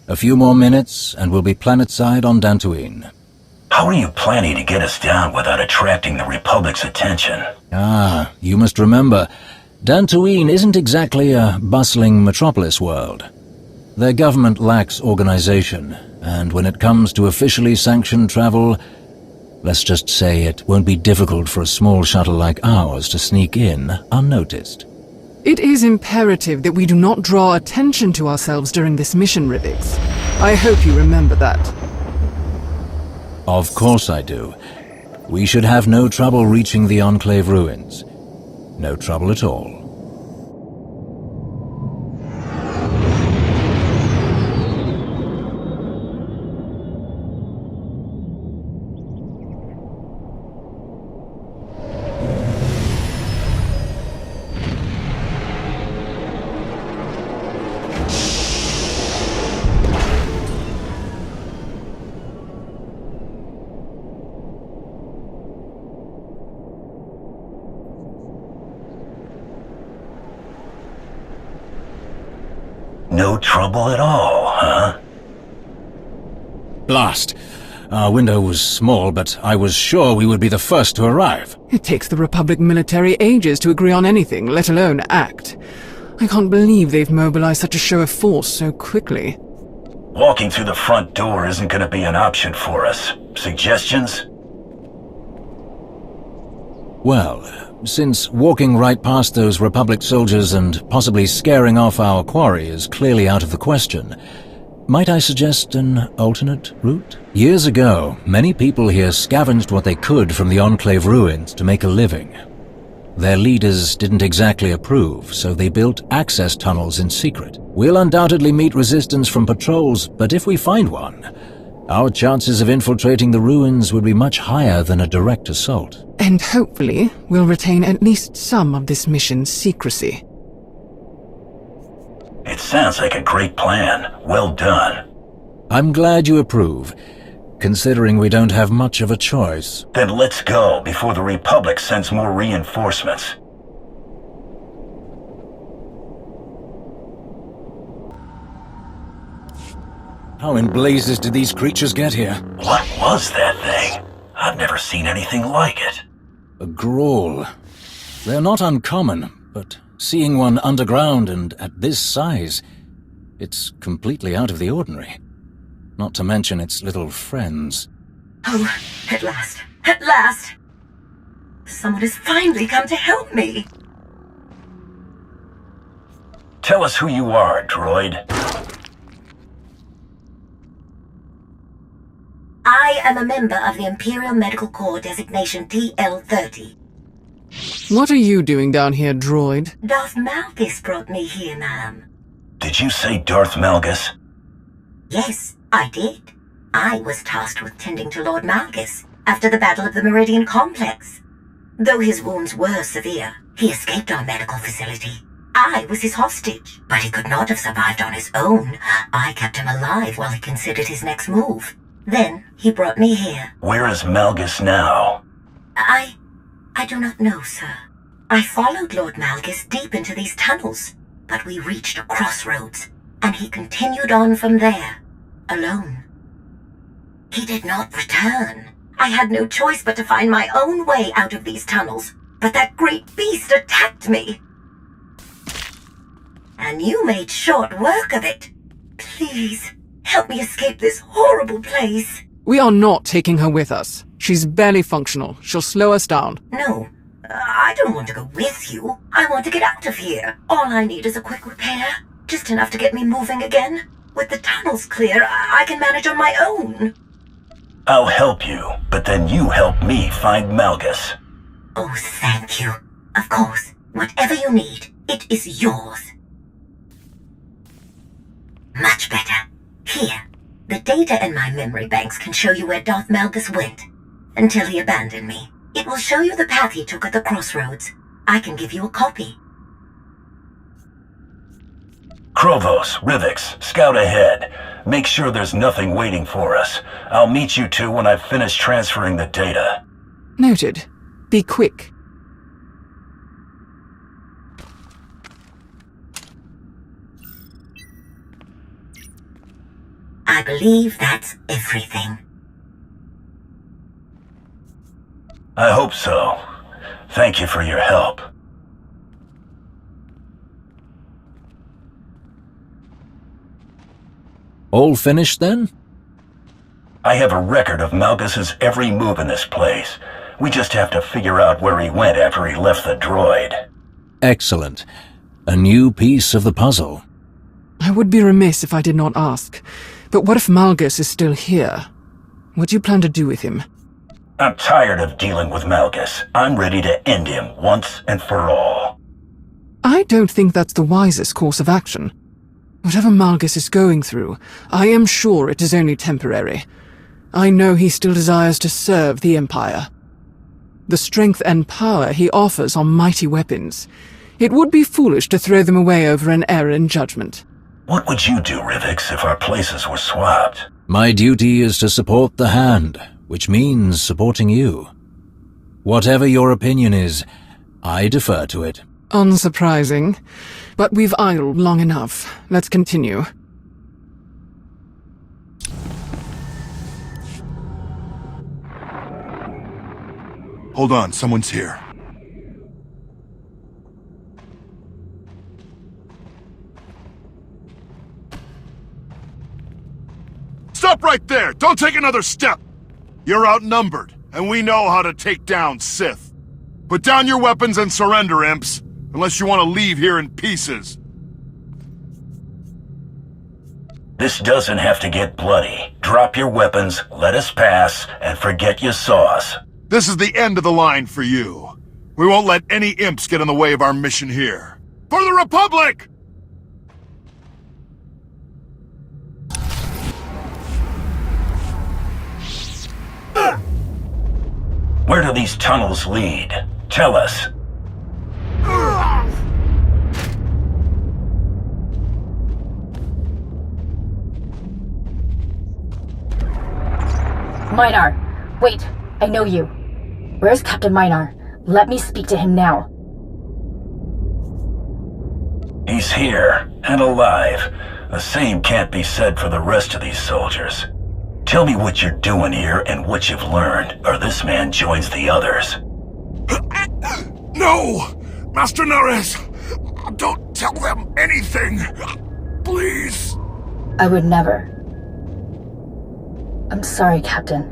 A few more minutes, and we'll be planetside on Dantooine. How are you planning to get us down without attracting the Republic's attention? Ah, you must remember, Dantooine isn't exactly a bustling metropolis world. Their government lacks organization, and when it comes to officially sanctioned travel, let's just say it won't be difficult for a small shuttle like ours to sneak in unnoticed. It is imperative that we do not draw attention to ourselves during this mission, Rivix. I hope you remember that. Of course I do. We should have no trouble reaching the Enclave ruins. No trouble at all. No trouble at all, huh? Blast. Our window was small, but I was sure we would be the first to arrive. It takes the Republic military ages to agree on anything, let alone act. I can't believe they've mobilized such a show of force so quickly. Walking through the front door isn't going to be an option for us. Suggestions? Well, since walking right past those Republic soldiers and possibly scaring off our quarry is clearly out of the question, might I suggest an alternate route? Years ago, many people here scavenged what they could from the Enclave ruins to make a living. Their leaders didn't exactly approve, so they built access tunnels in secret. We'll undoubtedly meet resistance from patrols, but if we find one, our chances of infiltrating the ruins would be much higher than a direct assault. And hopefully, we'll retain at least some of this mission's secrecy. It sounds like a great plan. Well done. I'm glad you approve, considering we don't have much of a choice. Then let's go before the Republic sends more reinforcements. How in blazes did these creatures get here? What was that thing? I've never seen anything like it. A Grawl. They're not uncommon, but seeing one underground and at this size, it's completely out of the ordinary. Not to mention its little friends. Oh, at last. At last! Someone has finally come to help me! Tell us who you are, droid. I am a member of the Imperial Medical Corps designation TL-30. What are you doing down here, droid? Darth Malgus brought me here, ma'am. Did you say Darth Malgus? Yes, I did. I was tasked with tending to Lord Malgus after the Battle of the Meridian Complex. Though his wounds were severe, he escaped our medical facility. I was his hostage, but he could not have survived on his own. I kept him alive while he considered his next move. Then he brought me here. Where is Malgus now? I do not know, sir. I followed Lord Malgus deep into these tunnels, but we reached a crossroads, and he continued on from there, alone. He did not return. I had no choice but to find my own way out of these tunnels, but that great beast attacked me. And you made short work of it. Please, help me escape this horrible place. We are not taking her with us. She's barely functional. She'll slow us down. No, I don't want to go with you. I want to get out of here. All I need is a quick repair. Just enough to get me moving again. With the tunnels clear, I can manage on my own. I'll help you, but then you help me find Malgus. Oh, thank you. Of course, whatever you need, it is yours. Much better. Here, the data in my memory banks can show you where Darth Malgus went, until he abandoned me. It will show you the path he took at the crossroads. I can give you a copy. Krovos, Rivix, scout ahead. Make sure there's nothing waiting for us. I'll meet you two when I've finished transferring the data. Noted. Be quick. I believe that's everything. I hope so. Thank you for your help. All finished then? I have a record of Malgus's every move in this place. We just have to figure out where he went after he left the droid. Excellent. A new piece of the puzzle. I would be remiss if I did not ask. But what if Malgus is still here? What do you plan to do with him? I'm tired of dealing with Malgus. I'm ready to end him once and for all. I don't think that's the wisest course of action. Whatever Malgus is going through, I am sure it is only temporary. I know he still desires to serve the Empire. The strength and power he offers are mighty weapons. It would be foolish to throw them away over an error in judgment. What would you do, Rivix, if our places were swapped? My duty is to support the Hand, which means supporting you. Whatever your opinion is, I defer to it. Unsurprising. But we've idled long enough. Let's continue. Hold on, someone's here. Stop right there! Don't take another step! You're outnumbered, and we know how to take down Sith. Put down your weapons and surrender, imps, unless you want to leave here in pieces. This doesn't have to get bloody. Drop your weapons, let us pass, and forget you saw us. This is the end of the line for you. We won't let any imps get in the way of our mission here. For the Republic! Where do these tunnels lead? Tell us. Minar, wait, I know you. Where's Captain Minar? Let me speak to him now. He's here, and alive. The same can't be said for the rest of these soldiers. Tell me what you're doing here and what you've learned, or this man joins the others. No! Master Nares! Don't tell them anything! Please! I would never. I'm sorry, Captain.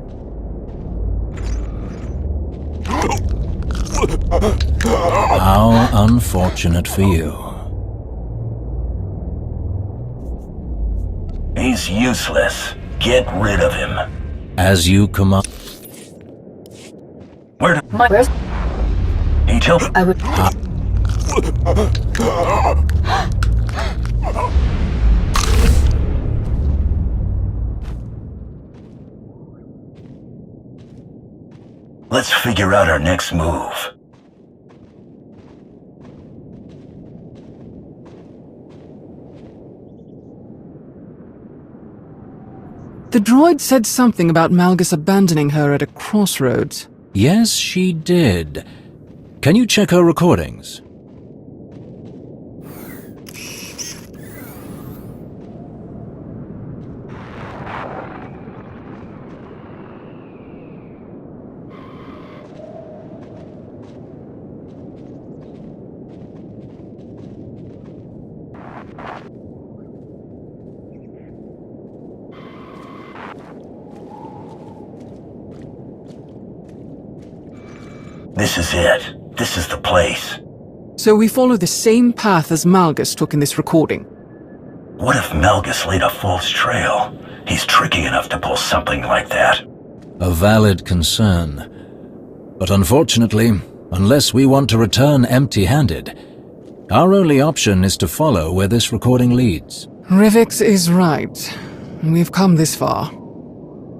How unfortunate for you. He's useless. Get rid of him. As you command. Where's... He told... I would... Let's figure out our next move. The droid said something about Malgus abandoning her at a crossroads. Yes, she did. Can you check her recordings? This is it. This is the place. So we follow the same path as Malgus took in this recording. What if Malgus laid a false trail? He's tricky enough to pull something like that. A valid concern. But unfortunately, unless we want to return empty-handed, our only option is to follow where this recording leads. Rivix is right. We've come this far.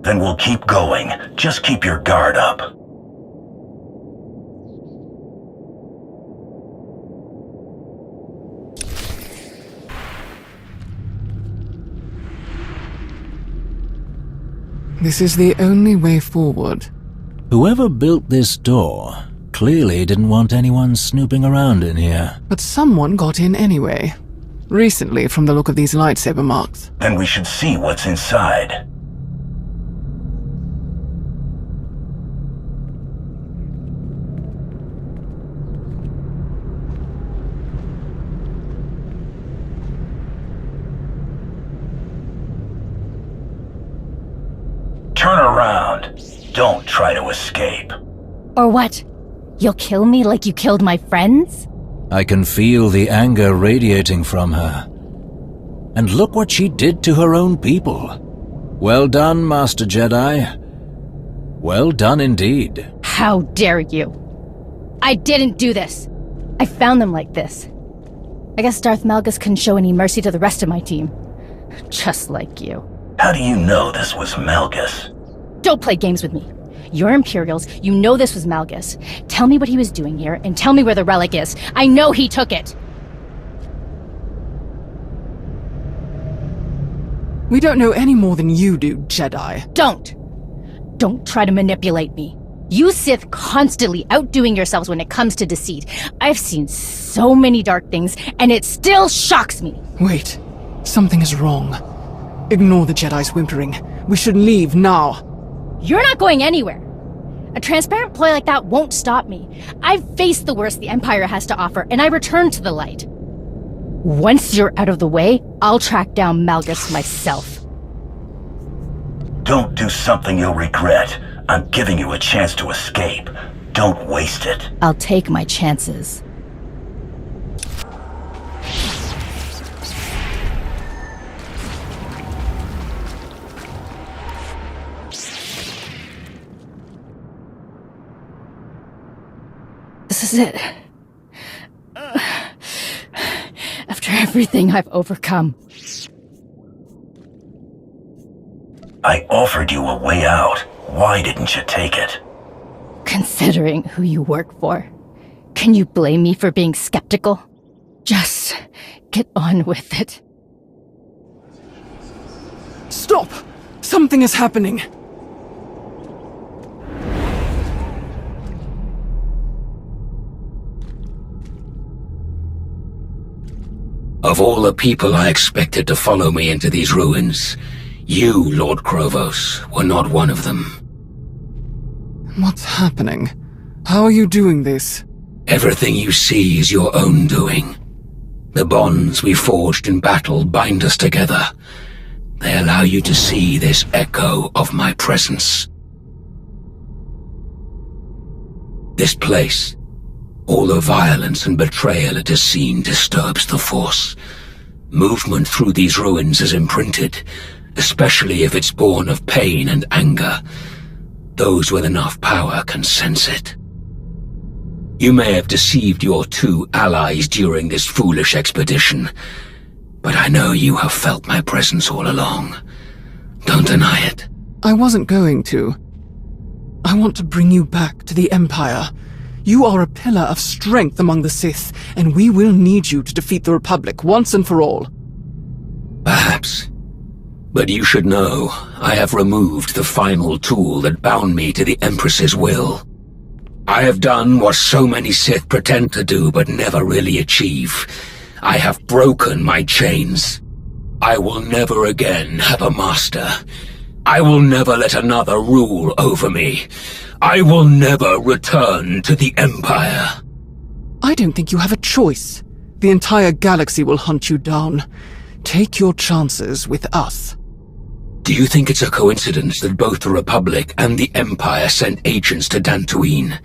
Then we'll keep going. Just keep your guard up. This is the only way forward. Whoever built this door clearly didn't want anyone snooping around in here. But someone got in anyway. Recently, from the look of these lightsaber marks. Then we should see what's inside. Turn around. Don't try to escape. Or what? You'll kill me like you killed my friends? I can feel the anger radiating from her. And look what she did to her own people. Well done, Master Jedi. Well done indeed. How dare you? I didn't do this. I found them like this. I guess Darth Malgus couldn't show any mercy to the rest of my team. Just like you. How do you know this was Malgus? Don't play games with me. You're Imperials, you know this was Malgus. Tell me what he was doing here, and tell me where the relic is. I know he took it! We don't know any more than you do, Jedi. Don't try to manipulate me. You Sith constantly outdoing yourselves when it comes to deceit. I've seen so many dark things, and it still shocks me. Wait, something is wrong. Ignore the Jedi's whimpering. We should leave now. You're not going anywhere. A transparent ploy like that won't stop me. I've faced the worst the Empire has to offer, and I return to the light. Once you're out of the way, I'll track down Malgus myself. Don't do something you'll regret. I'm giving you a chance to escape. Don't waste it. I'll take my chances. This is it. After everything I've overcome. I offered you a way out. Why didn't you take it? Considering who you work for, can you blame me for being skeptical? Just get on with it. Stop! Something is happening. Of all the people I expected to follow me into these ruins, you, Lord Krovos, were not one of them. What's happening? How are you doing this? Everything you see is your own doing. The bonds we forged in battle bind us together. They allow you to see this echo of my presence. This place, all the violence and betrayal it has seen disturbs the Force. Movement through these ruins is imprinted, especially if it's born of pain and anger. Those with enough power can sense it. You may have deceived your two allies during this foolish expedition, but I know you have felt my presence all along. Don't deny it. I wasn't going to. I want to bring you back to the Empire. You are a pillar of strength among the Sith, and we will need you to defeat the Republic once and for all. Perhaps. But you should know, I have removed the final tool that bound me to the Empress's will. I have done what so many Sith pretend to do but never really achieve. I have broken my chains. I will never again have a master. I will never let another rule over me. I will never return to the Empire. I don't think you have a choice. The entire galaxy will hunt you down. Take your chances with us. Do you think it's a coincidence that both the Republic and the Empire sent agents to Dantooine?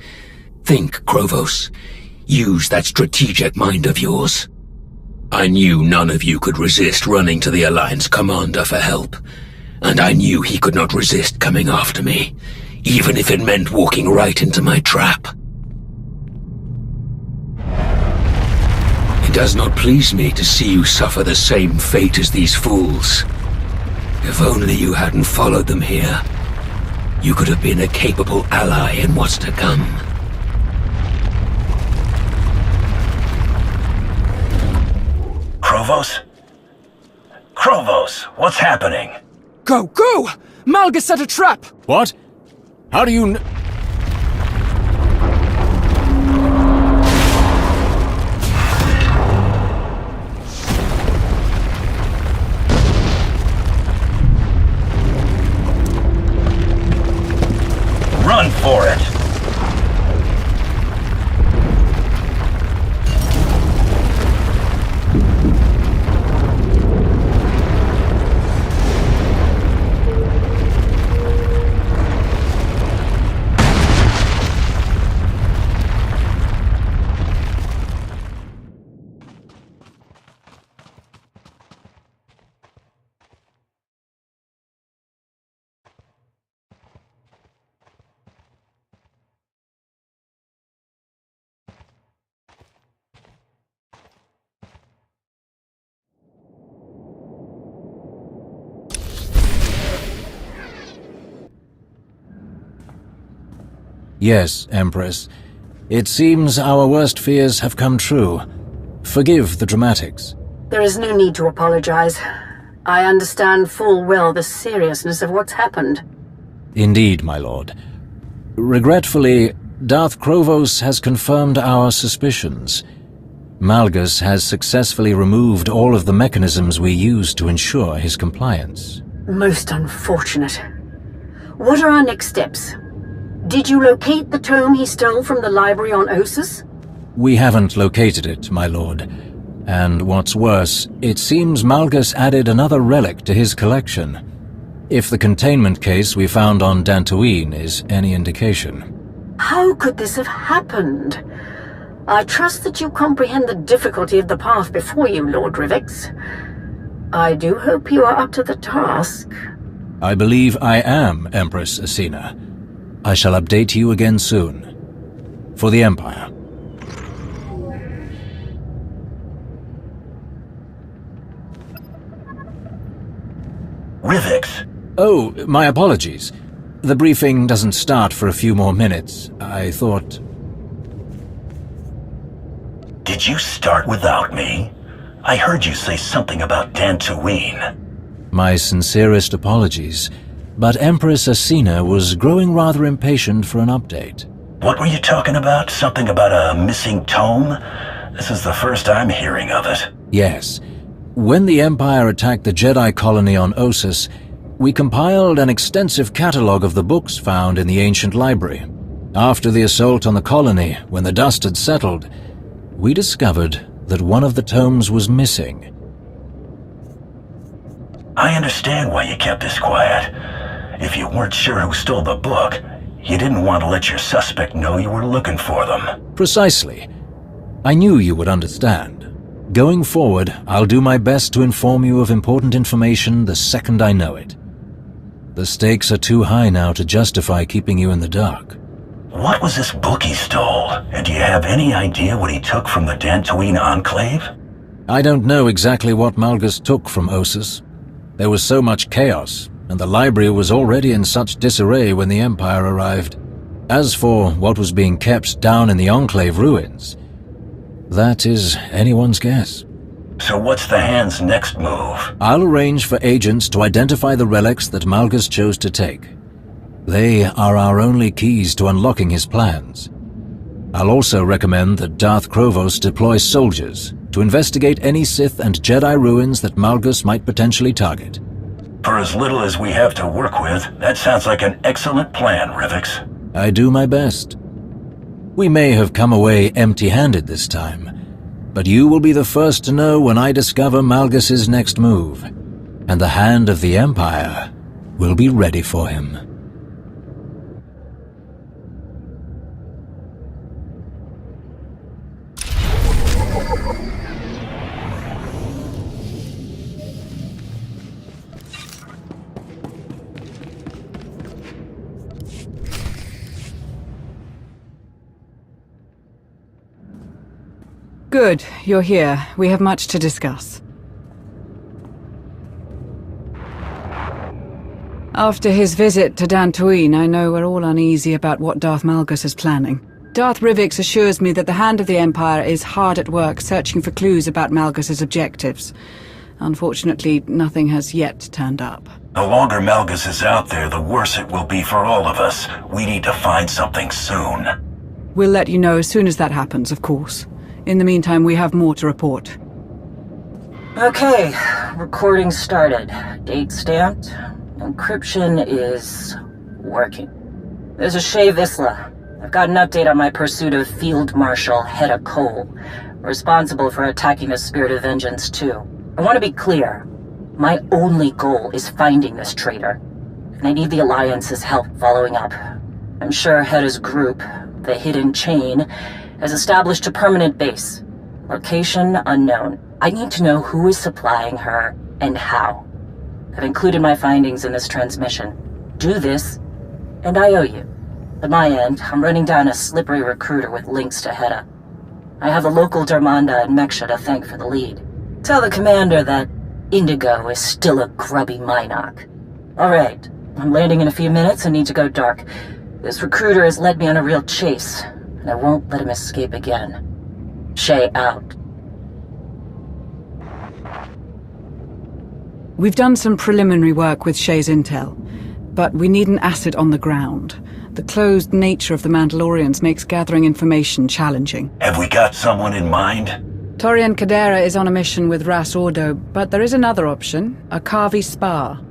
Think, Krovos. Use that strategic mind of yours. I knew none of you could resist running to the Alliance commander for help. And I knew he could not resist coming after me, even if it meant walking right into my trap. It does not please me to see you suffer the same fate as these fools. If only you hadn't followed them here, you could have been a capable ally in what's to come. Krovos? Krovos, what's happening? Go! Go! Malgus set a trap! What? How do you Run for it! Yes, Empress. It seems our worst fears have come true. Forgive the dramatics. There is no need to apologize. I understand full well the seriousness of what's happened. Indeed, my lord. Regretfully, Darth Krovos has confirmed our suspicions. Malgus has successfully removed all of the mechanisms we use to ensure his compliance. Most unfortunate. What are our next steps? Did you locate the tome he stole from the library on Ossus? We haven't located it, my lord. And what's worse, it seems Malgus added another relic to his collection. If the containment case we found on Dantooine is any indication. How could this have happened? I trust that you comprehend the difficulty of the path before you, Lord Rivix. I do hope you are up to the task. I believe I am, Empress Asina. I shall update you again soon. For the Empire. Rivix! Oh, my apologies. The briefing doesn't start for a few more minutes. I thought... Did you start without me? I heard you say something about Dantooine. My sincerest apologies, but Empress Asina was growing rather impatient for an update. What were you talking about? Something about a missing tome? This is the first I'm hearing of it. Yes. When the Empire attacked the Jedi colony on Ossus, we compiled an extensive catalogue of the books found in the ancient library. After the assault on the colony, when the dust had settled, we discovered that one of the tomes was missing. I understand why you kept this quiet. If you weren't sure who stole the book, you didn't want to let your suspect know you were looking for them. Precisely. I knew you would understand. Going forward, I'll do my best to inform you of important information the second I know it. The stakes are too high now to justify keeping you in the dark. What was this book he stole? And do you have any idea what he took from the Dantooine Enclave? I don't know exactly what Malgus took from Ossus. There was so much chaos, and the library was already in such disarray when the Empire arrived. As for what was being kept down in the Enclave ruins, that is anyone's guess. So what's the Hand's next move? I'll arrange for agents to identify the relics that Malgus chose to take. They are our only keys to unlocking his plans. I'll also recommend that Darth Krovos deploy soldiers to investigate any Sith and Jedi ruins that Malgus might potentially target. For as little as we have to work with, that sounds like an excellent plan, Rivix. I do my best. We may have come away empty-handed this time, but you will be the first to know when I discover Malgus's next move, and the Hand of the Empire will be ready for him. Good, you're here. We have much to discuss. After his visit to Dantooine, I know we're all uneasy about what Darth Malgus is planning. Darth Rivix assures me that the Hand of the Empire is hard at work searching for clues about Malgus's objectives. Unfortunately, nothing has yet turned up. The longer Malgus is out there, the worse it will be for all of us. We need to find something soon. We'll let you know as soon as that happens, of course. In the meantime, we have more to report. Okay, recording started. Date stamped. Encryption is working. This is vizla. I've got an update on my pursuit of Field Marshal Hedda Cole, responsible for attacking the Spirit of Vengeance 2. I want to be clear. My only goal is finding this traitor, and I need the Alliance's help following up. I'm sure Hedda's group, the Hidden Chain, has established a permanent base. Location unknown. I need to know who is supplying her and how. I've included my findings in this transmission. Do this, and I owe you. At my end, I'm running down a slippery recruiter with links to Hedda. I have the local Darmanda and Meksha to thank for the lead. Tell the commander that Indigo is still a grubby Minok. Alright, I'm landing in a few minutes and need to go dark. This recruiter has led me on a real chase, and I won't let him escape again. Shay out. We've done some preliminary work with Shay's intel, but we need an asset on the ground. The closed nature of the Mandalorians makes gathering information challenging. Have we got someone in mind? Torian Kadera is on a mission with Ras Ordo, but there is another option, a Kavi Spa.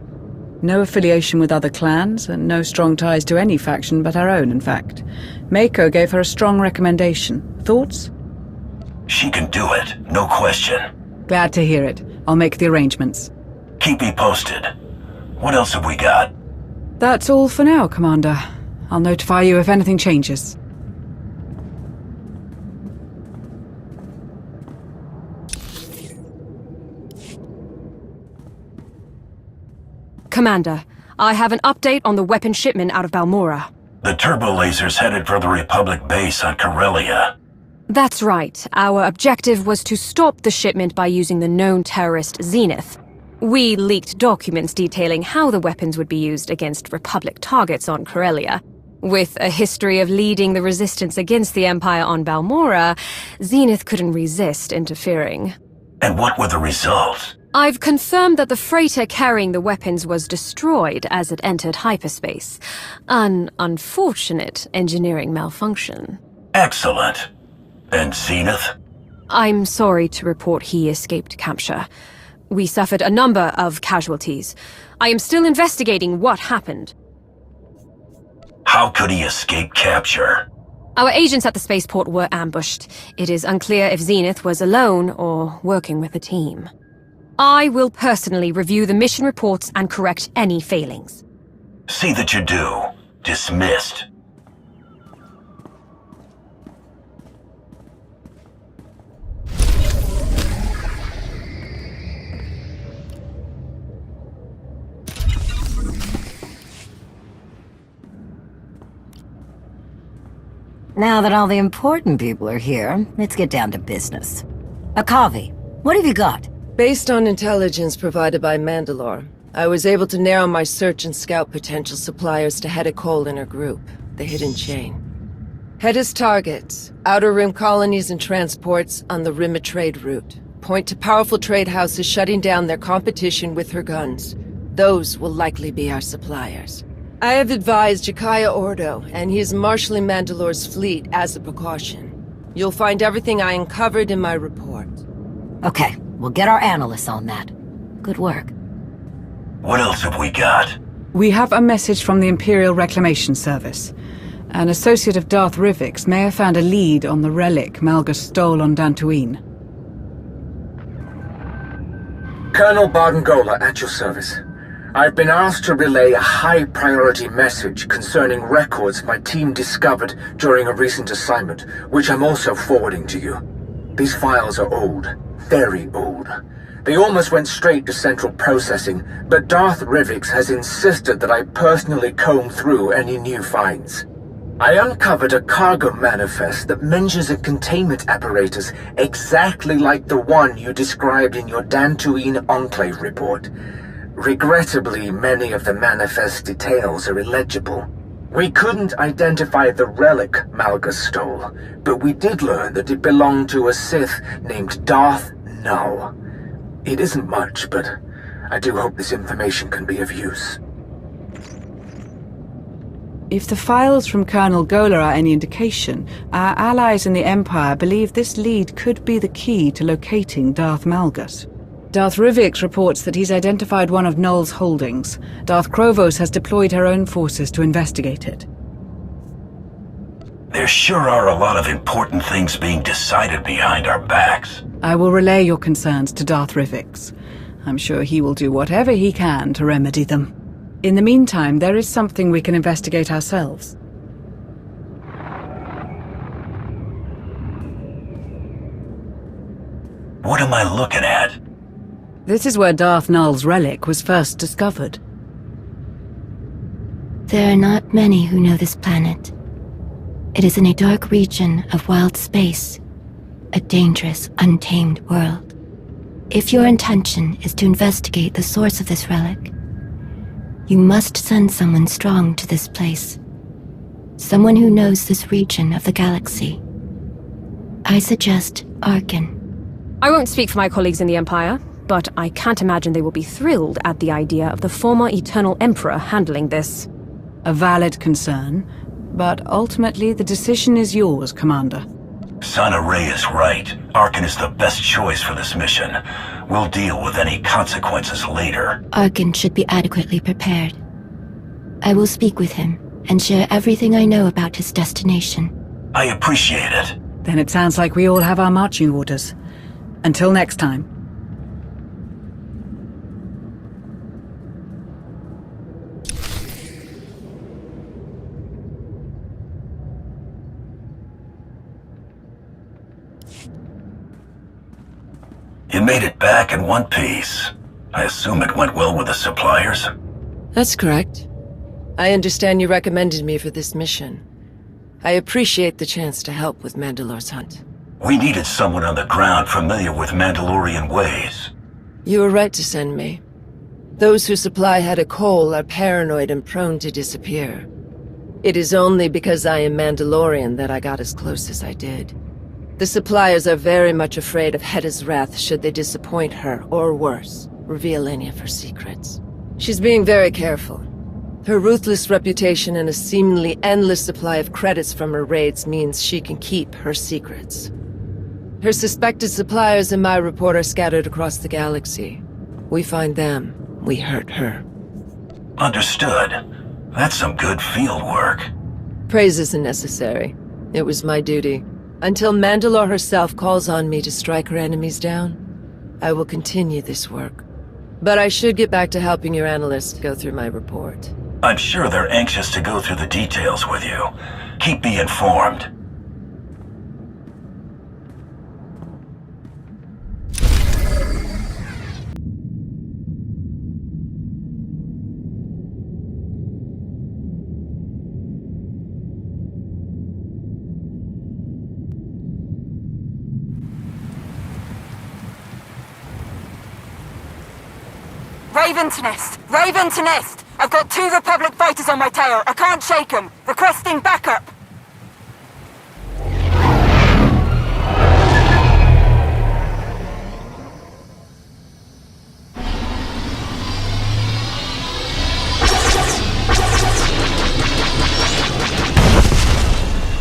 No affiliation with other clans, and no strong ties to any faction but our own, in fact. Mako gave her a strong recommendation. Thoughts? She can do it, no question. Glad to hear it. I'll make the arrangements. Keep me posted. What else have we got? That's all for now, Commander. I'll notify you if anything changes. Commander, I have an update on the weapon shipment out of Balmora. The turbo laser's headed for the Republic base on Corellia. That's right. Our objective was to stop the shipment by using the known terrorist Zenith. We leaked documents detailing how the weapons would be used against Republic targets on Corellia. With a history of leading the resistance against the Empire on Balmora, Zenith couldn't resist interfering. And what were the results? I've confirmed that the freighter carrying the weapons was destroyed as it entered hyperspace. An unfortunate engineering malfunction. Excellent. And Zenith? I'm sorry to report he escaped capture. We suffered a number of casualties. I am still investigating what happened. How could he escape capture? Our agents at the spaceport were ambushed. It is unclear if Zenith was alone or working with a team. I will personally review the mission reports and correct any failings. See that you do. Dismissed. Now that all the important people are here, let's get down to business. Akavi, what have you got? Based on intelligence provided by Mandalore, I was able to narrow my search and scout potential suppliers to Hedda Cole and her group, the Hidden Chain. Hedda's targets, Outer Rim colonies and transports on the Rim of Trade route, point to powerful trade houses shutting down their competition with her guns. Those will likely be our suppliers. I have advised Jakaya Ordo, and he is marshalling Mandalore's fleet as a precaution. You'll find everything I uncovered in my report. Okay, we'll get our analysts on that. Good work. What else have we got? We have a message from the Imperial Reclamation Service. An associate of Darth Rivik's may have found a lead on the relic Malgus stole on Dantooine. Colonel Bardengola at your service. I've been asked to relay a high-priority message concerning records my team discovered during a recent assignment, which I'm also forwarding to you. These files are old, very old. They almost went straight to central processing, but Darth Rivix has insisted that I personally comb through any new finds. I uncovered a cargo manifest that mentions a containment apparatus exactly like the one you described in your Dantooine Enclave report. Regrettably, many of the manifest details are illegible. We couldn't identify the relic Malgus stole, but we did learn that it belonged to a Sith named Darth Null. It isn't much, but I do hope this information can be of use. If the files from Colonel Gola are any indication, our allies in the Empire believe this lead could be the key to locating Darth Malgus. Darth Rivix reports that he's identified one of Null's holdings. Darth Krovos has deployed her own forces to investigate it. There sure are a lot of important things being decided behind our backs. I will relay your concerns to Darth Rivix. I'm sure he will do whatever he can to remedy them. In the meantime, there is something we can investigate ourselves. What am I looking at? This is where Darth Null's relic was first discovered. There are not many who know this planet. It is in a dark region of wild space, a dangerous, untamed world. If your intention is to investigate the source of this relic, you must send someone strong to this place. Someone who knows this region of the galaxy. I suggest Arkin. I won't speak for my colleagues in the Empire, but I can't imagine they will be thrilled at the idea of the former Eternal Emperor handling this. A valid concern, but ultimately the decision is yours, Commander. Sana Ray is right. Arkin is the best choice for this mission. We'll deal with any consequences later. Arkin should be adequately prepared. I will speak with him and share everything I know about his destination. I appreciate it. Then it sounds like we all have our marching orders. Until next time. You made it back in one piece. I assume it went well with the suppliers? That's correct. I understand you recommended me for this mission. I appreciate the chance to help with Mandalore's hunt. We needed someone on the ground familiar with Mandalorian ways. You were right to send me. Those who supply Heta Cole are paranoid and prone to disappear. It is only because I am Mandalorian that I got as close as I did. The suppliers are very much afraid of Heta's wrath should they disappoint her, or worse, reveal any of her secrets. She's being very careful. Her ruthless reputation and a seemingly endless supply of credits from her raids means she can keep her secrets. Her suspected suppliers in my report are scattered across the galaxy. We find them, we hurt her. Understood. That's some good field work. Praise isn't necessary. It was my duty. Until Mandalore herself calls on me to strike her enemies down, I will continue this work. But I should get back to helping your analysts go through my report. I'm sure they're anxious to go through the details with you. Keep me informed. Raven to Nest! Raven to Nest! I've got 2 Republic fighters on my tail. I can't shake them. Requesting backup.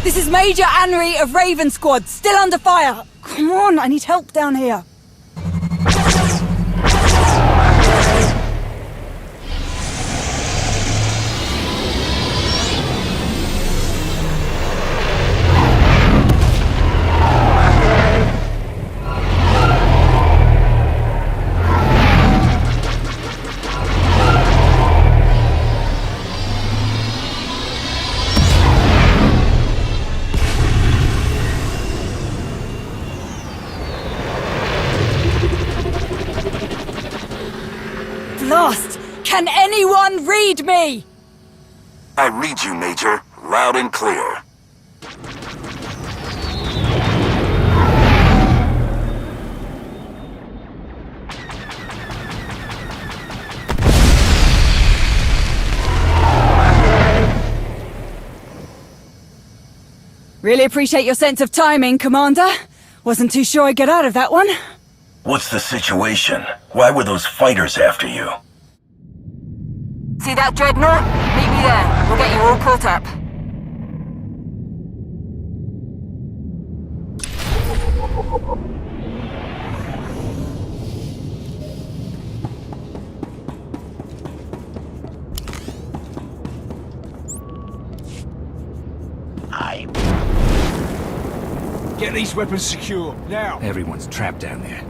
This is Major Anri of Raven Squad, still under fire. Come on, I need help down here. Lost! Can anyone read me? I read you, Major. Loud and clear. Really appreciate your sense of timing, Commander. Wasn't too sure I'd get out of that one. What's the situation? Why were those fighters after you? See that dreadnought? Meet me there. We'll get you all caught up. Get these weapons secure, now! Everyone's trapped down there.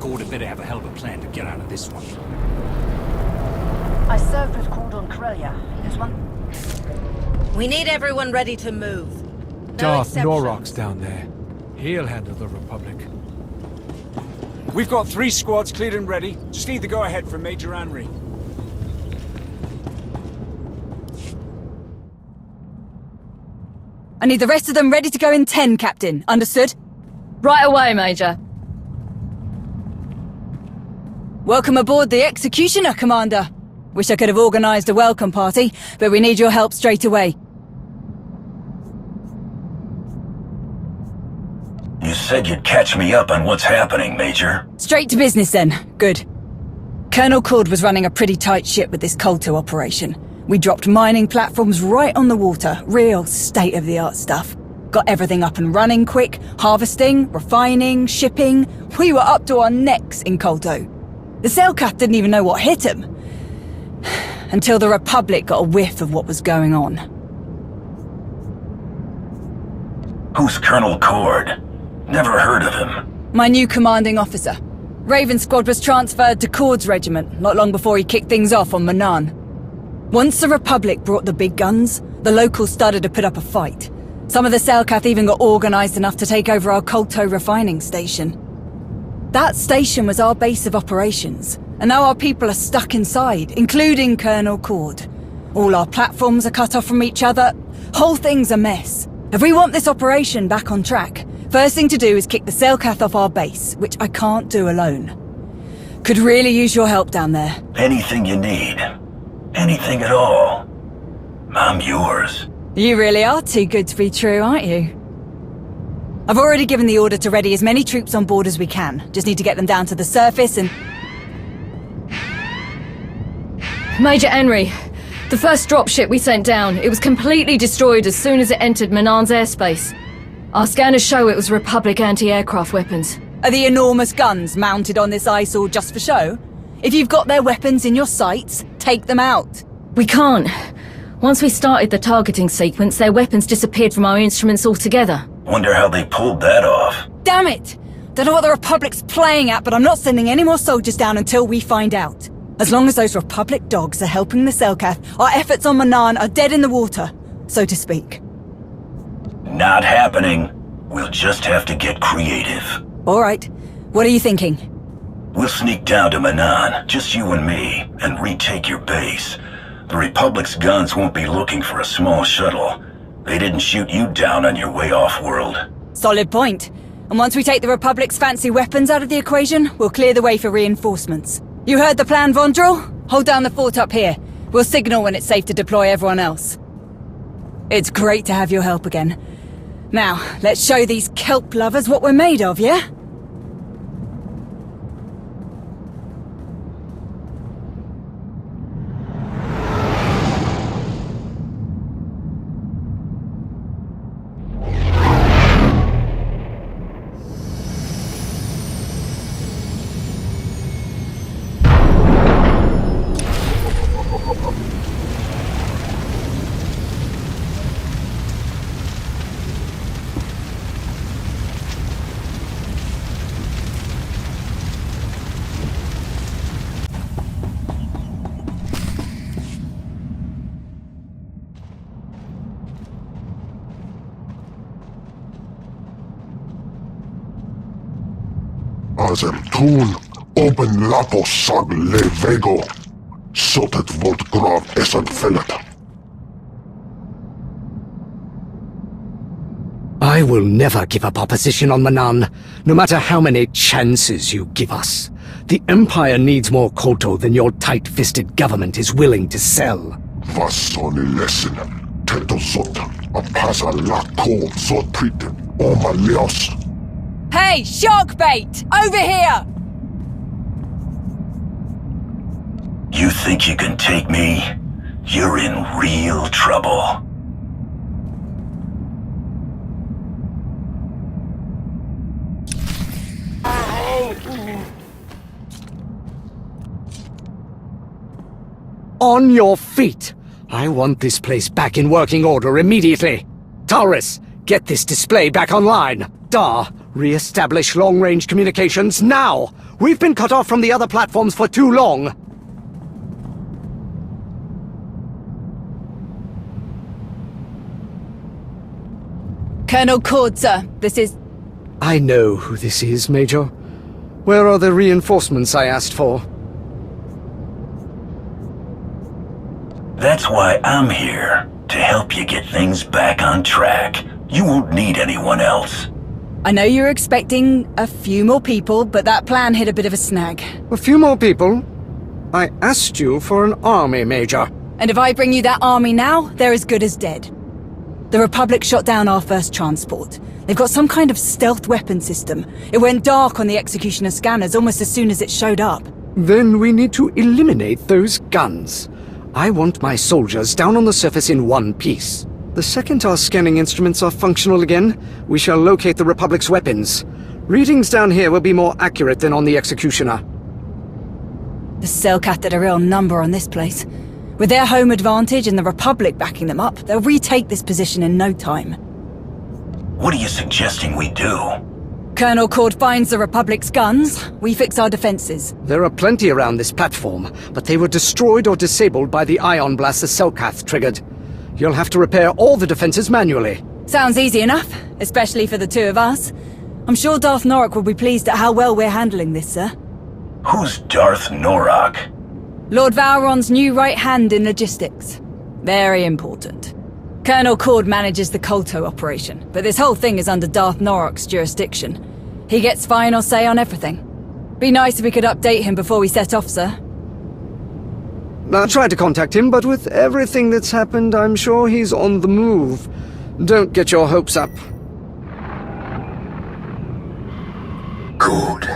Gord better have a hell of a plan to get out of this one. I served with Gord on Corellia. There's one. We need everyone ready to move. No Darth exceptions. Norok's down there. He'll handle the Republic. We've got 3 squads cleared and ready. Just need the go-ahead from Major Anri. I need the rest of them ready to go in 10, Captain. Understood? Right away, Major. Welcome aboard the Executioner, Commander. Wish I could have organized a welcome party, but we need your help straight away. said you'd catch me up on what's happening, Major. Straight to business then. Good. Colonel Cord was running a pretty tight ship with this Kolto operation. We dropped mining platforms right on the water. Real state-of-the-art stuff. Got everything up and running quick. Harvesting, refining, shipping. We were up to our necks in Kolto. The Selkath didn't even know what hit him. Until the Republic got a whiff of what was going on. Who's Colonel Cord? Never heard of him. My new commanding officer. Raven Squad was transferred to Cord's regiment not long before he kicked things off on Manan. Once the Republic brought the big guns, the locals started to put up a fight. Some of the Selkath even got organized enough to take over our Kolto refining station. That station was our base of operations, and now our people are stuck inside, including Colonel Cord. All our platforms are cut off from each other. Whole thing's a mess. If we want this operation back on track, first thing to do is kick the Selkath off our base, which I can't do alone. Could really use your help down there. Anything you need. Anything at all. I'm yours. You really are too good to be true, aren't you? I've already given the order to ready as many troops on board as we can. Just need to get them down to the surface and... Major Henry, the first dropship we sent down, it was completely destroyed as soon as it entered Manan's airspace. Our scanners show it was Republic anti-aircraft weapons. Are the enormous guns mounted on this eyesore just for show? If you've got their weapons in your sights, take them out. We can't. Once we started the targeting sequence, their weapons disappeared from our instruments altogether. Wonder how they pulled that off. Damn it! Don't know what the Republic's playing at, but I'm not sending any more soldiers down until we find out. As long as those Republic dogs are helping the Selkath, our efforts on Manan are dead in the water, so to speak. Not happening. We'll just have to get creative. Alright. What are you thinking? We'll sneak down to Manan, just you and me, and retake your base. The Republic's guns won't be looking for a small shuttle. They didn't shoot you down on your way off-world. Solid point. And once we take the Republic's fancy weapons out of the equation, we'll clear the way for reinforcements. You heard the plan, Vondrel? Hold down the fort up here. We'll signal when it's safe to deploy everyone else. It's great to have your help again. Now, let's show these kelp lovers what we're made of, yeah? Azem tun, open lapos sag le vego, sotet volt grav esad felata. I will never give up our position on Manan, no matter how many chances you give us. The Empire needs more Kolto than your tight-fisted government is willing to sell. Vassoni lesson, teto zota, apasa la ko zotrite, oma leos. Hey, shark bait! Over here! You think you can take me? You're in real trouble. On your feet! I want this place back in working order immediately. Taurus, get this display back online. Dar, re-establish long-range communications now! We've been cut off from the other platforms for too long! Colonel Cord, sir. This is... I know who this is, Major. Where are the reinforcements I asked for? That's why I'm here, to help you get things back on track. You won't need anyone else. I know you're expecting a few more people, but that plan hit a bit of a snag. A few more people? I asked you for an army, Major. And if I bring you that army now, they're as good as dead. The Republic shot down our first transport. They've got some kind of stealth weapon system. It went dark on the Executioner scanners almost as soon as it showed up. Then we need to eliminate those guns. I want my soldiers down on the surface in one piece. The second our scanning instruments are functional again, we shall locate the Republic's weapons. Readings down here will be more accurate than on the Executioner. The Selkath did a real number on this place. With their home advantage and the Republic backing them up, they'll retake this position in no time. What are you suggesting we do? Colonel Cord finds the Republic's guns, we fix our defenses. There are plenty around this platform, but they were destroyed or disabled by the ion blast the Selkath triggered. You'll have to repair all the defenses manually. Sounds easy enough, especially for the two of us. I'm sure Darth Norok will be pleased at how well we're handling this, sir. Who's Darth Norok? Lord Valron's new right hand in logistics. Very important. Colonel Cord manages the Kolto operation, but this whole thing is under Darth Norok's jurisdiction. He gets final say on everything. Be nice if we could update him before we set off, sir. I tried to contact him, but with everything that's happened, I'm sure he's on the move. Don't get your hopes up. Good.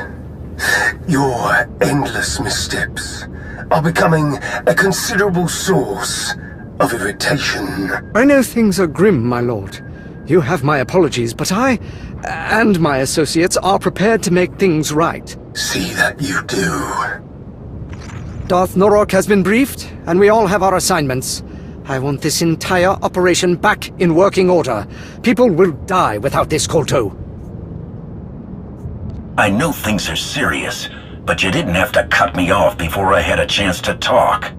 Your endless missteps are becoming a considerable source of irritation. I know things are grim, my lord. You have my apologies, but I, and my associates, are prepared to make things right. See that you do. Darth Norok has been briefed, and we all have our assignments. I want this entire operation back in working order. People will die without this Kolto. I know things are serious, but you didn't have to cut me off before I had a chance to talk.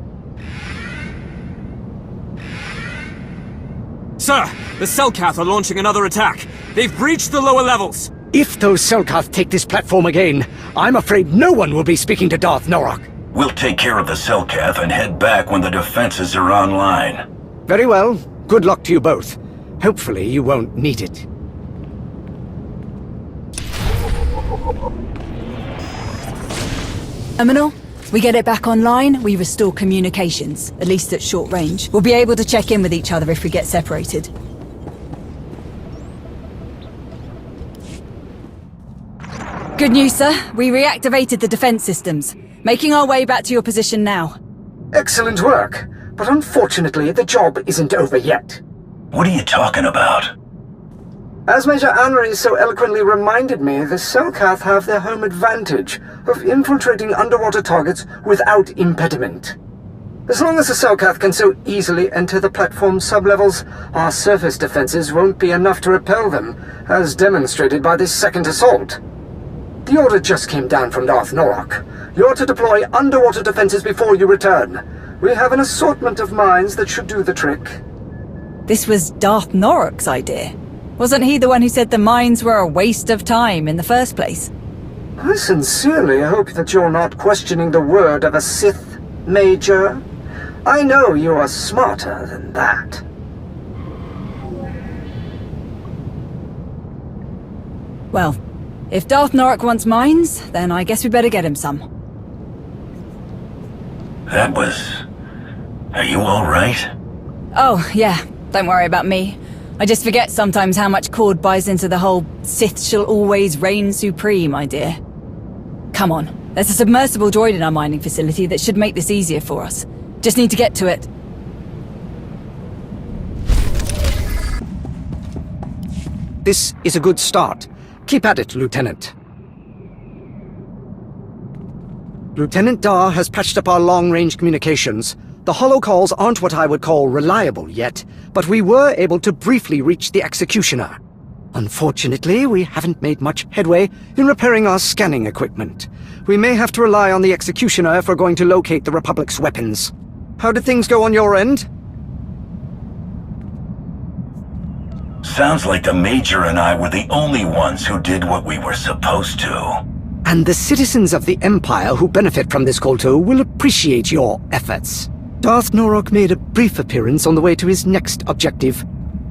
Sir, the Selkath are launching another attack. They've breached the lower levels. If those Selkath take this platform again, I'm afraid no one will be speaking to Darth Norok. We'll take care of the Selkath and head back when the defenses are online. Very well. Good luck to you both. Hopefully you won't need it. Terminal, we get it back online, we restore communications, at least at short range. We'll be able to check in with each other if we get separated. Good news, sir. We reactivated the defense systems. Making our way back to your position now. Excellent work, but unfortunately the job isn't over yet. What are you talking about? As Major Anry so eloquently reminded me, the Selkath have their home advantage of infiltrating underwater targets without impediment. As long as the Selkath can so easily enter the platform sublevels, our surface defenses won't be enough to repel them, as demonstrated by this second assault. The order just came down from Darth Norok. You're to deploy underwater defenses before you return. We have an assortment of mines that should do the trick. This was Darth Norok's idea. Wasn't he the one who said the mines were a waste of time in the first place? I sincerely hope that you're not questioning the word of a Sith, Major. I know you are smarter than that. Well, if Darth Norok wants mines, then I guess we better get him some. That was... Are you alright? Oh, yeah. Don't worry about me. I just forget sometimes how much Cord buys into the whole Sith shall always reign supreme idea. Come on, there's a submersible droid in our mining facility that should make this easier for us. Just need to get to it. This is a good start. Keep at it, Lieutenant. Lieutenant Dar has patched up our long-range communications. The holocalls aren't what I would call reliable yet, but we were able to briefly reach the Executioner. Unfortunately, we haven't made much headway in repairing our scanning equipment. We may have to rely on the Executioner if we're going to locate the Republic's weapons. How did things go on your end? Sounds like the Major and I were the only ones who did what we were supposed to. And the citizens of the Empire who benefit from this Kolto will appreciate your efforts. Darth Norok made a brief appearance on the way to his next objective.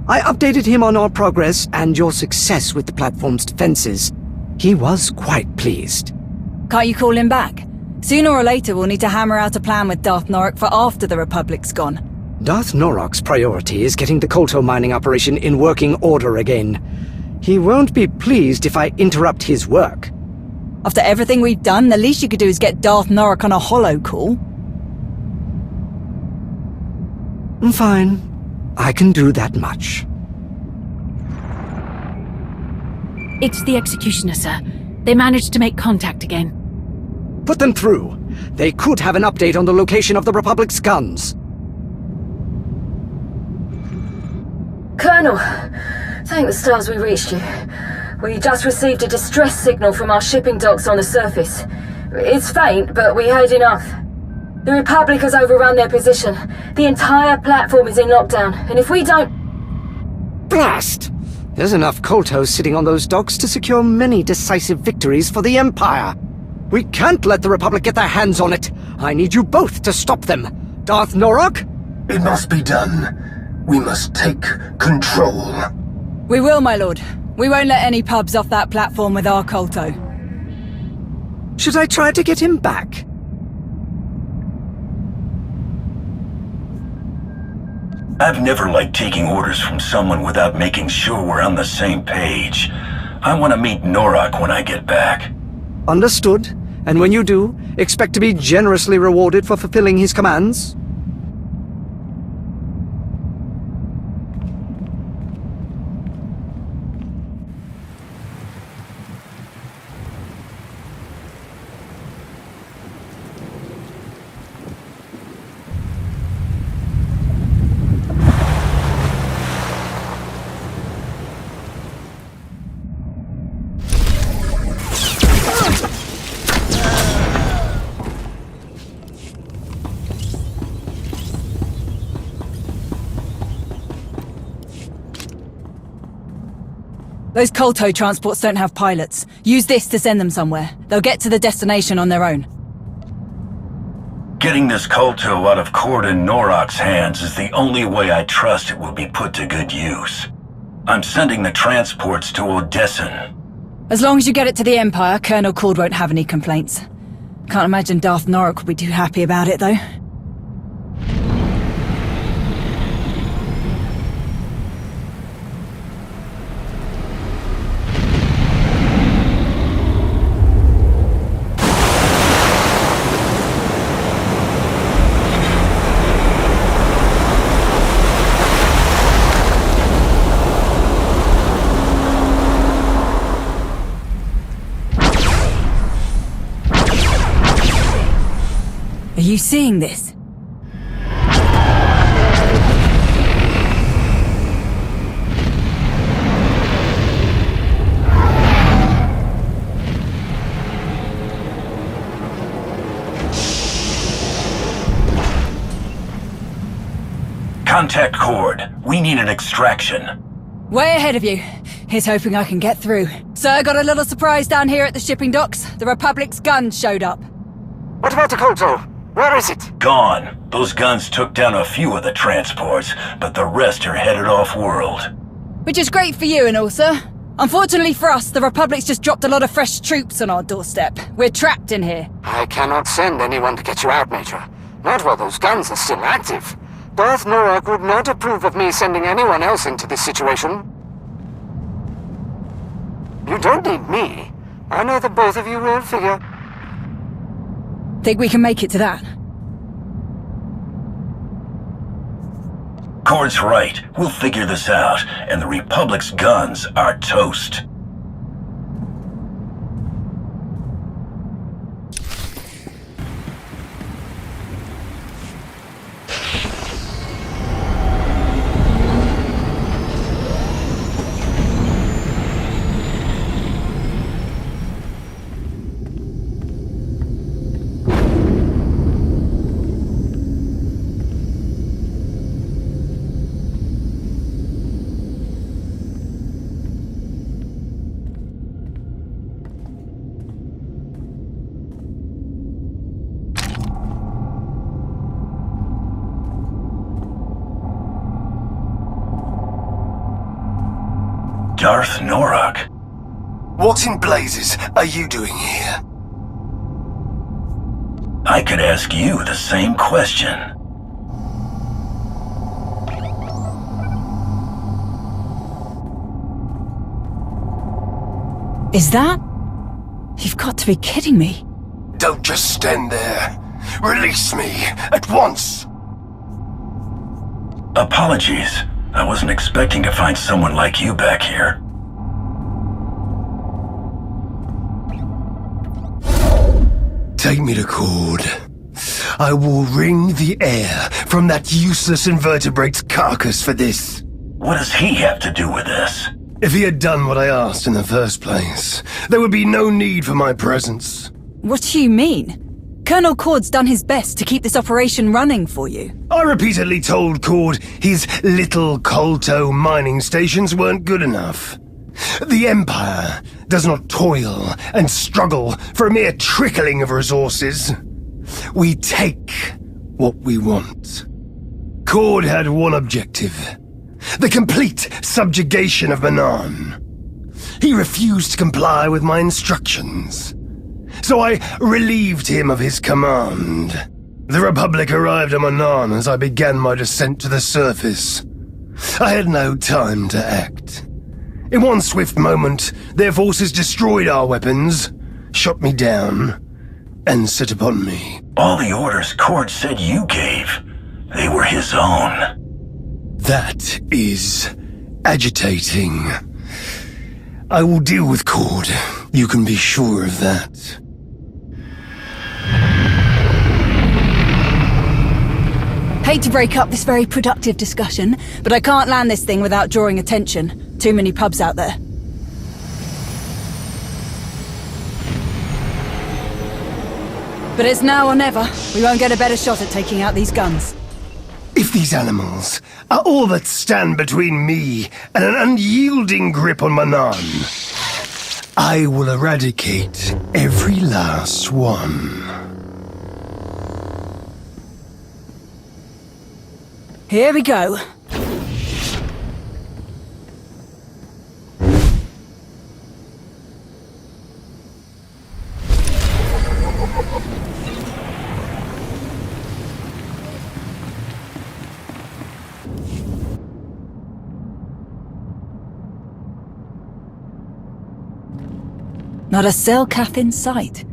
I updated him on our progress and your success with the platform's defenses. He was quite pleased. Can't you call him back? Sooner or later we'll need to hammer out a plan with Darth Norok for after the Republic's gone. Darth Norok's priority is getting the Kolto mining operation in working order again. He won't be pleased if I interrupt his work. After everything we've done, the least you could do is get Darth Norak on a holo call. Fine. I can do that much. It's the Executioner, sir. They managed to make contact again. Put them through. They could have an update on the location of the Republic's guns. Colonel, thank the stars we reached you. We just received a distress signal from our shipping docks on the surface. It's faint, but we heard enough. The Republic has overrun their position. The entire platform is in lockdown, and if we don't... Blast! There's enough Koltos sitting on those docks to secure many decisive victories for the Empire. We can't let the Republic get their hands on it. I need you both to stop them. Darth Norak? It must be done. We must take control. We will, my lord. We won't let any pubs off that platform with our Kolto. Should I try to get him back? I've never liked taking orders from someone without making sure we're on the same page. I want to meet Norak when I get back. Understood. And when you do, expect to be generously rewarded for fulfilling his commands? Those Kolto transports don't have pilots. Use this to send them somewhere. They'll get to the destination on their own. Getting this Kolto out of Corden Norak's hands is the only way I trust it will be put to good use. I'm sending the transports to Odessen. As long as you get it to the Empire, Colonel Cord won't have any complaints. Can't imagine Darth Norak will be too happy about it, though. Are you seeing this? Contact Cord. We need an extraction. Way ahead of you. Here's hoping I can get through. Sir, got a little surprise down here at the shipping docks. The Republic's guns showed up. What about the Kolto? Where is it? Gone. Those guns took down a few of the transports, but the rest are headed off-world. Which is great for you and all, sir. Unfortunately for us, the Republic's just dropped a lot of fresh troops on our doorstep. We're trapped in here. I cannot send anyone to get you out, Major. Not while those guns are still active. Darth Norak would not approve of me sending anyone else into this situation. You don't need me. I know that both of you will figure. Think we can make it to that? Cord's right. We'll figure this out, and the Republic's guns are toast. Darth Norak? What in blazes are you doing here? I could ask you the same question. Is that? You've got to be kidding me. Don't just stand there. Release me, at once! Apologies. I wasn't expecting to find someone like you back here. Take me to Cord. I will wring the air from that useless invertebrate's carcass for this. What does he have to do with this? If he had done what I asked in the first place, there would be no need for my presence. What do you mean? Colonel Cord's done his best to keep this operation running for you. I repeatedly told Cord his little colto mining stations weren't good enough. The Empire does not toil and struggle for a mere trickling of resources. We take what we want. Cord had one objective: the complete subjugation of Manaan. He refused to comply with my instructions, so I relieved him of his command. The Republic arrived at Manaan as I began my descent to the surface. I had no time to act. In one swift moment, their forces destroyed our weapons, shot me down, and set upon me. All the orders Cord said you gave, they were his own. That is agitating. I will deal with Cord. You can be sure of that. Hate to break up this very productive discussion, but I can't land this thing without drawing attention. Too many pubs out there. But it's now or never. We won't get a better shot at taking out these guns. If these animals are all that stand between me and an unyielding grip on Manaan, I will eradicate every last one. Here we go. Not a Selkath in sight.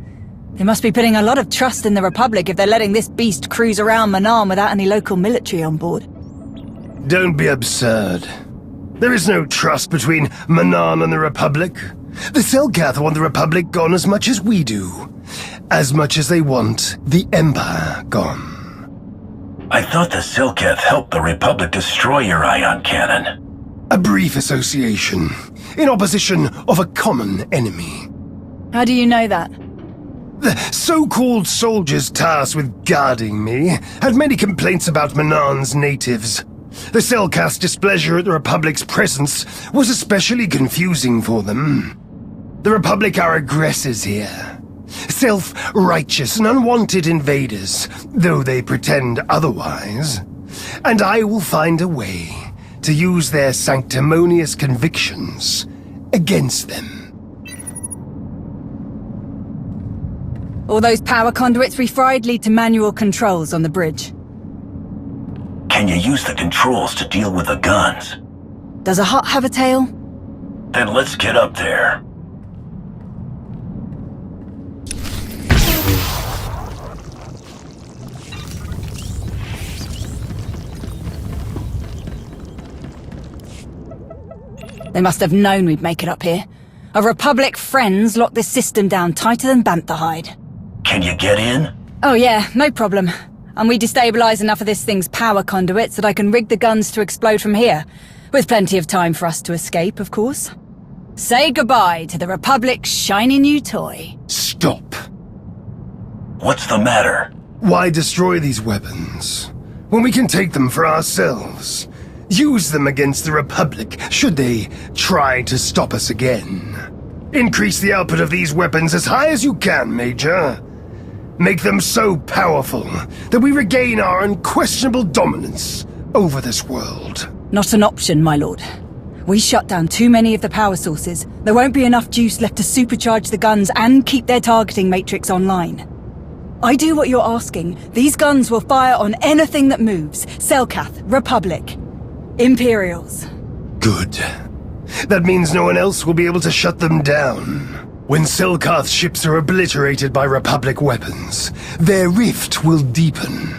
They must be putting a lot of trust in the Republic if they're letting this beast cruise around Manaan without any local military on board. Don't be absurd. There is no trust between Manaan and the Republic. The Selkath want the Republic gone as much as we do. As much as they want the Empire gone. I thought the Selkath helped the Republic destroy your ion cannon. A brief association, in opposition of a common enemy. How do you know that? The so-called soldiers tasked with guarding me had many complaints about Manaan's natives. The Selkath's displeasure at the Republic's presence was especially confusing for them. The Republic are aggressors here. Self-righteous and unwanted invaders, though they pretend otherwise. And I will find a way to use their sanctimonious convictions against them. All those power conduits we fried lead to manual controls on the bridge. Can you use the controls to deal with the guns? Does a hut have a tail? Then let's get up there. They must have known we'd make it up here. Our Republic friends locked this system down tighter than bantha hide. Can you get in? Oh yeah, no problem. And we destabilize enough of this thing's power conduits that I can rig the guns to explode from here. With plenty of time for us to escape, of course. Say goodbye to the Republic's shiny new toy. Stop. What's the matter? Why destroy these weapons when we can take them for ourselves? Use them against the Republic, should they try to stop us again. Increase the output of these weapons as high as you can, Major. Make them so powerful that we regain our unquestionable dominance over this world. Not an option, my lord. We shut down too many of the power sources. There won't be enough juice left to supercharge the guns and keep their targeting matrix online. I do what you're asking. These guns will fire on anything that moves. Selkath, Republic, Imperials. Good. That means no one else will be able to shut them down. When Selkarth's ships are obliterated by Republic weapons, their rift will deepen.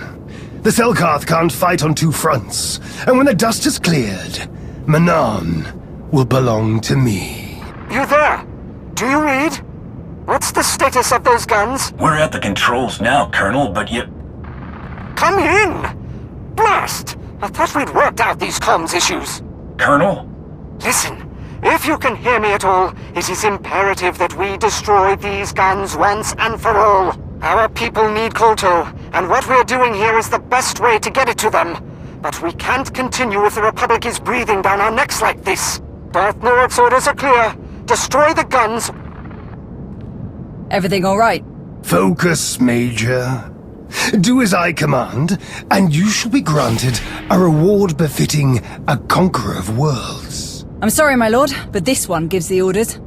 The Selkarth can't fight on two fronts, and when the dust is cleared, Manaan will belong to me. You there? Do you read? What's the status of those guns? We're at the controls now, Colonel, but you... Come in! Blast! I thought we'd worked out these comms issues. Colonel? Listen, if you can hear me at all, it is imperative that we destroy these guns once and for all. Our people need Kolto, and what we're doing here is the best way to get it to them. But we can't continue if the Republic is breathing down our necks like this. Darth Norok's orders are clear. Destroy the guns. Everything all right? Focus, Major. Do as I command, and you shall be granted a reward befitting a conqueror of worlds. I'm sorry, my lord, but this one gives the orders.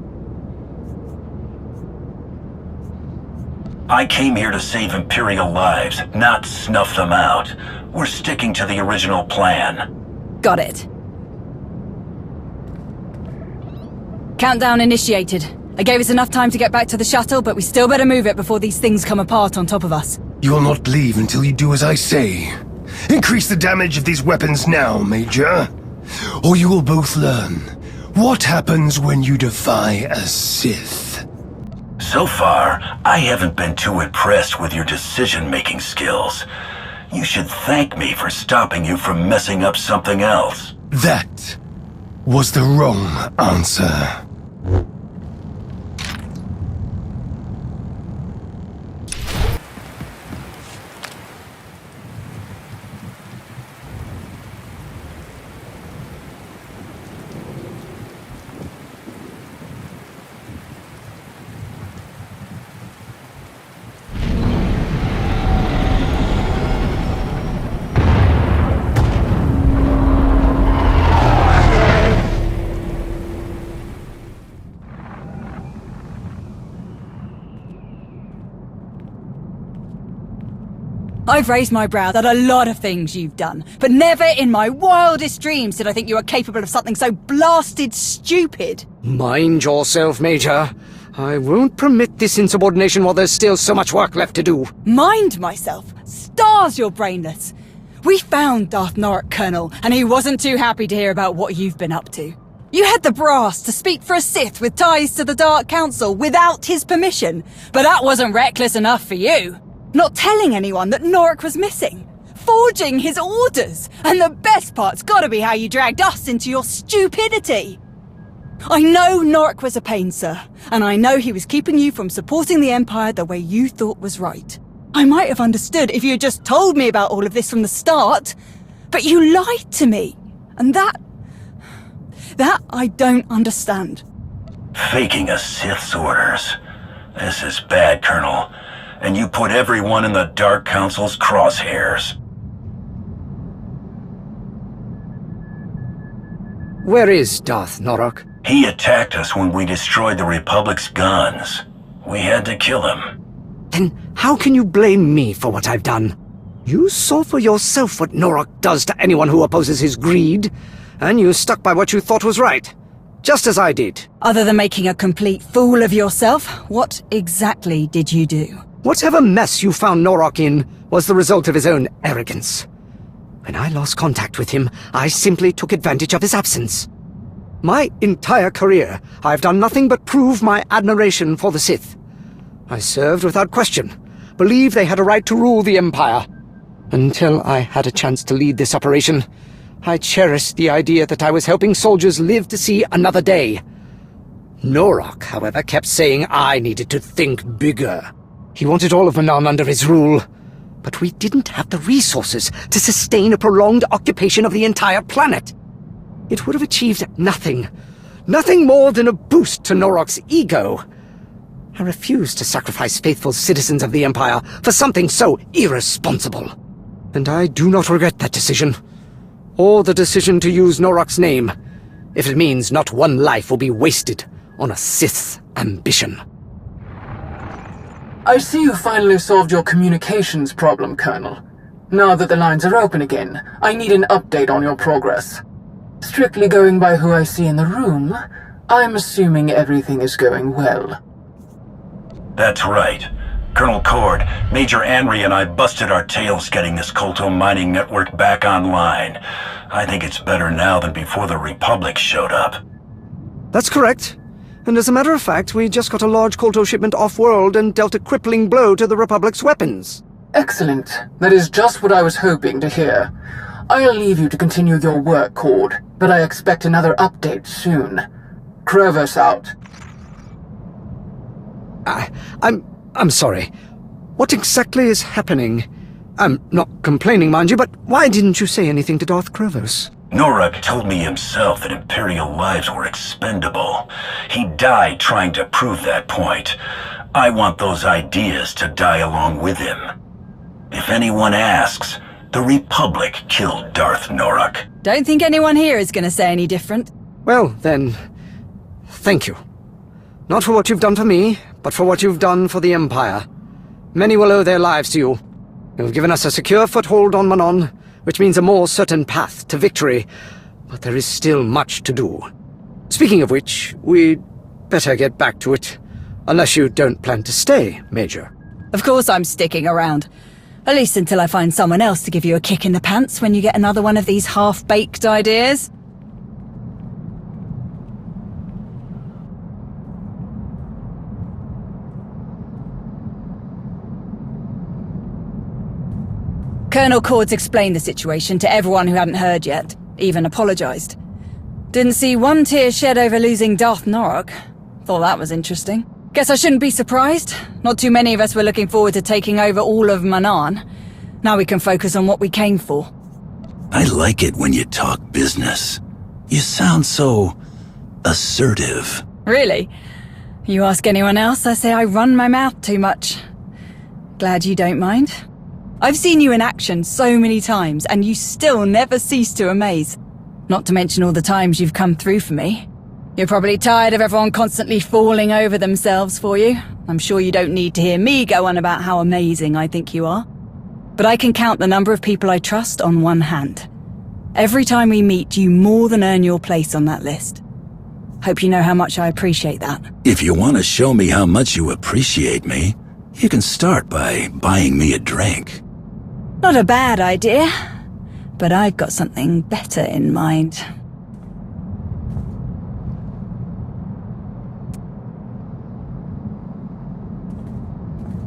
I came here to save Imperial lives, not snuff them out. We're sticking to the original plan. Got it. Countdown initiated. I gave us enough time to get back to the shuttle, but we still better move it before these things come apart on top of us. You will not leave until you do as I say. Increase the damage of these weapons now, Major. Or you will both learn what happens when you defy a Sith. So far, I haven't been too impressed with your decision-making skills. You should thank me for stopping you from messing up something else. That was the wrong answer. I've raised my brow at a lot of things you've done, but never in my wildest dreams did I think you were capable of something so blasted stupid. Mind yourself, Major. I won't permit this insubordination while there's still so much work left to do. Mind myself? Stars, you're brainless. We found Darth Norok, Colonel, and he wasn't too happy to hear about what you've been up to. You had the brass to speak for a Sith with ties to the Dark Council without his permission, but that wasn't reckless enough for you. Not telling anyone that Norok was missing. Forging his orders. And the best part's gotta be how you dragged us into your stupidity. I know Norok was a pain, sir. And I know he was keeping you from supporting the Empire the way you thought was right. I might have understood if you had just told me about all of this from the start. But you lied to me. And that I don't understand. Faking a Sith's orders. This is bad, Colonel. And you put everyone in the Dark Council's crosshairs. Where is Darth Norok? He attacked us when we destroyed the Republic's guns. We had to kill him. Then how can you blame me for what I've done? You saw for yourself what Norok does to anyone who opposes his greed, and you stuck by what you thought was right. Just as I did. Other than making a complete fool of yourself, what exactly did you do? Whatever mess you found Norok in was the result of his own arrogance. When I lost contact with him, I simply took advantage of his absence. My entire career, I've done nothing but prove my admiration for the Sith. I served without question, believed they had a right to rule the Empire. Until I had a chance to lead this operation, I cherished the idea that I was helping soldiers live to see another day. Norok, however, kept saying I needed to think bigger. He wanted all of Manaan under his rule, but we didn't have the resources to sustain a prolonged occupation of the entire planet. It would have achieved nothing. Nothing more than a boost to Norok's ego. I refused to sacrifice faithful citizens of the Empire for something so irresponsible. And I do not regret that decision. Or the decision to use Norok's name, if it means not one life will be wasted on a Sith's ambition. I see you finally solved your communications problem, Colonel. Now that the lines are open again, I need an update on your progress. Strictly going by who I see in the room, I'm assuming everything is going well. That's right. Colonel Cord, Major Anri and I busted our tails getting this Kolto mining network back online. I think it's better now than before the Republic showed up. That's correct. And as a matter of fact, we just got a large Kolto shipment off-world and dealt a crippling blow to the Republic's weapons. Excellent. That is just what I was hoping to hear. I'll leave you to continue your work, Cord, but I expect another update soon. Krevos out. I'm sorry. What exactly is happening? I'm not complaining, mind you, but why didn't you say anything to Darth Krevos? Norak told me himself that Imperial lives were expendable. He died trying to prove that point. I want those ideas to die along with him. If anyone asks, the Republic killed Darth Norak. Don't think anyone here is going to say any different. Well, then, thank you. Not for what you've done for me, but for what you've done for the Empire. Many will owe their lives to you. You've given us a secure foothold on Manon, which means a more certain path to victory, but there is still much to do. Speaking of which, we'd better get back to it, unless you don't plan to stay, Major. Of course I'm sticking around. At least until I find someone else to give you a kick in the pants when you get another one of these half-baked ideas. Colonel Cord's explained the situation to everyone who hadn't heard yet, even apologized. Didn't see one tear shed over losing Darth Norak. Thought that was interesting. Guess I shouldn't be surprised. Not too many of us were looking forward to taking over all of Manan. Now we can focus on what we came for. I like it when you talk business. You sound so assertive. Really? You ask anyone else, I say I run my mouth too much. Glad you don't mind. I've seen you in action so many times, and you still never cease to amaze. Not to mention all the times you've come through for me. You're probably tired of everyone constantly falling over themselves for you. I'm sure you don't need to hear me go on about how amazing I think you are. But I can count the number of people I trust on one hand. Every time we meet, you more than earn your place on that list. Hope you know how much I appreciate that. If you want to show me how much you appreciate me, you can start by buying me a drink. Not a bad idea, but I've got something better in mind.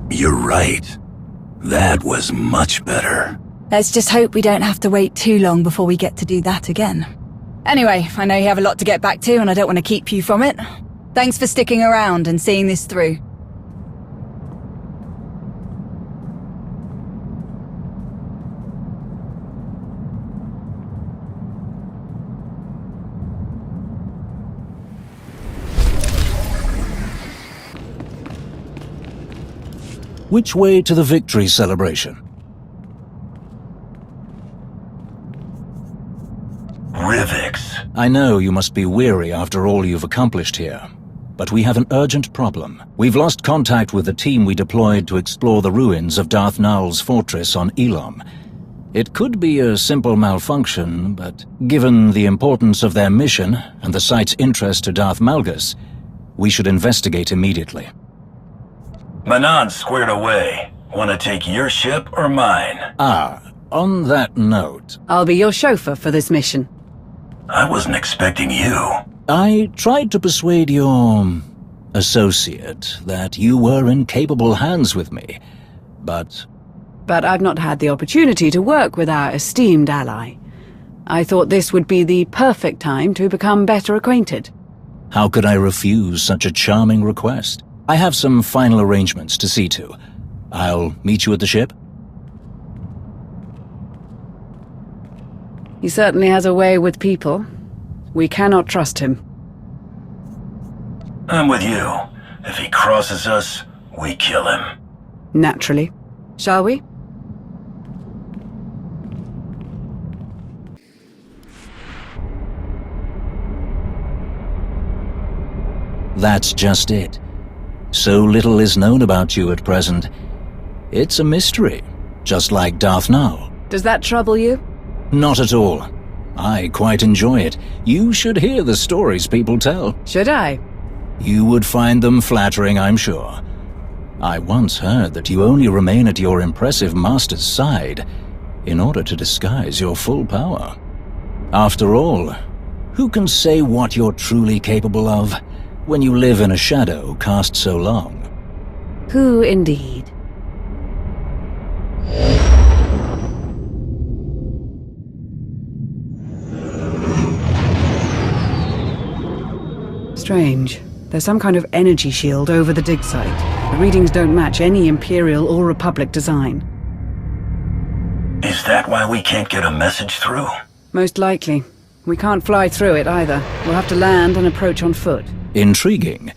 You're right. That was much better. Let's just hope we don't have to wait too long before we get to do that again. Anyway, I know you have a lot to get back to and I don't want to keep you from it. Thanks for sticking around and seeing this through. Which way to the victory celebration? Rivix. I know you must be weary after all you've accomplished here, but we have an urgent problem. We've lost contact with the team we deployed to explore the ruins of Darth Nowl's fortress on Elam. It could be a simple malfunction, but given the importance of their mission and the site's interest to Darth Malgus, we should investigate immediately. Manon's squared away. Want to take your ship or mine? On that note... I'll be your chauffeur for this mission. I wasn't expecting you. I tried to persuade your associate that you were in capable hands with me, but... But I've not had the opportunity to work with our esteemed ally. I thought this would be the perfect time to become better acquainted. How could I refuse such a charming request? I have some final arrangements to see to. I'll meet you at the ship. He certainly has a way with people. We cannot trust him. I'm with you. If he crosses us, we kill him. Naturally. Shall we? That's just it. So little is known about you at present. It's a mystery, just like Darth Nowell. Does that trouble you? Not at all. I quite enjoy it. You should hear the stories people tell. Should I? You would find them flattering, I'm sure. I once heard that you only remain at your impressive master's side in order to disguise your full power. After all, who can say what you're truly capable of when you live in a shadow cast so long? Who indeed? Strange. There's some kind of energy shield over the dig site. The readings don't match any Imperial or Republic design. Is that why we can't get a message through? Most likely. We can't fly through it either. We'll have to land and approach on foot. Intriguing.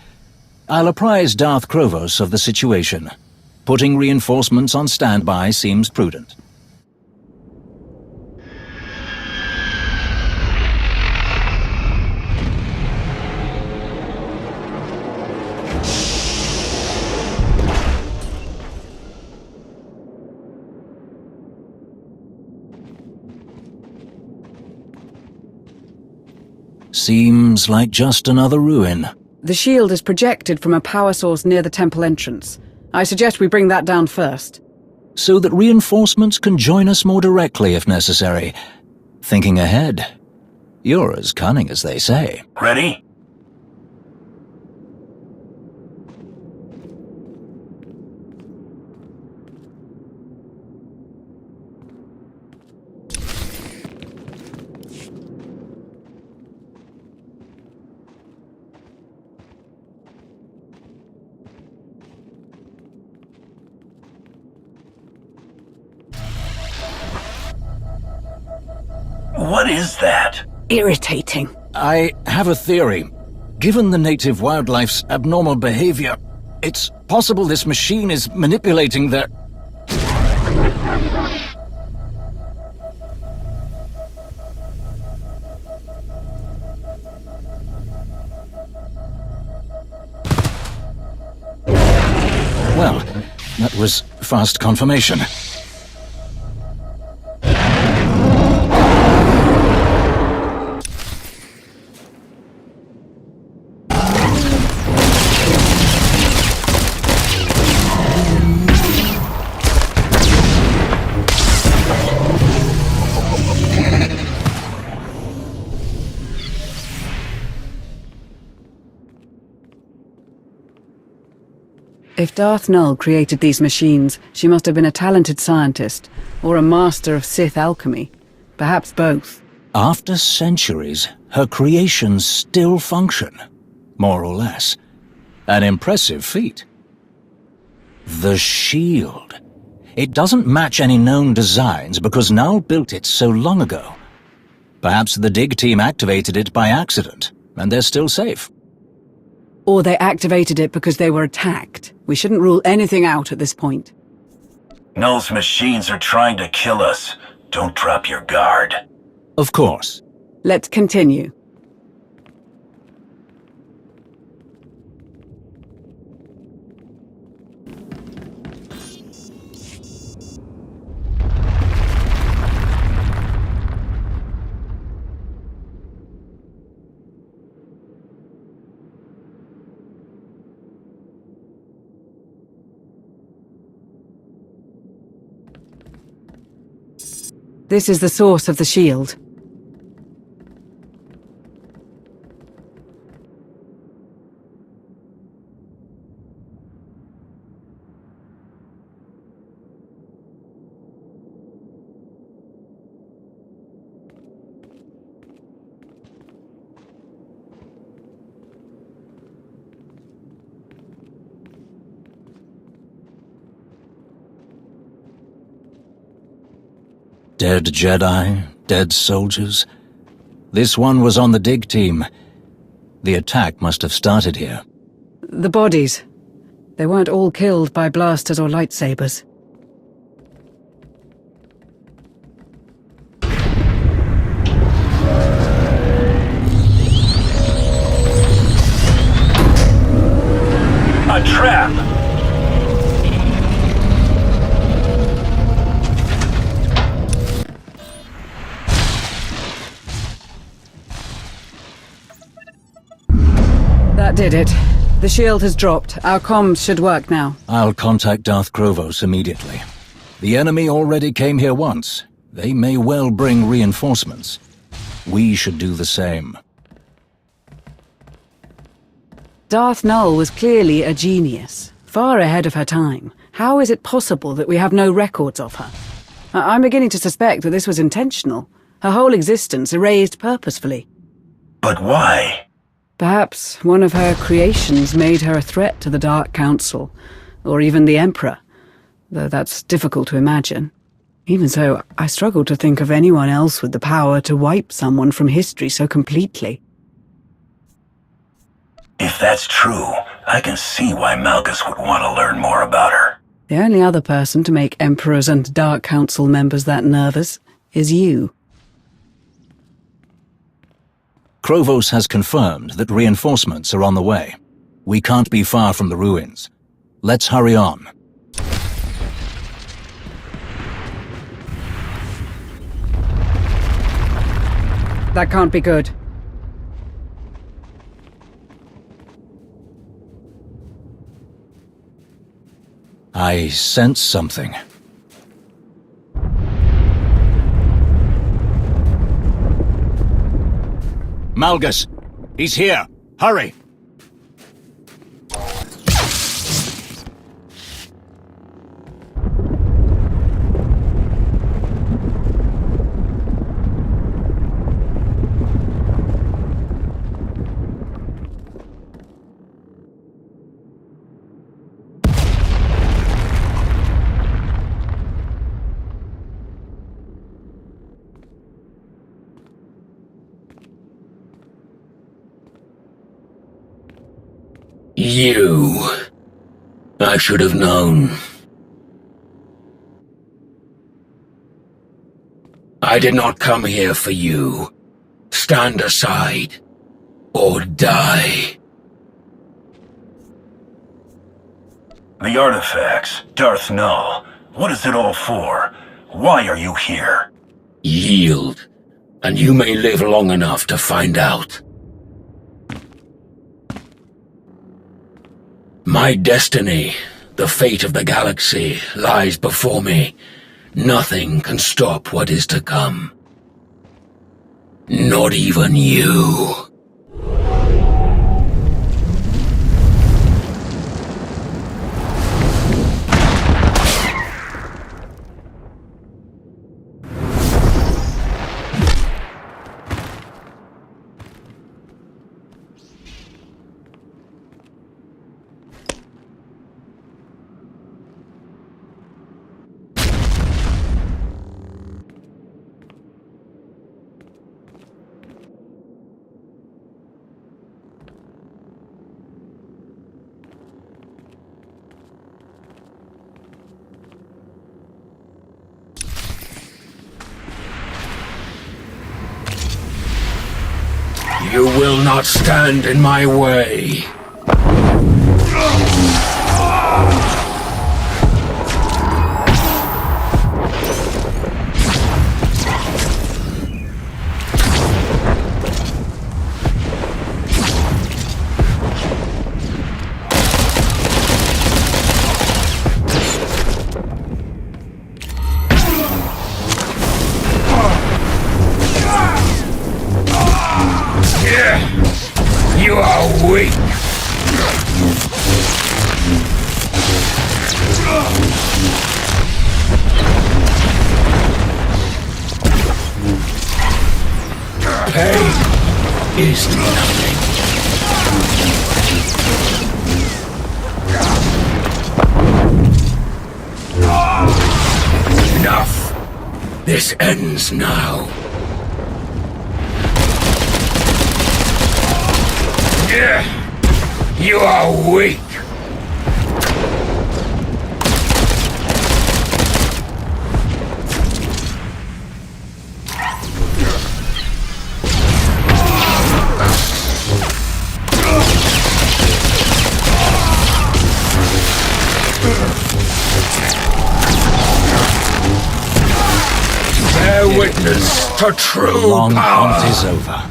I'll apprise Darth Krovos of the situation. Putting reinforcements on standby seems prudent. Seems like just another ruin. The shield is projected from a power source near the temple entrance. I suggest we bring that down first. So that reinforcements can join us more directly if necessary. Thinking ahead. You're as cunning as they say. Ready? What is that? Irritating. I have a theory. Given the native wildlife's abnormal behavior, it's possible this machine is manipulating their... Well, that was fast confirmation. If Darth Null created these machines, she must have been a talented scientist, or a master of Sith alchemy. Perhaps both. After centuries, her creations still function. More or less. An impressive feat. The shield. It doesn't match any known designs because Null built it so long ago. Perhaps the dig team activated it by accident, and they're still safe. Or they activated it because they were attacked. We shouldn't rule anything out at this point. Null's machines are trying to kill us. Don't drop your guard. Of course. Let's continue. This is the source of the shield. Dead Jedi, dead soldiers. This one was on the dig team. The attack must have started here. The bodies. They weren't all killed by blasters or lightsabers. A trap! That did it. The shield has dropped. Our comms should work now. I'll contact Darth Krovos immediately. The enemy already came here once. They may well bring reinforcements. We should do the same. Darth Null was clearly a genius, far ahead of her time. How is it possible that we have no records of her? I'm beginning to suspect that this was intentional. Her whole existence erased purposefully. But why? Perhaps one of her creations made her a threat to the Dark Council, or even the Emperor, though that's difficult to imagine. Even so, I struggle to think of anyone else with the power to wipe someone from history so completely. If that's true, I can see why Malgus would want to learn more about her. The only other person to make Emperors and Dark Council members that nervous is you. Krovos has confirmed that reinforcements are on the way. We can't be far from the ruins. Let's hurry on. That can't be good. I sense something. Malgus! He's here! Hurry! You. I should have known. I did not come here for you. Stand aside. Or die. The artifacts, Darth Null. What is it all for? Why are you here? Yield, and you may live long enough to find out. My destiny, the fate of the galaxy, lies before me. Nothing can stop what is to come. Not even you. You will not stand in my way. You are weak. Pain is nothing. Enough. This ends now. You are weak. Bear witness to true The long power. hunt is over.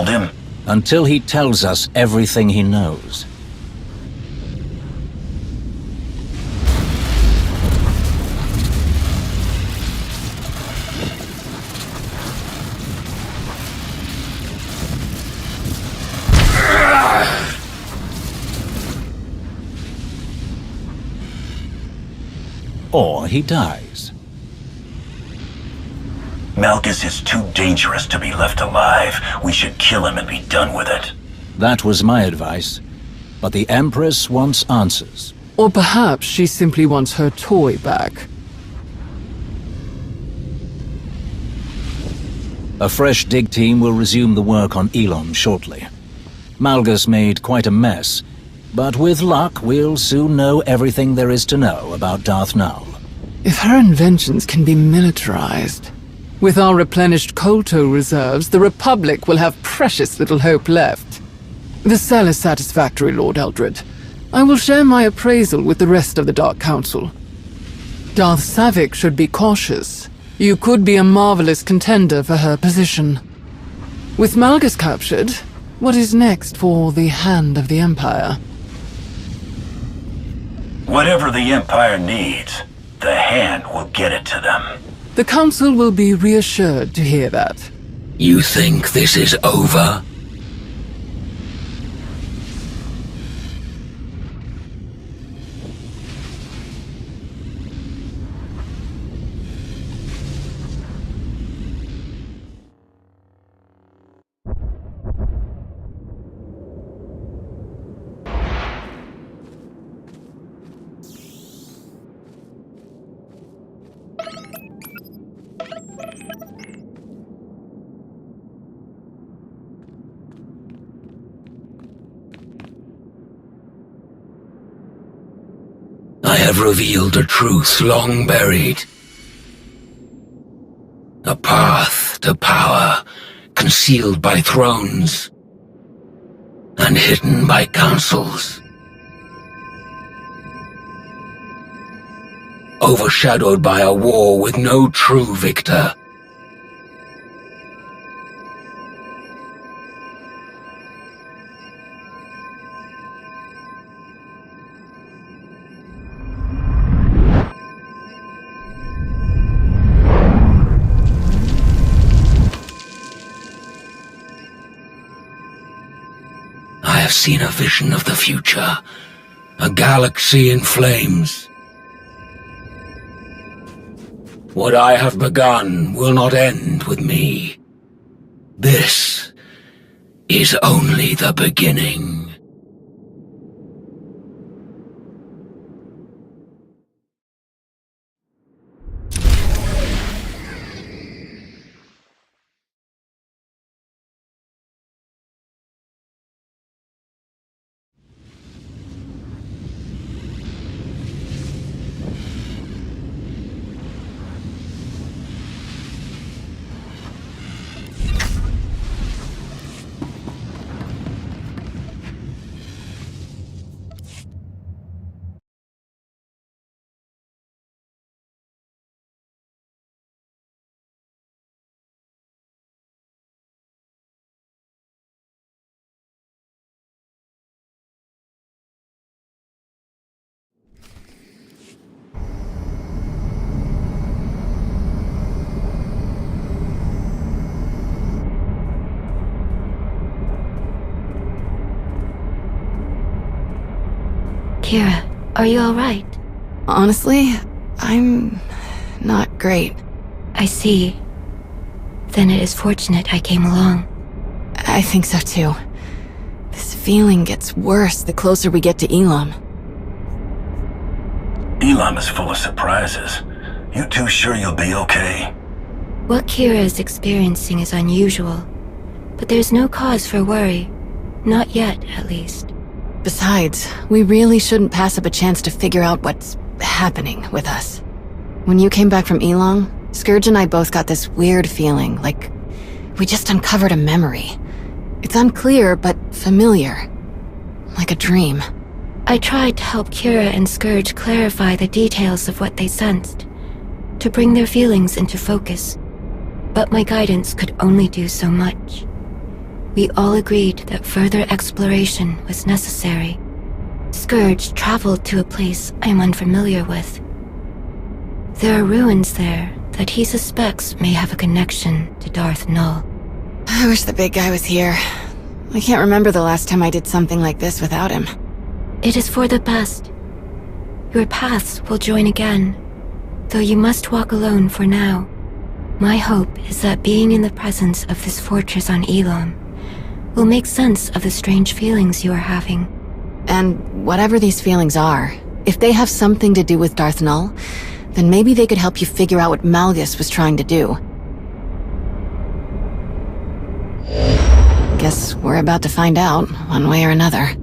told him? Until he tells us everything he knows. Or he dies. Malgus is too dangerous to be left alive. We should kill him and be done with it. That was my advice. But the Empress wants answers. Or perhaps she simply wants her toy back. A fresh dig team will resume the work on Elon shortly. Malgus made quite a mess, but with luck we'll soon know everything there is to know about Darth Nul. If her inventions can be militarized, with our replenished Kolto reserves, the Republic will have precious little hope left. The cell is satisfactory, Lord Eldred. I will share my appraisal with the rest of the Dark Council. Darth Savik should be cautious. You could be a marvelous contender for her position. With Malgus captured, what is next for the Hand of the Empire? Whatever the Empire needs, the Hand will get it to them. The Council will be reassured to hear that. You think this is over? I have revealed a truth long buried. A path to power, concealed by thrones, and hidden by councils. Overshadowed by a war with no true victor. I have seen a vision of the future, a galaxy in flames. What I have begun will not end with me. This is only the beginning. Kira, are you alright? Honestly, I'm not great. I see. Then it is fortunate I came along. I think so too. This feeling gets worse the closer we get to Elam. Elam is full of surprises. You two sure you'll be okay? What Kira is experiencing is unusual, but there's no cause for worry. Not yet, at least. Besides, we really shouldn't pass up a chance to figure out what's happening with us. When you came back from Elong, Scourge and I both got this weird feeling, like we just uncovered a memory. It's unclear, but familiar. Like a dream. I tried to help Kira and Scourge clarify the details of what they sensed, to bring their feelings into focus. But my guidance could only do so much. We all agreed that further exploration was necessary. Scourge traveled to a place I'm unfamiliar with. There are ruins there that he suspects may have a connection to Darth Null. I wish the big guy was here. I can't remember the last time I did something like this without him. It is for the best. Your paths will join again, though you must walk alone for now. My hope is that being in the presence of this fortress on Elon will make sense of the strange feelings you are having. And whatever these feelings are, if they have something to do with Darth Null, then maybe they could help you figure out what Malgus was trying to do. Guess we're about to find out, one way or another.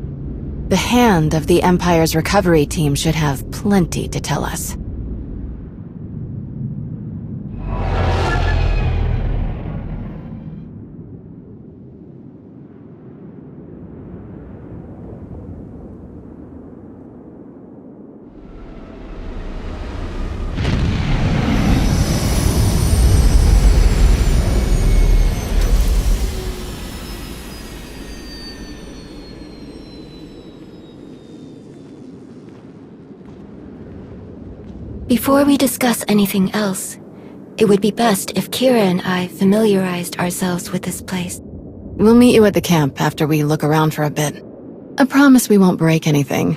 The hand of the Empire's recovery team should have plenty to tell us. Before we discuss anything else, it would be best if Kira and I familiarized ourselves with this place. We'll meet you at the camp after we look around for a bit. I promise we won't break anything.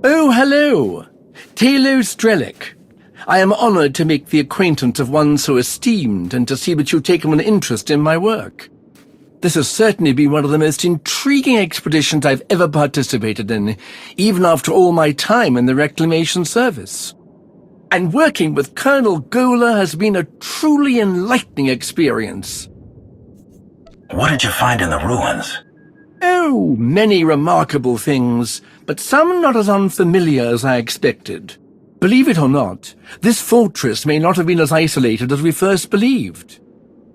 Oh, hello! Talo Strelic. I am honored to make the acquaintance of one so esteemed and to see that you've taken an interest in my work. This has certainly been one of the most intriguing expeditions I've ever participated in, even after all my time in the Reclamation Service. And working with Colonel Gola has been a truly enlightening experience. What did you find in the ruins? Oh, many remarkable things, but some not as unfamiliar as I expected. Believe it or not, this fortress may not have been as isolated as we first believed.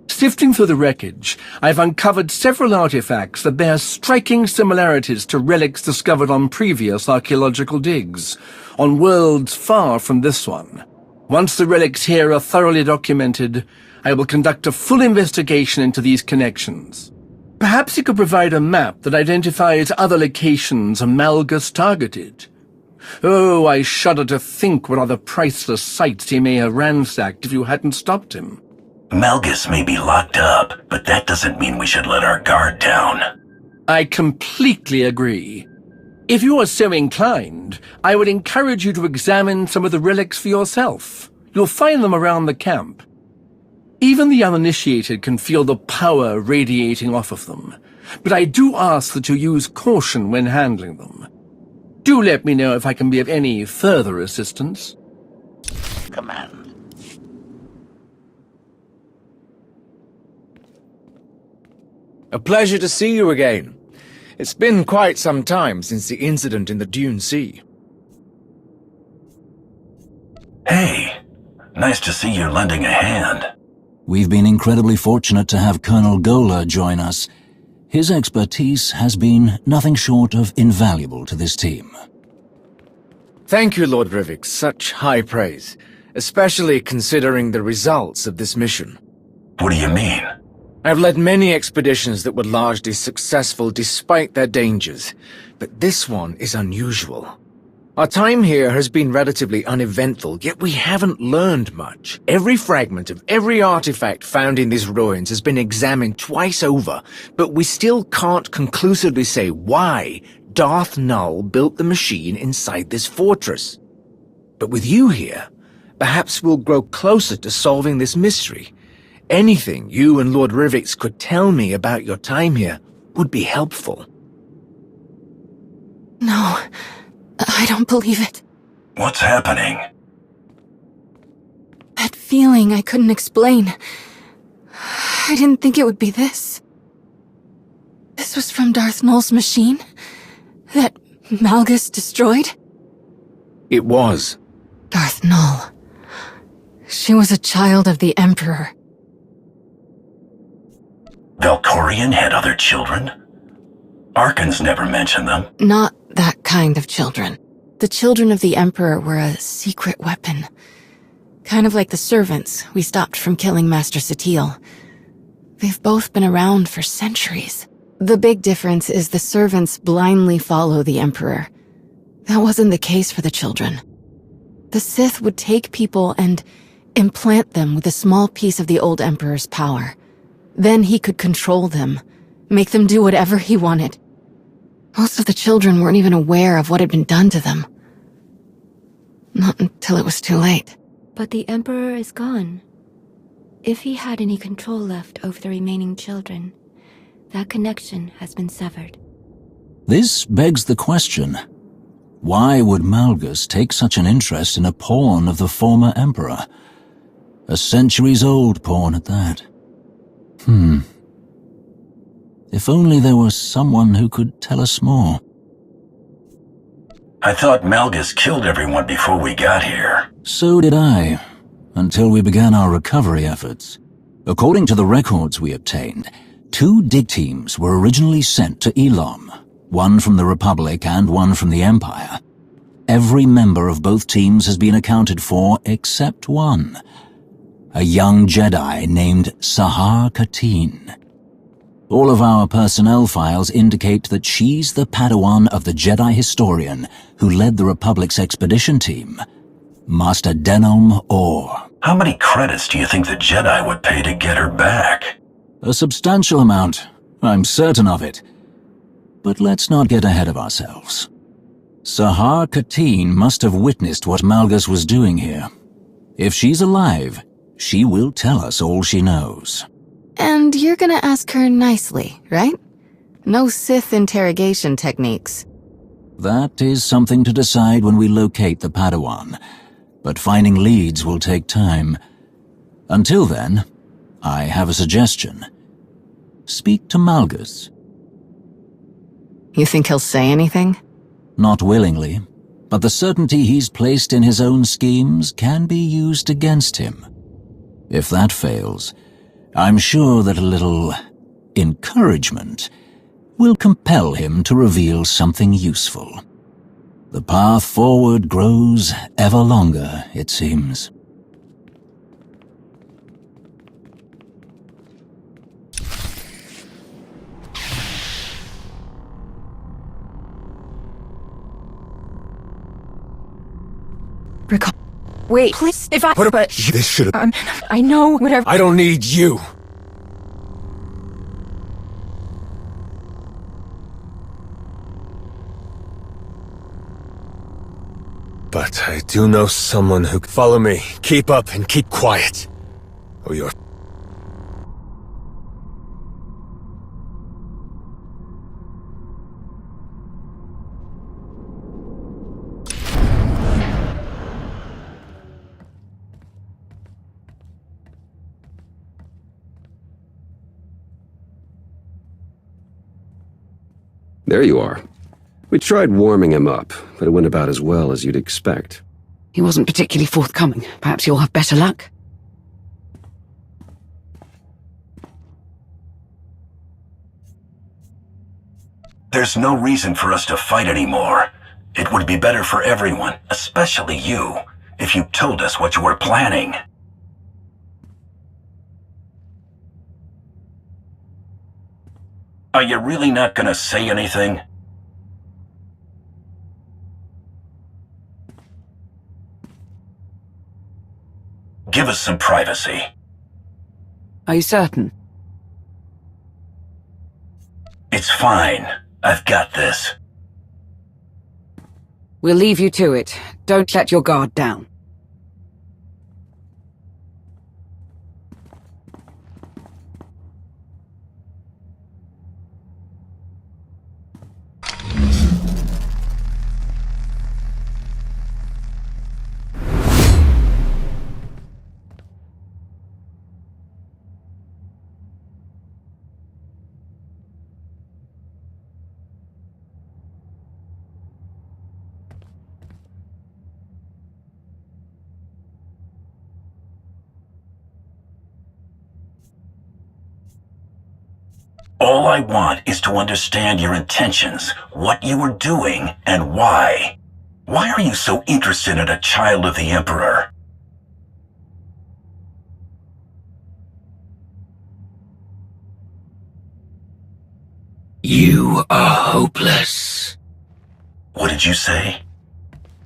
Sifting through the wreckage, I've uncovered several artifacts that bear striking similarities to relics discovered on previous archaeological digs, on worlds far from this one. Once the relics here are thoroughly documented, I will conduct a full investigation into these connections. Perhaps you could provide a map that identifies other locations Malgus targeted. Oh, I shudder to think what other priceless sites he may have ransacked if you hadn't stopped him. Malgus may be locked up, but that doesn't mean we should let our guard down. I completely agree. If you are so inclined, I would encourage you to examine some of the relics for yourself. You'll find them around the camp. Even the uninitiated can feel the power radiating off of them, but I do ask that you use caution when handling them. Do let me know if I can be of any further assistance. Command. A pleasure to see you again. It's been quite some time since the incident in the Dune Sea. Hey, nice to see you lending a hand. We've been incredibly fortunate to have Colonel Gola join us. His expertise has been nothing short of invaluable to this team. Thank you, Lord Rivik. Such high praise, especially considering the results of this mission. What do you mean? I've led many expeditions that were largely successful despite their dangers, but this one is unusual. Our time here has been relatively uneventful, yet we haven't learned much. Every fragment of every artifact found in these ruins has been examined twice over, but we still can't conclusively say why Darth Null built the machine inside this fortress. But with you here, perhaps we'll grow closer to solving this mystery. Anything you and Lord Rivik could tell me about your time here would be helpful. No. I don't believe it. What's happening? That feeling I couldn't explain. I didn't think it would be this. This was from Darth Null's machine? That Malgus destroyed? It was. Darth Null. She was a child of the Emperor. Valkorion had other children? Arkans never mentioned them. Not that kind of children. The children of the Emperor were a secret weapon. Kind of like the servants we stopped from killing Master Satil. They've both been around for centuries. The big difference is the servants blindly follow the Emperor. That wasn't the case for the children. The Sith would take people and implant them with a small piece of the old Emperor's power. Then he could control them, make them do whatever he wanted. Most of the children weren't even aware of what had been done to them. Not until it was too late. But the Emperor is gone. If he had any control left over the remaining children, that connection has been severed. This begs the question. Why would Malgus take such an interest in a pawn of the former Emperor? A centuries-old pawn at that. If only there was someone who could tell us more. I thought Malgus killed everyone before we got here. So did I, until we began our recovery efforts. According to the records we obtained, 2 dig teams were originally sent to Elam, one from the Republic and one from the Empire. Every member of both teams has been accounted for except one, a young Jedi named Sahar Katin. All of our personnel files indicate that she's the Padawan of the Jedi historian who led the Republic's expedition team, Master Denholm Orr. How many credits do you think the Jedi would pay to get her back? A substantial amount, I'm certain of it. But let's not get ahead of ourselves. Sahar Katin must have witnessed what Malgus was doing here. If she's alive, she will tell us all she knows. And you're gonna ask her nicely, right? No Sith interrogation techniques. That is something to decide when we locate the Padawan, but finding leads will take time. Until then, I have a suggestion. Speak to Malgus. You think he'll say anything? Not willingly, but the certainty he's placed in his own schemes can be used against him. If that fails, I'm sure that a little encouragement will compel him to reveal something useful. The path forward grows ever longer, it seems. Wait, please, if I Put up. but This should have. I know whatever. I don't need you. But I do know someone who can follow me. Keep up and keep quiet. Or you're... There you are. We tried warming him up, but it went about as well as you'd expect. He wasn't particularly forthcoming. Perhaps you'll have better luck. There's no reason for us to fight anymore. It would be better for everyone, especially you, if you told us what you were planning. Are you really not gonna say anything? Give us some privacy. Are you certain? It's fine. I've got this. We'll leave you to it. Don't let your guard down. All I want is to understand your intentions, what you were doing, and why. Why are you so interested in a child of the Emperor? You are hopeless. What did you say?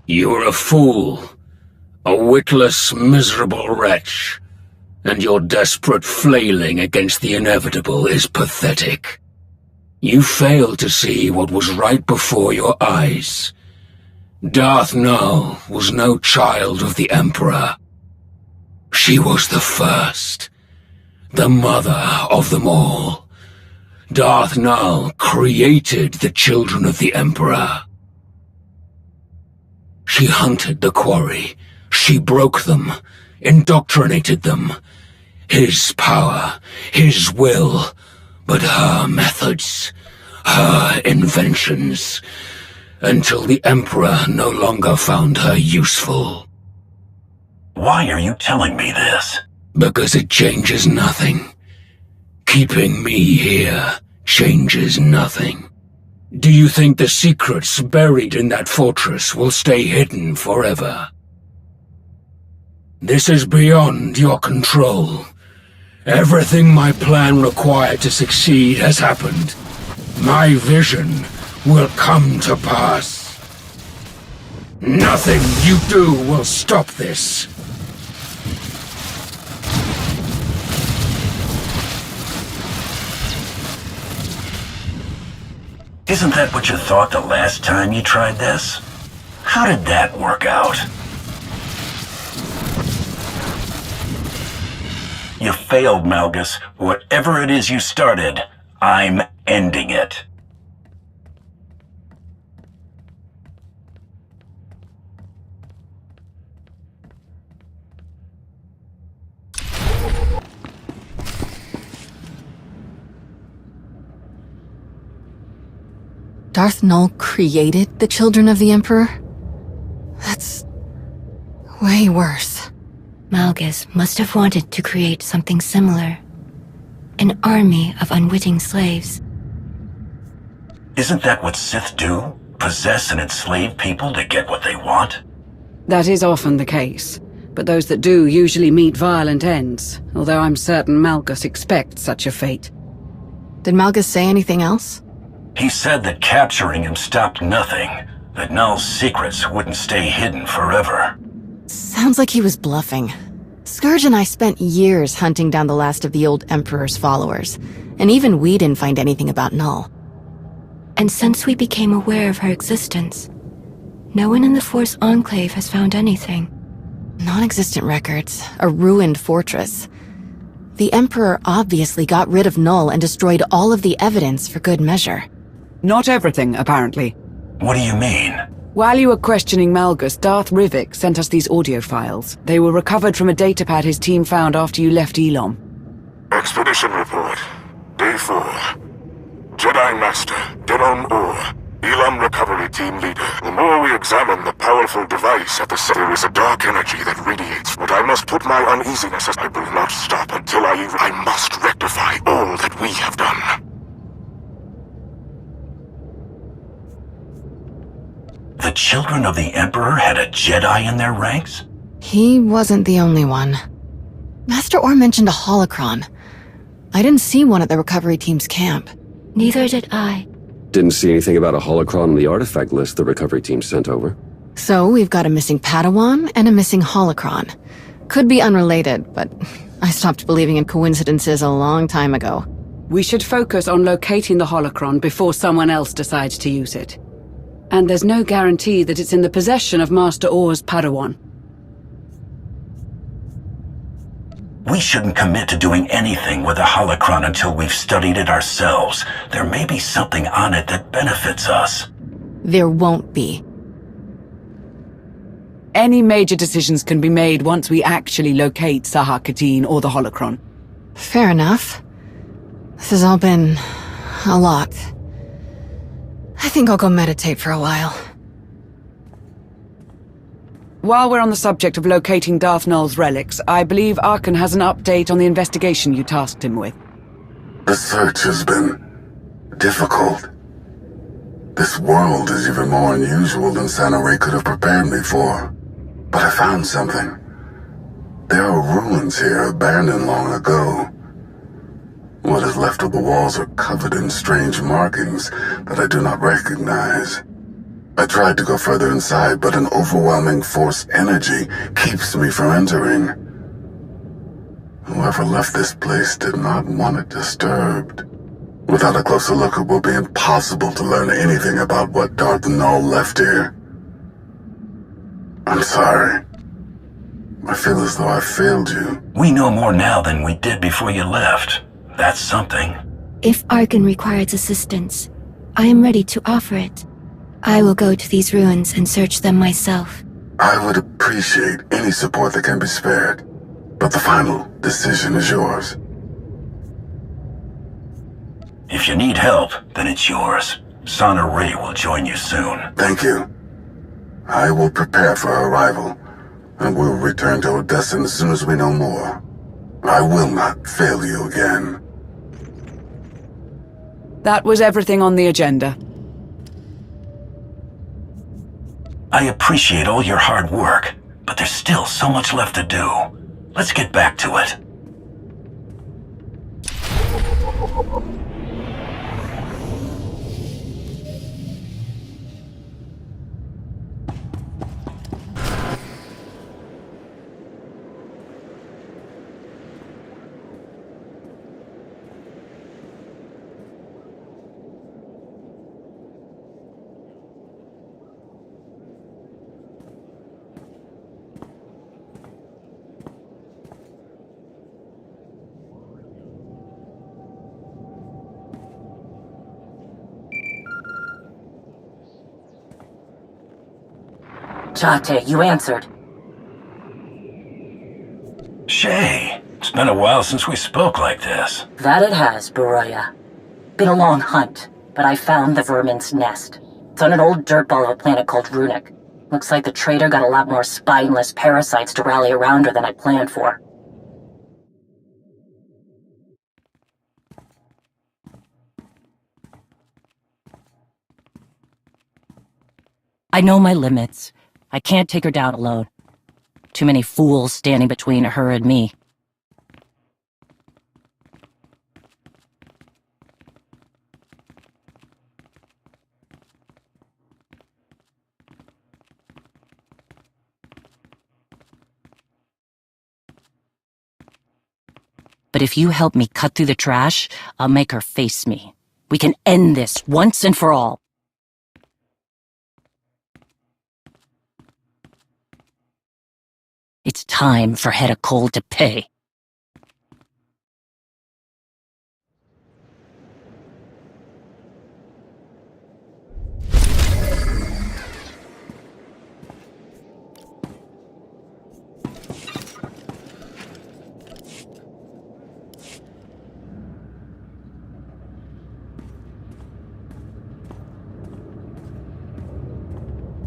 You're a fool. A witless, miserable wretch. And your desperate flailing against the inevitable is pathetic. You failed to see what was right before your eyes. Darth Null was no child of the Emperor. She was the first, the mother of them all. Darth Null created the children of the Emperor. She hunted the quarry. She broke them, indoctrinated them. His power, his will, but her methods, her inventions, until the Emperor no longer found her useful. Why are you telling me this? Because it changes nothing. Keeping me here changes nothing. Do you think the secrets buried in that fortress will stay hidden forever? This is beyond your control. Everything my plan required to succeed has happened. My vision will come to pass. Nothing you do will stop this. Isn't that what you thought the last time you tried this? How did that work out? You failed, Malgus. Whatever it is you started, I'm ending it. Darth Null created the children of the Emperor? That's way worse. Malgus must have wanted to create something similar. An army of unwitting slaves. Isn't that what Sith do? Possess and enslave people to get what they want? That is often the case, but those that do usually meet violent ends, although I'm certain Malgus expects such a fate. Did Malgus say anything else? He said that capturing him stopped nothing, that Null's secrets wouldn't stay hidden forever. Sounds like he was bluffing. Scourge and I spent years hunting down the last of the old Emperor's followers, and even we didn't find anything about Null. And since we became aware of her existence, no one in the Force Enclave has found anything. Non-existent records, a ruined fortress. The Emperor obviously got rid of Null and destroyed all of the evidence for good measure. Not everything, apparently. What do you mean? While you were questioning Malgus, Darth Rivik sent us these audio files. They were recovered from a datapad his team found after you left Elom. Expedition report. Day 4. Jedi Master, Denon Or, Elam Recovery Team Leader. The more we examine the powerful device at the center, there is a dark energy that radiates. But I must put my uneasiness as I will not stop until I must rectify all that we have done. The children of the Emperor had a Jedi in their ranks? He wasn't the only one. Master Orr mentioned a holocron. I didn't see one at the recovery team's camp. Neither did I. Didn't see anything about a holocron on the artifact list the recovery team sent over. So we've got a missing Padawan and a missing holocron. Could be unrelated, but I stopped believing in coincidences a long time ago. We should focus on locating the holocron before someone else decides to use it. And there's no guarantee that it's in the possession of Master Orr's Padawan. We shouldn't commit to doing anything with a holocron until we've studied it ourselves. There may be something on it that benefits us. There won't be. Any major decisions can be made once we actually locate Saha Kateen or the holocron. Fair enough. This has all been a lot. I think I'll go meditate for a while. While we're on the subject of locating Darth Null's relics, I believe Arkan has an update on the investigation you tasked him with. The search has been difficult. This world is even more unusual than Santa Ray could have prepared me for. But I found something. There are ruins here abandoned long ago. What is left of the walls are covered in strange markings that I do not recognize. I tried to go further inside, but an overwhelming force energy keeps me from entering. Whoever left this place did not want it disturbed. Without a closer look, it will be impossible to learn anything about what Darth Null left here. I'm sorry. I feel as though I failed you. We know more now than we did before you left. That's something. If Argon requires assistance, I am ready to offer it. I will go to these ruins and search them myself. I would appreciate any support that can be spared, but the final decision is yours. If you need help, then it's yours. Santa Ray will join you soon. Thank you. I will prepare for her arrival, and we'll return to Odessa as soon as we know more. I will not fail you again. That was everything on the agenda. I appreciate all your hard work, but there's still so much left to do. Let's get back to it. Jate, you answered. Shay, it's been a while since we spoke like this. That it has, Baroya. Been a long hunt, but I found the vermin's nest. It's on an old dirtball of a planet called Runic. Looks like the traitor got a lot more spineless parasites to rally around her than I planned for. I know my limits. I can't take her down alone. Too many fools standing between her and me. But if you help me cut through the trash, I'll make her face me. We can end this once and for all. It's time for Hedda Cole to pay.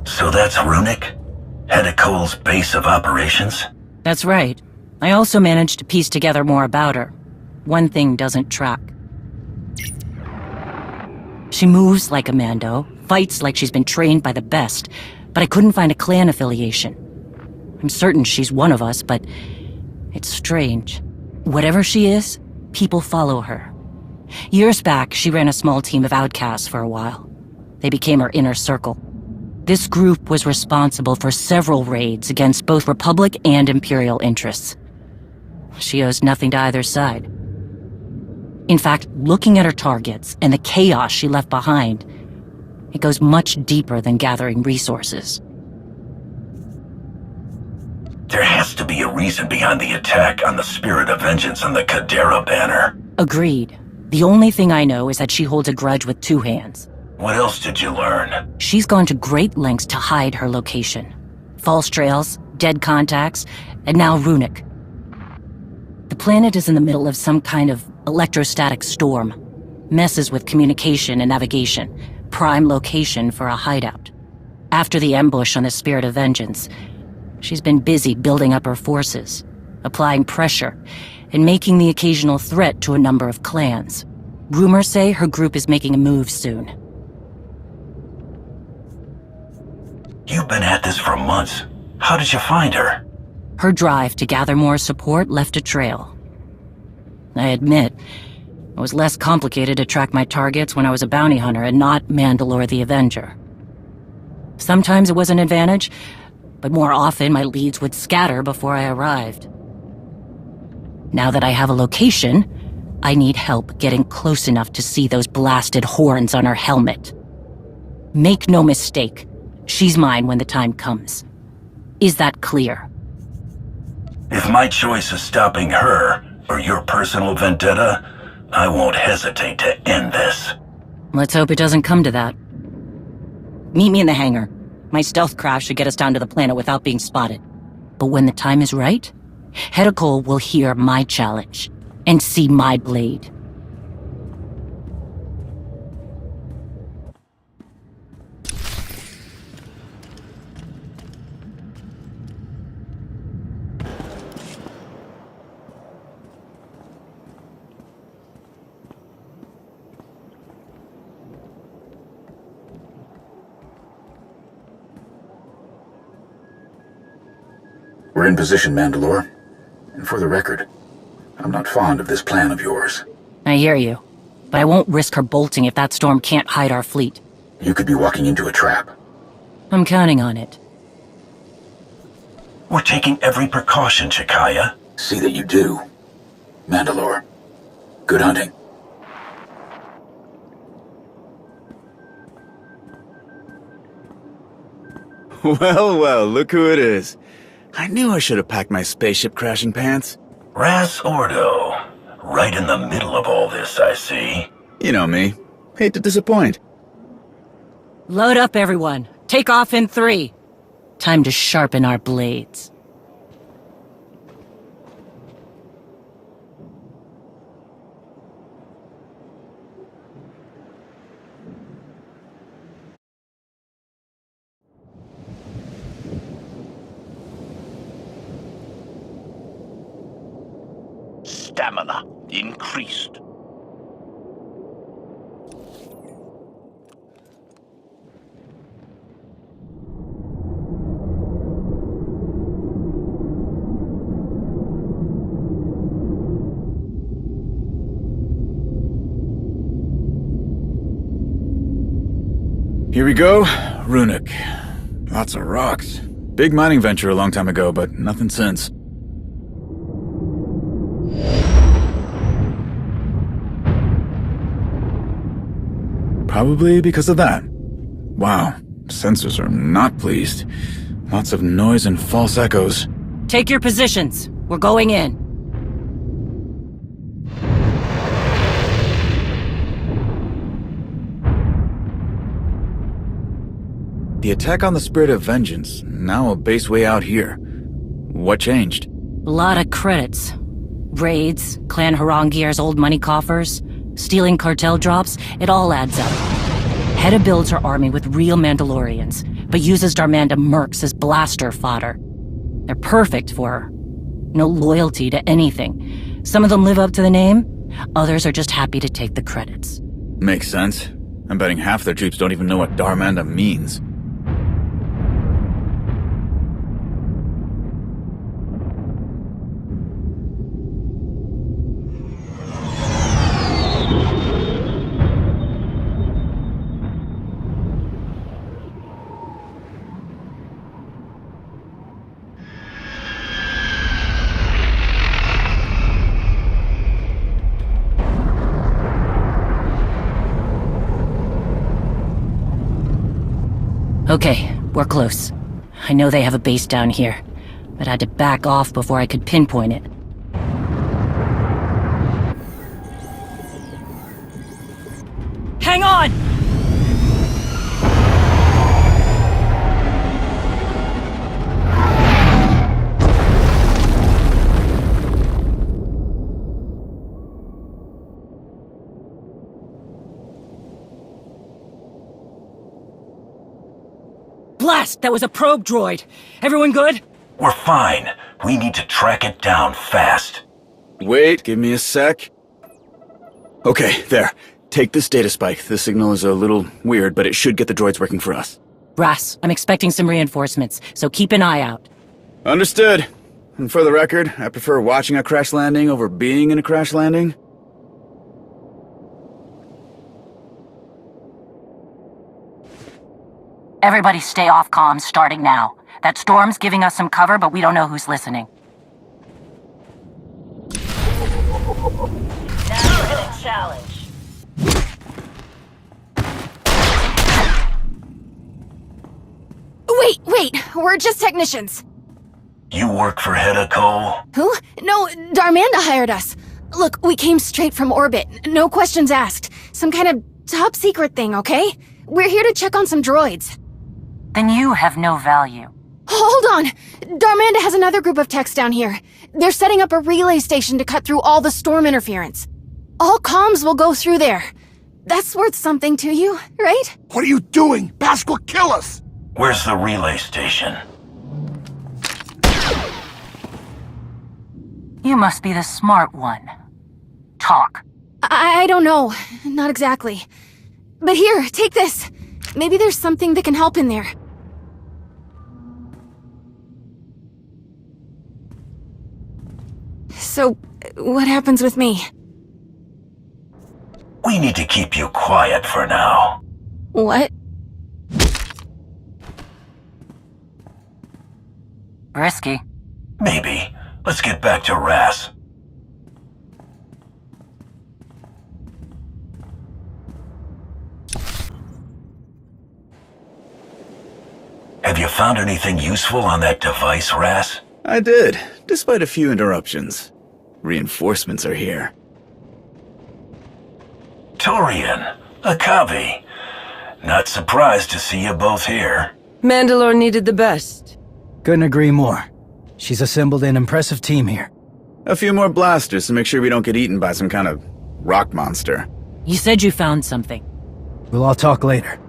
So that's Runic? Hedda Cole's base of operations? That's right. I also managed to piece together more about her. One thing doesn't track. She moves like a Mando, fights like she's been trained by the best, but I couldn't find a clan affiliation. I'm certain she's one of us, but it's strange. Whatever she is, people follow her. Years back, she ran a small team of outcasts for a while. They became her inner circle. This group was responsible for several raids against both Republic and Imperial interests. She owes nothing to either side. In fact, looking at her targets and the chaos she left behind, it goes much deeper than gathering resources. There has to be a reason behind the attack on the Spirit of Vengeance on the Cadera banner. Agreed. The only thing I know is that she holds a grudge with two hands. What else did you learn? She's gone to great lengths to hide her location. False trails, dead contacts, and now Runic. The planet is in the middle of some kind of electrostatic storm. Messes with communication and navigation. Prime location for a hideout. After the ambush on the Spirit of Vengeance, she's been busy building up her forces, applying pressure, and making the occasional threat to a number of clans. Rumors say her group is making a move soon. You've been at this for months. How did you find her? Her drive to gather more support left a trail. I admit, it was less complicated to track my targets when I was a bounty hunter and not Mandalore the Avenger. Sometimes it was an advantage, but more often my leads would scatter before I arrived. Now that I have a location, I need help getting close enough to see those blasted horns on her helmet. Make no mistake, she's mine when the time comes. Is that clear? If my choice is stopping her, or your personal vendetta, I won't hesitate to end this. Let's hope it doesn't come to that. Meet me in the hangar. My stealth craft should get us down to the planet without being spotted. But when the time is right, Hedicole will hear my challenge and see my blade. We're in position, Mandalore. And for the record, I'm not fond of this plan of yours. I hear you, but I won't risk her bolting if that storm can't hide our fleet. You could be walking into a trap. I'm counting on it. We're taking every precaution, Chikaya. See that you do. Mandalore, good hunting. Well, well, look who it is. I knew I should have packed my spaceship crashing pants. Ras Ordo. Right in the middle of all this, I see. You know me. Hate to disappoint. Load up, everyone. Take off in 3. Time to sharpen our blades. Stamina increased. Here we go. Runic. Lots of rocks. Big mining venture a long time ago, but nothing since. Probably because of that. Wow, sensors are not pleased. Lots of noise and false echoes. Take your positions. We're going in. The attack on the Spirit of Vengeance, now a base way out here. What changed? A lot of credits. Raids, Clan Harangir's old money coffers, stealing cartel drops, it all adds up. Hedda builds her army with real Mandalorians, but uses Darmanda mercs as blaster fodder. They're perfect for her. No loyalty to anything. Some of them live up to the name, others are just happy to take the credits. Makes sense. I'm betting half their troops don't even know what Darmanda means. Okay, we're close. I know they have a base down here, but I had to back off before I could pinpoint it. Hang on! Blast! That was a probe droid! Everyone good? We're fine. We need to track it down fast. Wait, give me a sec. Okay, there. Take this data spike. The signal is a little weird, but it should get the droids working for us. Ras, I'm expecting some reinforcements, so keep an eye out. Understood. And for the record, I prefer watching a crash landing over being in a crash landing. Everybody stay off comms starting now. That storm's giving us some cover, but we don't know who's listening. Now hit a challenge. Wait, we're just technicians. You work for Hedda Cole? Who? No, Darmanda hired us. Look, we came straight from orbit. No questions asked. Some kind of top secret thing, okay? We're here to check on some droids. Then you have no value. Hold on! Darmanda has another group of techs down here. They're setting up a relay station to cut through all the storm interference. All comms will go through there. That's worth something to you, right? What are you doing? Bask will kill us! Where's the relay station? You must be the smart one. Talk. I don't know. Not exactly. But here, take this. Maybe there's something that can help in there. So, what happens with me? We need to keep you quiet for now. What? Risky. Maybe. Let's get back to Ras. Have you found anything useful on that device, Ras? I did, despite a few interruptions. Reinforcements are here. Torian, Akavi. Not surprised to see you both here. Mandalore needed the best. Couldn't agree more. She's assembled an impressive team here. A few more blasters to make sure we don't get eaten by some kind of rock monster. You said you found something. We'll all talk later.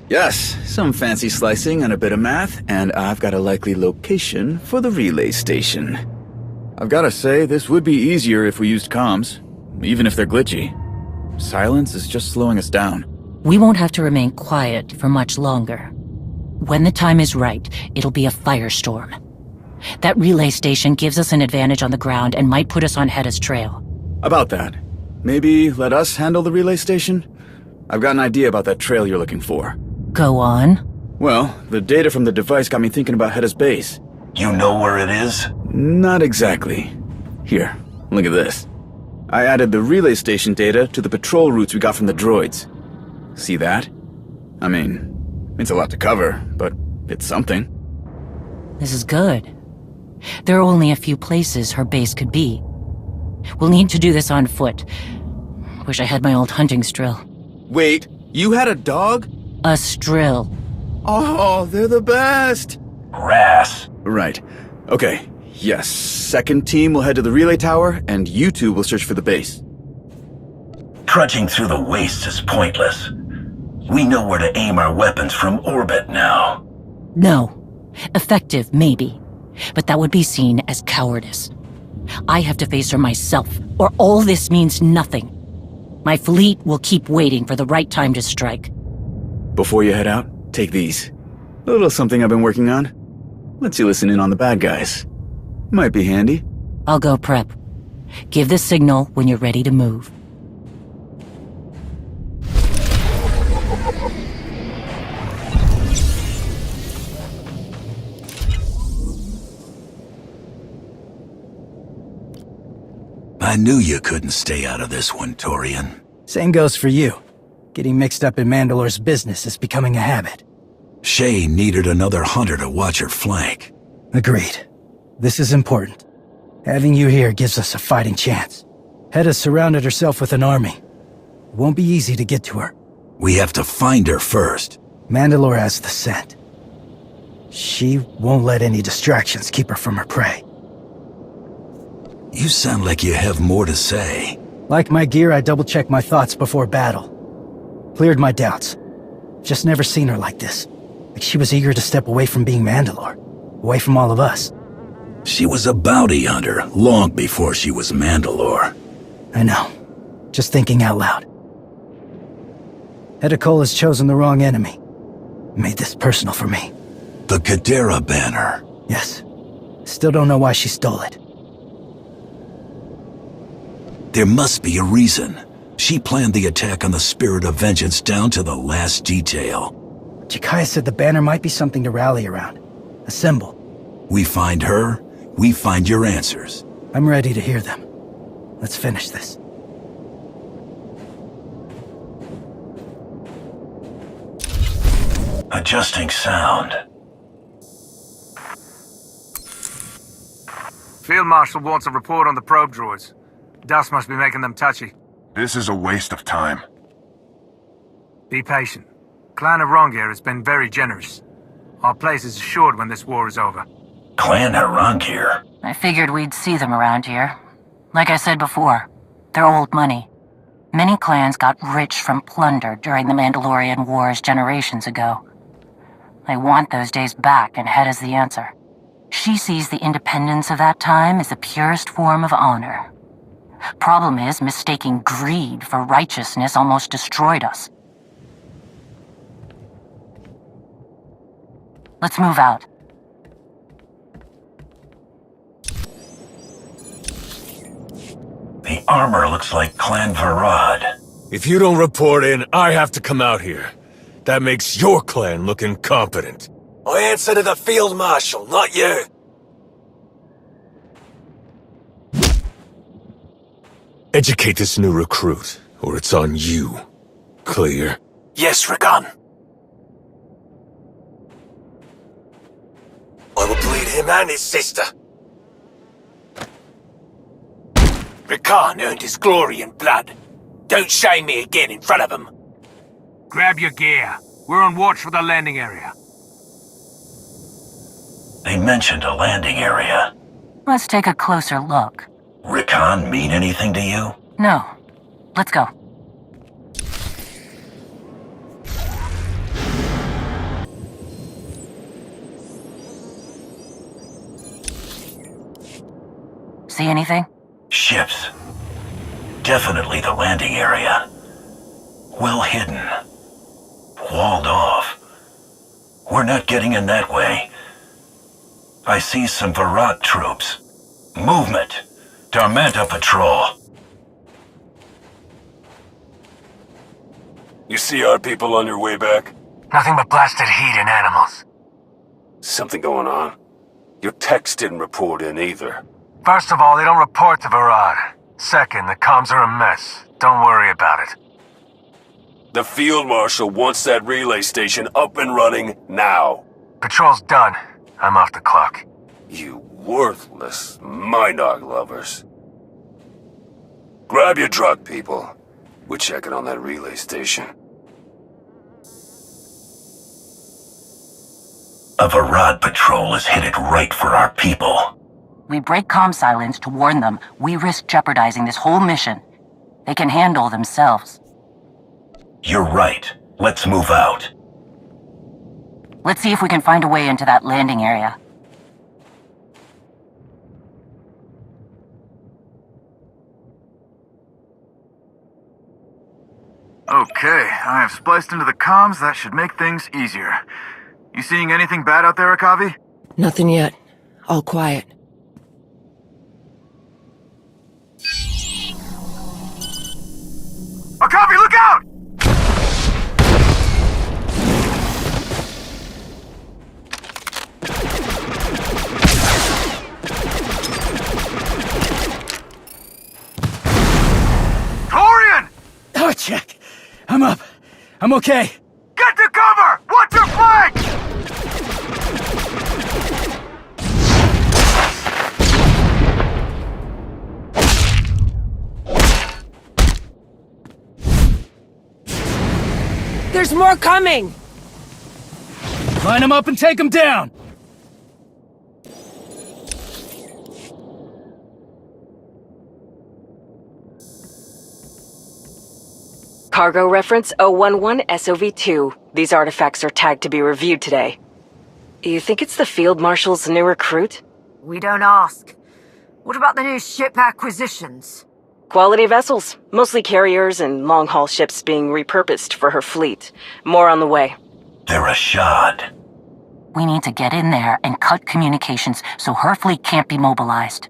Yes, some fancy slicing and a bit of math, and I've got a likely location for the relay station. I've gotta say, this would be easier if we used comms, even if they're glitchy. Silence is just slowing us down. We won't have to remain quiet for much longer. When the time is right, it'll be a firestorm. That relay station gives us an advantage on the ground and might put us on Hedda's trail. About that, maybe let us handle the relay station? I've got an idea about that trail you're looking for. Go on. Well, the data from the device got me thinking about Hedda's base. You know where it is? Not exactly. Here, look at this. I added the relay station data to the patrol routes we got from the droids. See that? I mean, it's a lot to cover, but it's something. This is good. There are only a few places her base could be. We'll need to do this on foot. Wish I had my old hunting strill. Wait, you had a dog? A strill. Oh, they're the best! Ras. Right. Okay, yes. Second team will head to the relay tower, and you two will search for the base. Trudging through the wastes is pointless. We know where to aim our weapons from orbit now. No. Effective, maybe. But that would be seen as cowardice. I have to face her myself, or all this means nothing. My fleet will keep waiting for the right time to strike. Before you head out, take these. A little something I've been working on. Lets you listen in on the bad guys. Might be handy. I'll go prep. Give the signal when you're ready to move. I knew you couldn't stay out of this one, Torian. Same goes for you. Getting mixed up in Mandalore's business is becoming a habit. Shay needed another hunter to watch her flank. Agreed. This is important. Having you here gives us a fighting chance. Hedda surrounded herself with an army. It won't be easy to get to her. We have to find her first. Mandalore has the scent. She won't let any distractions keep her from her prey. You sound like you have more to say. Like my gear, I double-check my thoughts before battle. Cleared my doubts. Just never seen her like this. Like she was eager to step away from being Mandalore. Away from all of us. She was a bounty hunter long before she was Mandalore. I know. Just thinking out loud. Edicole has chosen the wrong enemy. Made this personal for me. The Kadera banner. Yes. Still don't know why she stole it. There must be a reason. She planned the attack on the Spirit of Vengeance down to the last detail. Jakaya said the banner might be something to rally around. A symbol. We find her, we find your answers. I'm ready to hear them. Let's finish this. Adjusting sound. Field Marshal wants a report on the probe droids. Dust must be making them touchy. This is a waste of time. Be patient. Clan Harongir has been very generous. Our place is assured when this war is over. Clan Harongir? I figured we'd see them around here. Like I said before, they're old money. Many clans got rich from plunder during the Mandalorian Wars generations ago. I want those days back, and Het is the answer. She sees the independence of that time as the purest form of honor. Problem is, mistaking greed for righteousness almost destroyed us. Let's move out. The armor looks like Clan Varad. If you don't report in, I have to come out here. That makes your clan look incompetent. I answer to the Field Marshal, not you. Educate this new recruit, or it's on you. Clear? Yes, Rakan. I will bleed him and his sister. Rakan earned his glory in blood. Don't shame me again in front of him. Grab your gear. We're on watch for the landing area. They mentioned a landing area. Let's take a closer look. Rakan mean anything to you? No. Let's go. See anything? Ships. Definitely the landing area. Well hidden. Walled off. We're not getting in that way. I see some Varad troops. Movement. Darmanta patrol. You see our people on your way back? Nothing but blasted heat and animals. Something going on. Your techs didn't report in either. First of all, they don't report to Varad. Second, the comms are a mess. Don't worry about it. The Field Marshal wants that relay station up and running now. Patrol's done. I'm off the clock. You worthless Minog lovers. Grab your drug, people. We're checking on that relay station. A Varad patrol is headed right for our people. We break comm silence to warn them. We risk jeopardizing this whole mission. They can handle themselves. You're right. Let's move out. Let's see if we can find a way into that landing area. Okay, I have spliced into the comms. That should make things easier. You seeing anything bad out there, Akavi? Nothing yet. All quiet. Akavi, look out! Torian! Oh, check. I'm up. I'm okay. Get to cover! Watch your flank! There's more coming! Line them up and take them down! Cargo reference 011 SOV-2. These artifacts are tagged to be reviewed today. You think it's the Field Marshal's new recruit? We don't ask. What about the new ship acquisitions? Quality vessels, mostly carriers and long-haul ships being repurposed for her fleet. More on the way. They're a shot. We need to get in there and cut communications so her fleet can't be mobilized.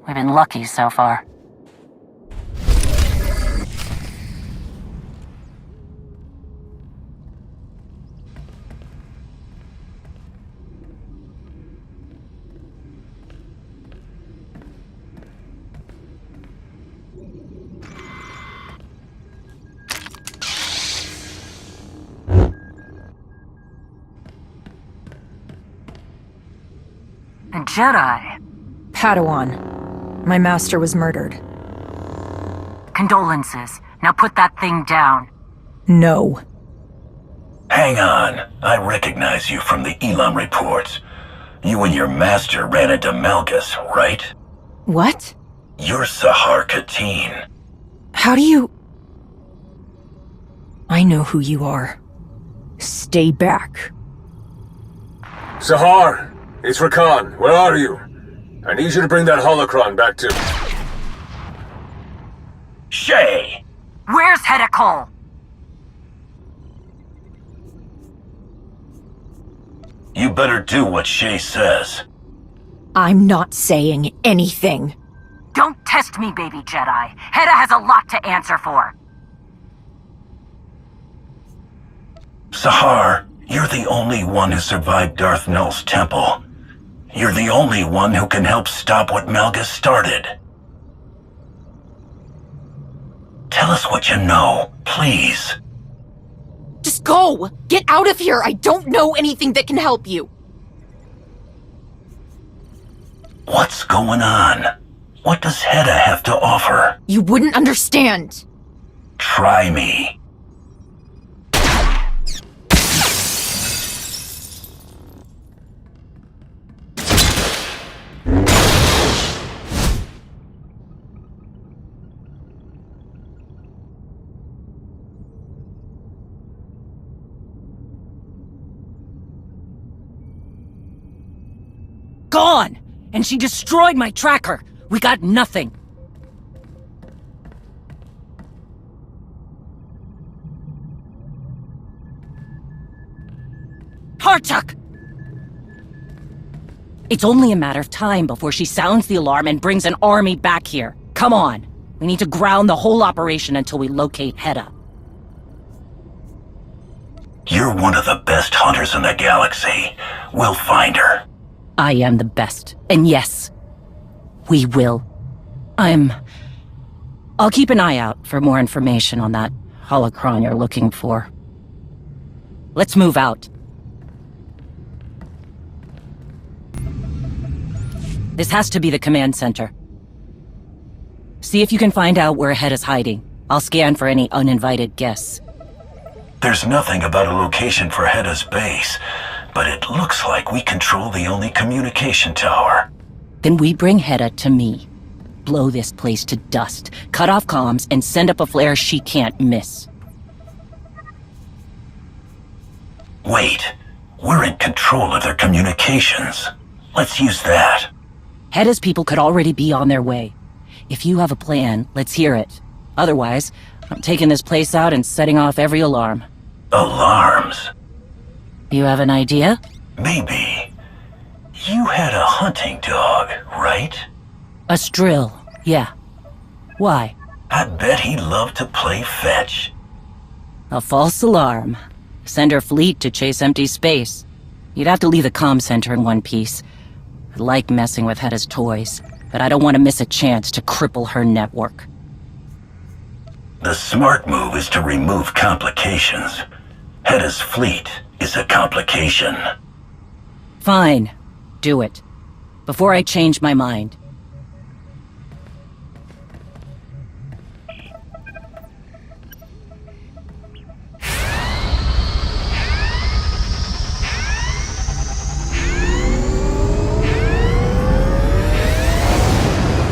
We've been lucky so far. A Jedi. Padawan. My master was murdered. Condolences. Now put that thing down. No. Hang on. I recognize you from the Elam reports. You and your master ran into Malgus, right? What? You're Sahar Kateen. How do you... I know who you are. Stay back. Sahar! It's Rakan. Where are you? I need you to bring that holocron back to... Shay! Where's Hedda Cole? You better do what Shay says. I'm not saying anything. Don't test me, baby Jedi. Hedda has a lot to answer for. Sahar, you're the only one who survived Darth Null's temple. You're the only one who can help stop what Malgus started. Tell us what you know, please. Just go! Get out of here! I don't know anything that can help you! What's going on? What does Hedda have to offer? You wouldn't understand! Try me. Gone! And she destroyed my tracker! We got nothing! Harchuk! It's only a matter of time before she sounds the alarm and brings an army back here. Come on! We need to ground the whole operation until we locate Hedda. You're one of the best hunters in the galaxy. We'll find her. I am the best. And yes, we will. I'll keep an eye out for more information on that holocron you're looking for. Let's move out. This has to be the command center. See if you can find out where Hedda is hiding. I'll scan for any uninvited guests. There's nothing about a location for Hedda's base, but it looks like we control the only communication tower. Then we bring Hedda to me. Blow this place to dust, cut off comms, and send up a flare she can't miss. Wait, we're in control of their communications. Let's use that. Hedda's people could already be on their way. If you have a plan, let's hear it. Otherwise, I'm taking this place out and setting off every alarm. Alarms? You have an idea? Maybe. You had a hunting dog, right? A Strill, yeah. Why? I bet he loved to play fetch. A false alarm. Send her fleet to chase empty space. You'd have to leave the comm center in one piece. I like messing with Hedda's toys, but I don't want to miss a chance to cripple her network. The smart move is to remove complications. Hedda's fleet is a complication. Fine. Do it. Before I change my mind.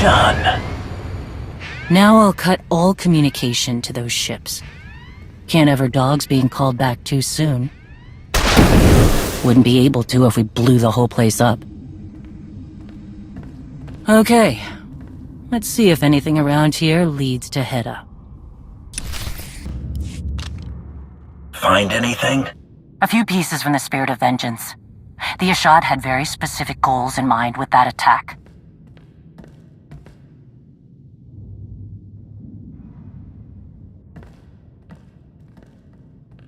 Done. Now I'll cut all communication to those ships. Can't have her dogs being called back too soon. Wouldn't be able to if we blew the whole place up. Okay. Let's see if anything around here leads to Hedda. Find anything? A few pieces from the Spirit of Vengeance. The Ashad had very specific goals in mind with that attack.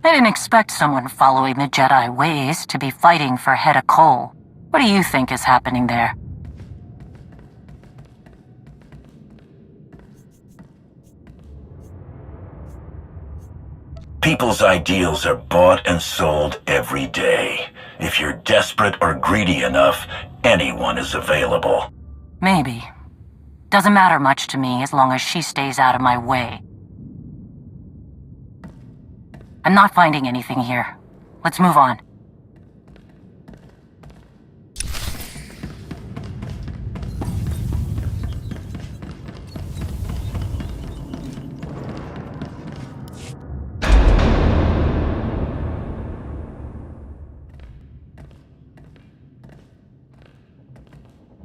I didn't expect someone following the Jedi ways to be fighting for Hedda Cole. What do you think is happening there? People's ideals are bought and sold every day. If you're desperate or greedy enough, anyone is available. Maybe. Doesn't matter much to me as long as she stays out of my way. I'm not finding anything here. Let's move on.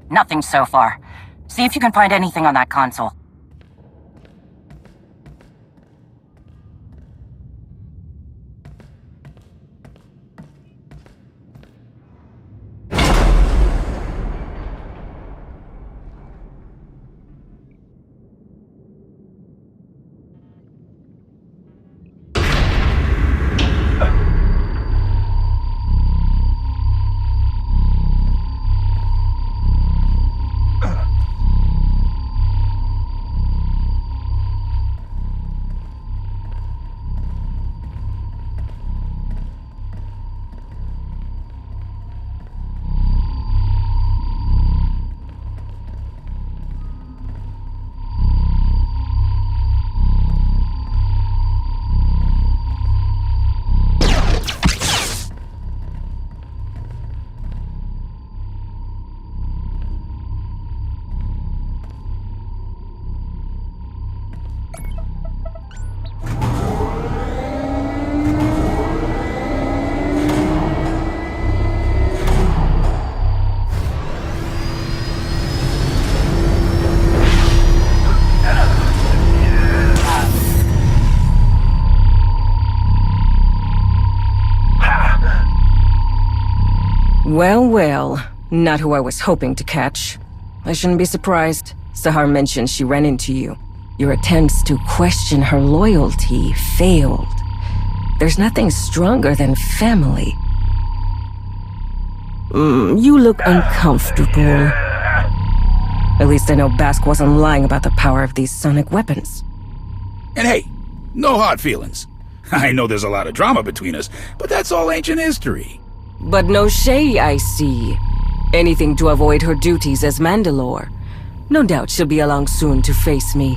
Nothing so far. See if you can find anything on that console. Well, well. Not who I was hoping to catch. I shouldn't be surprised. Sahar mentioned she ran into you. Your attempts to question her loyalty failed. There's nothing stronger than family. You look uncomfortable. At least I know Bask wasn't lying about the power of these sonic weapons. And hey, no hard feelings. I know there's a lot of drama between us, but that's all ancient history. But no Shay, I see. Anything to avoid her duties as Mandalore. No doubt she'll be along soon to face me.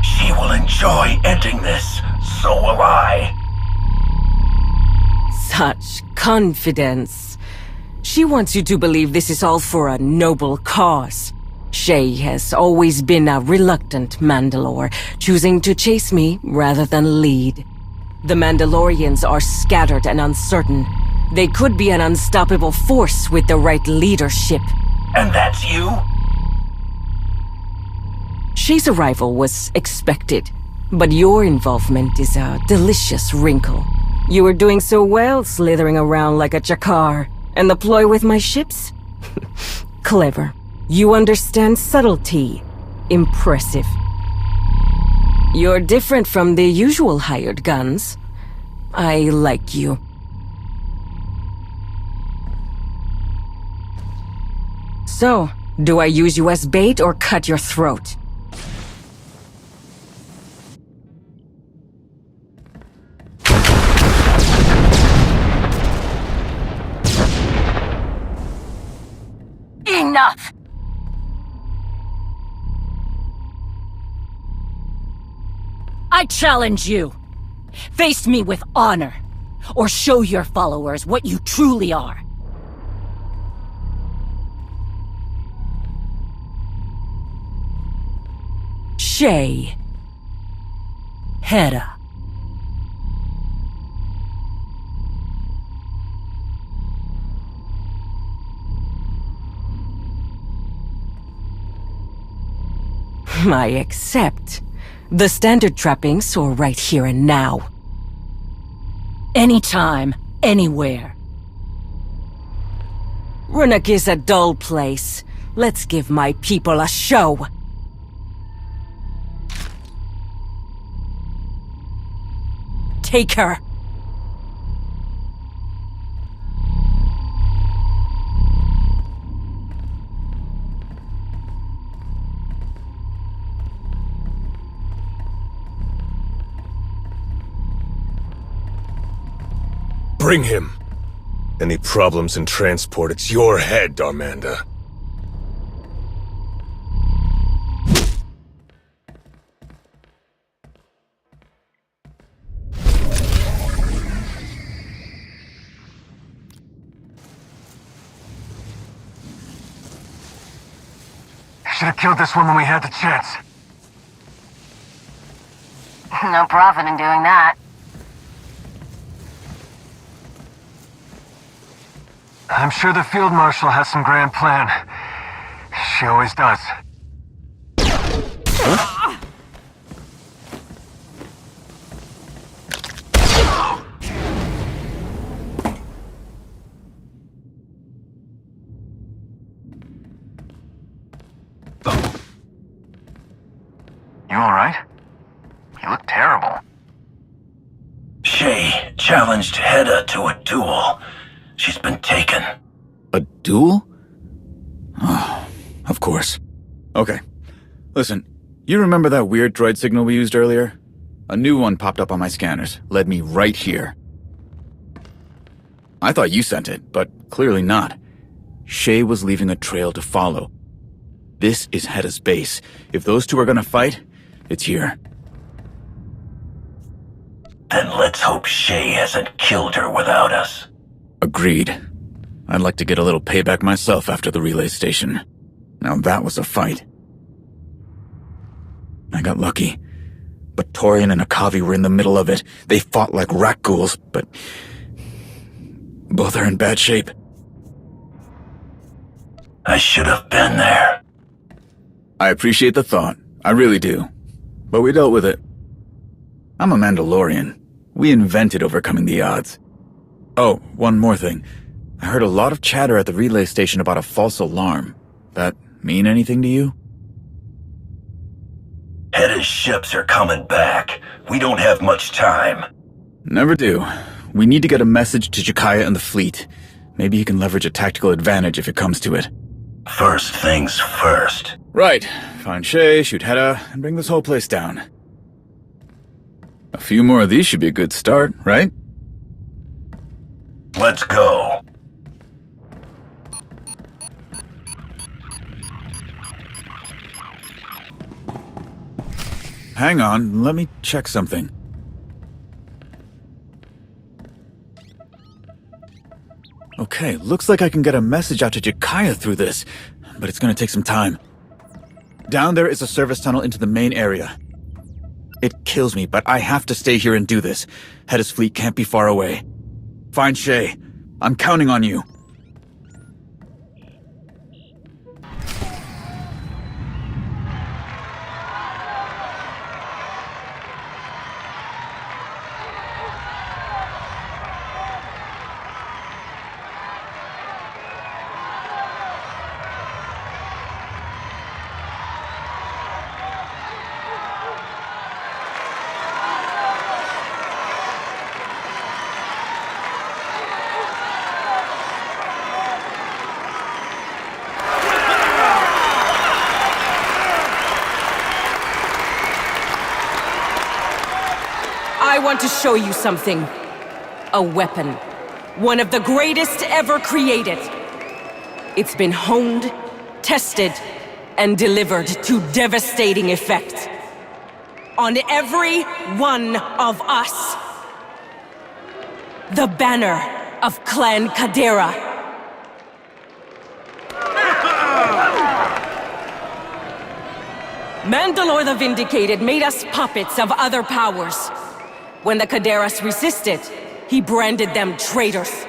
She will enjoy ending this. So will I. Such confidence. She wants you to believe this is all for a noble cause. Shay has always been a reluctant Mandalore, choosing to chase me rather than lead. The Mandalorians are scattered and uncertain. They could be an unstoppable force with the right leadership. And that's you? Shay's arrival was expected, but your involvement is a delicious wrinkle. You were doing so well slithering around like a Jakar, and the ploy with my ships? Clever. You understand subtlety. Impressive. You're different from the usual hired guns. I like you. So, do I use you as bait or cut your throat? Enough! I challenge you. Face me with honor, or show your followers what you truly are. Shay. Hedda. I accept. The standard trappings are right here and now. Anytime, anywhere. Runuk is a dull place. Let's give my people a show. Take her. Bring him. Any problems in transport, it's your head, Darmanda. Should have killed this one when we had the chance. No profit in doing that. I'm sure the Field Marshal has some grand plan. She always does. Huh? You alright? You look terrible. Shay challenged Hedda to a duel. She's been taken. A duel? Oh, of course. Okay. Listen, you remember that weird droid signal we used earlier? A new one popped up on my scanners, led me right here. I thought you sent it, but clearly not. Shay was leaving a trail to follow. This is Hedda's base. If those two are gonna fight, it's here. Then let's hope Shay hasn't killed her without us. Agreed. I'd like to get a little payback myself after the relay station. Now that was a fight. I got lucky. But Torian and Akavi were in the middle of it. They fought like rat ghouls, but both are in bad shape. I should have been there. I appreciate the thought. I really do. But we dealt with it. I'm a Mandalorian. We invented overcoming the odds. Oh, one more thing. I heard a lot of chatter at the relay station about a false alarm. That mean anything to you? Hedda's ships are coming back. We don't have much time. Never do. We need to get a message to Jakaya and the fleet. Maybe he can leverage a tactical advantage if it comes to it. First things first. Right. Find Shay, shoot Hedda, and bring this whole place down. A few more of these should be a good start, right? Let's go. Hang on, let me check something. Okay, looks like I can get a message out to Jakaya through this, but it's gonna take some time. Down there is a service tunnel into the main area. It kills me, but I have to stay here and do this. Hedda's fleet can't be far away. Find Shay. I'm counting on you. I want to show you something. A weapon. One of the greatest ever created. It's been honed, tested, and delivered to devastating effect. On every one of us. The banner of Clan Kadera. Mandalore the Vindicated made us puppets of other powers. When the Kaderas resisted, he branded them traitors.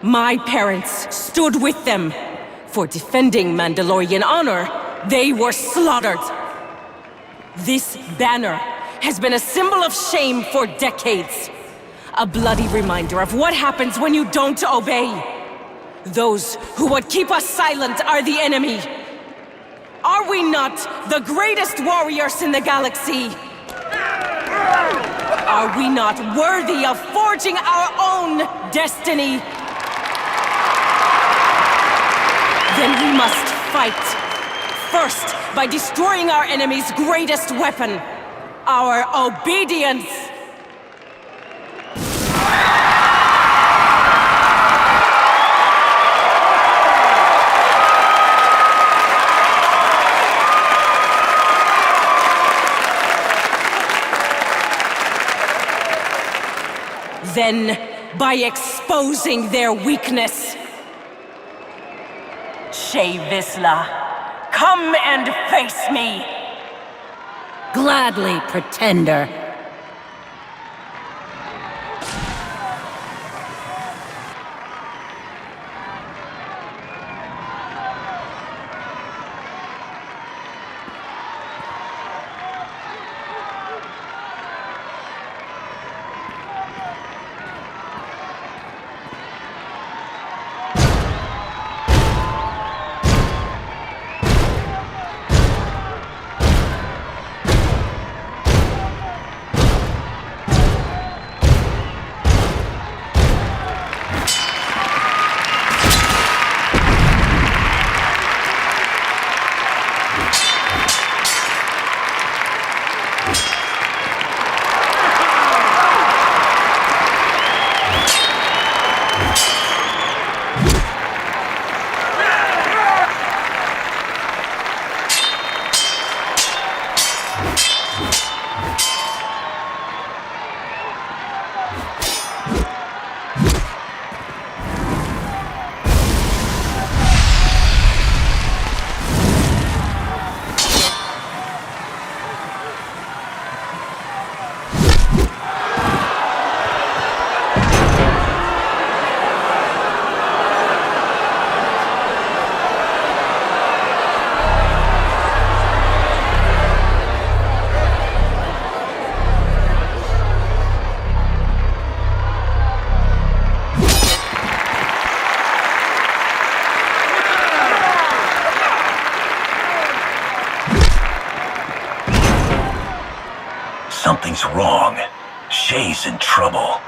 My parents stood with them. For defending Mandalorian honor, they were slaughtered. This banner has been a symbol of shame for decades. A bloody reminder of what happens when you don't obey. Those who would keep us silent are the enemy. Are we not the greatest warriors in the galaxy? Are we not worthy of forging our own destiny? Then we must fight. First, by destroying our enemy's greatest weapon, our obedience. Then, by exposing their weakness. Vizla, come and face me! Gladly, Pretender. Something's wrong. Shay's in trouble.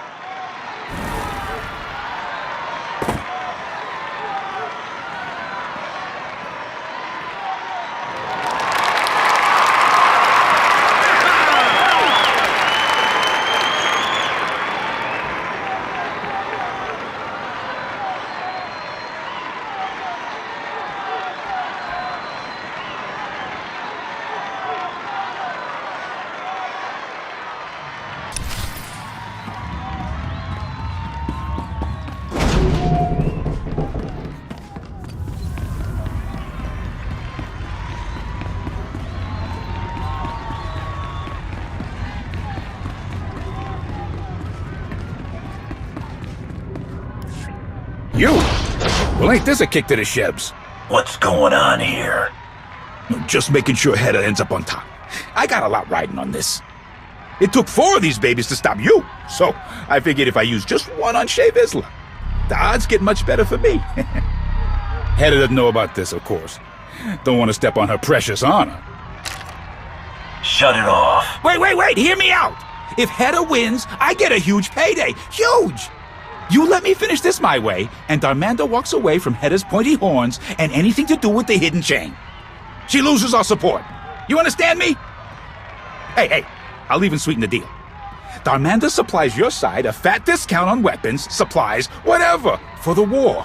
You? Well, ain't this a kick to the shebs? What's going on here? Just making sure Hedda ends up on top. I got a lot riding on this. It took 4 of these babies to stop you, so I figured if I use just one on Vizla, the odds get much better for me. Hedda doesn't know about this, of course. Don't want to step on her precious honor. Shut it off. Wait, hear me out! If Hedda wins, I get a huge payday. Huge! You let me finish this my way, and Darmanda walks away from Hedda's pointy horns and anything to do with the hidden chain. She loses our support. You understand me? Hey, I'll even sweeten the deal. Darmanda supplies your side a fat discount on weapons, supplies, whatever, for the war.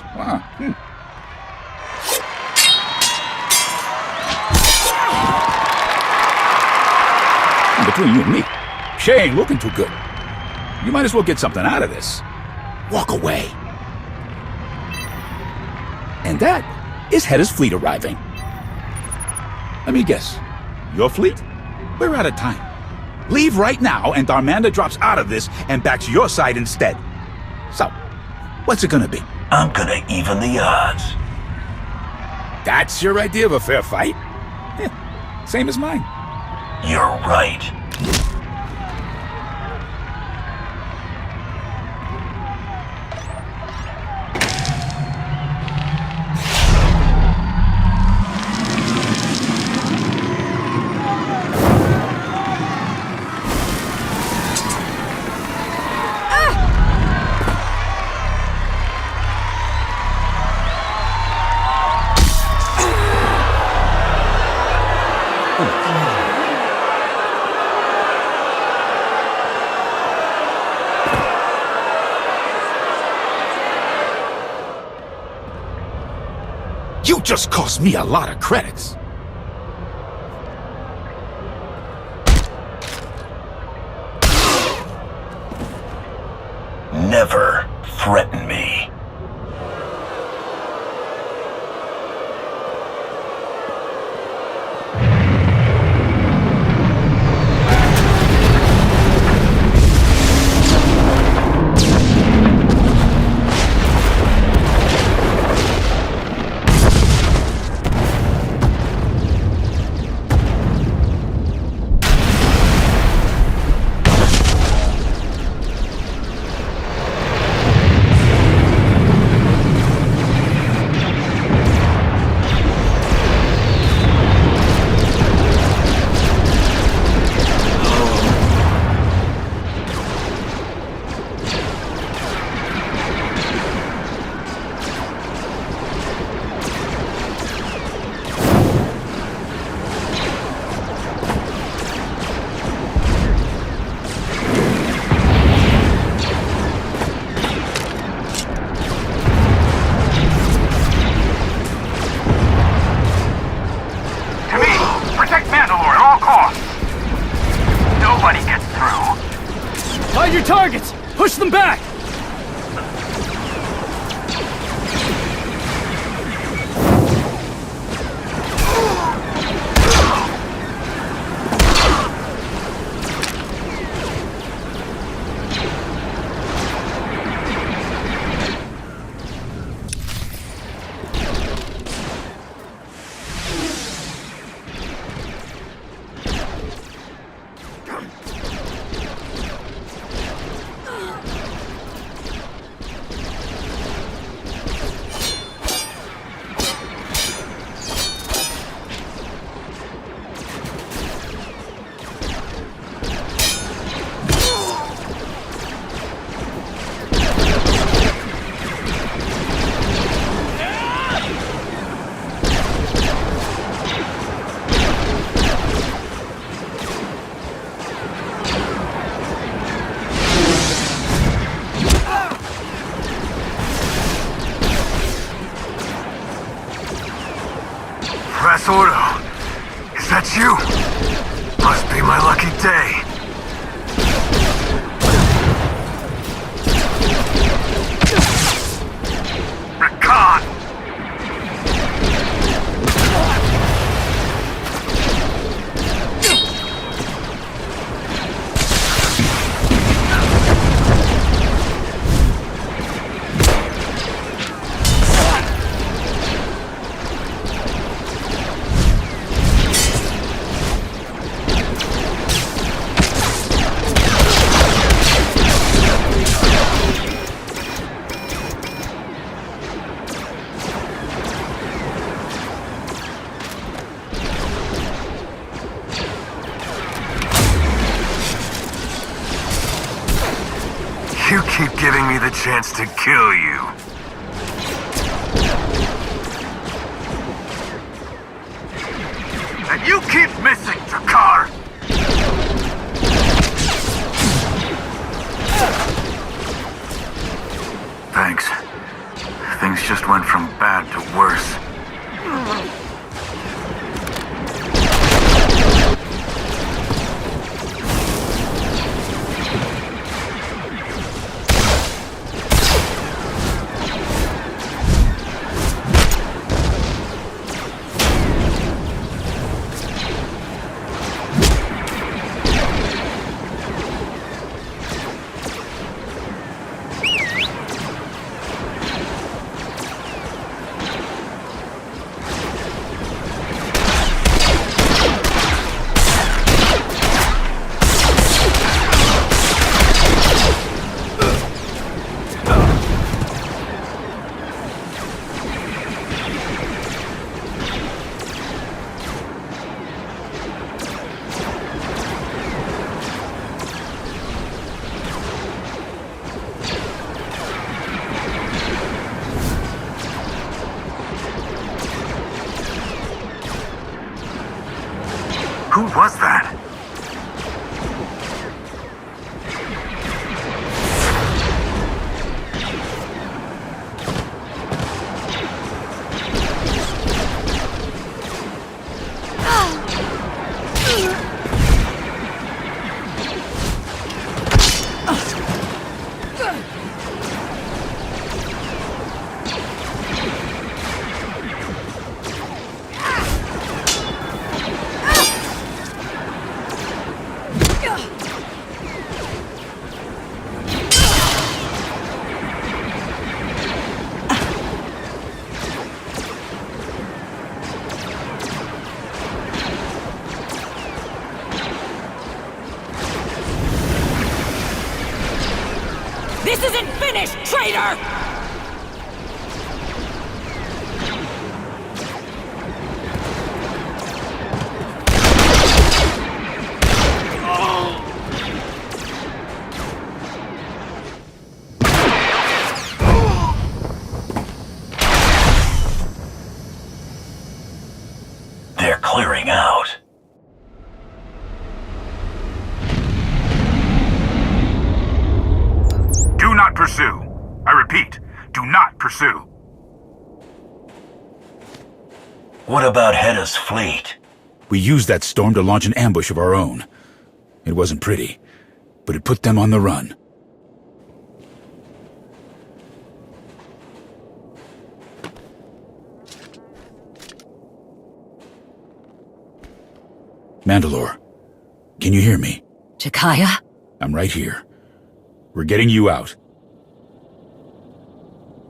Between you and me, Shay ain't looking too good. You might as well get something out of this. Walk away. And that is Hedda's fleet arriving. Let me guess. Your fleet? We're out of time. Leave right now, and Darmanda drops out of this and backs your side instead. So, what's it gonna be? I'm gonna even the odds. That's your idea of a fair fight? Yeah, same as mine. You're right. You just cost me a lot of credits. Never threaten me. Find your targets! Push them back! Swtor, is that you? Must be my lucky day. You keep giving me the chance to kill you. And you keep missing, Jakar! Thanks. Things just went from bad to worse. This isn't finished, traitor! They're clearing out. Do not pursue. I repeat, do not pursue. What about Hedda's fleet? We used that storm to launch an ambush of our own. It wasn't pretty, but it put them on the run. Mandalore, can you hear me? Jakaya? I'm right here. We're getting you out.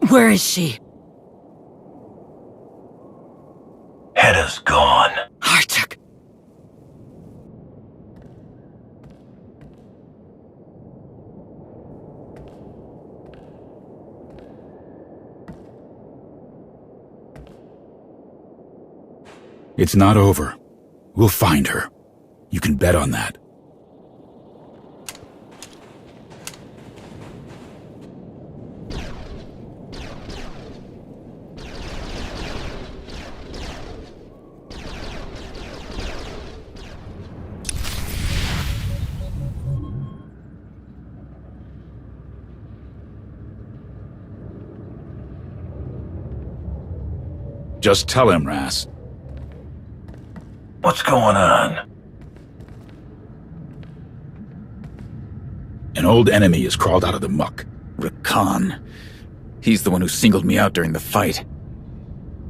Where is she? Hedda's gone. Artuk. It's not over. We'll find her. You can bet on that. Just tell him, Ras. What's going on? An old enemy has crawled out of the muck. Rakan. He's the one who singled me out during the fight.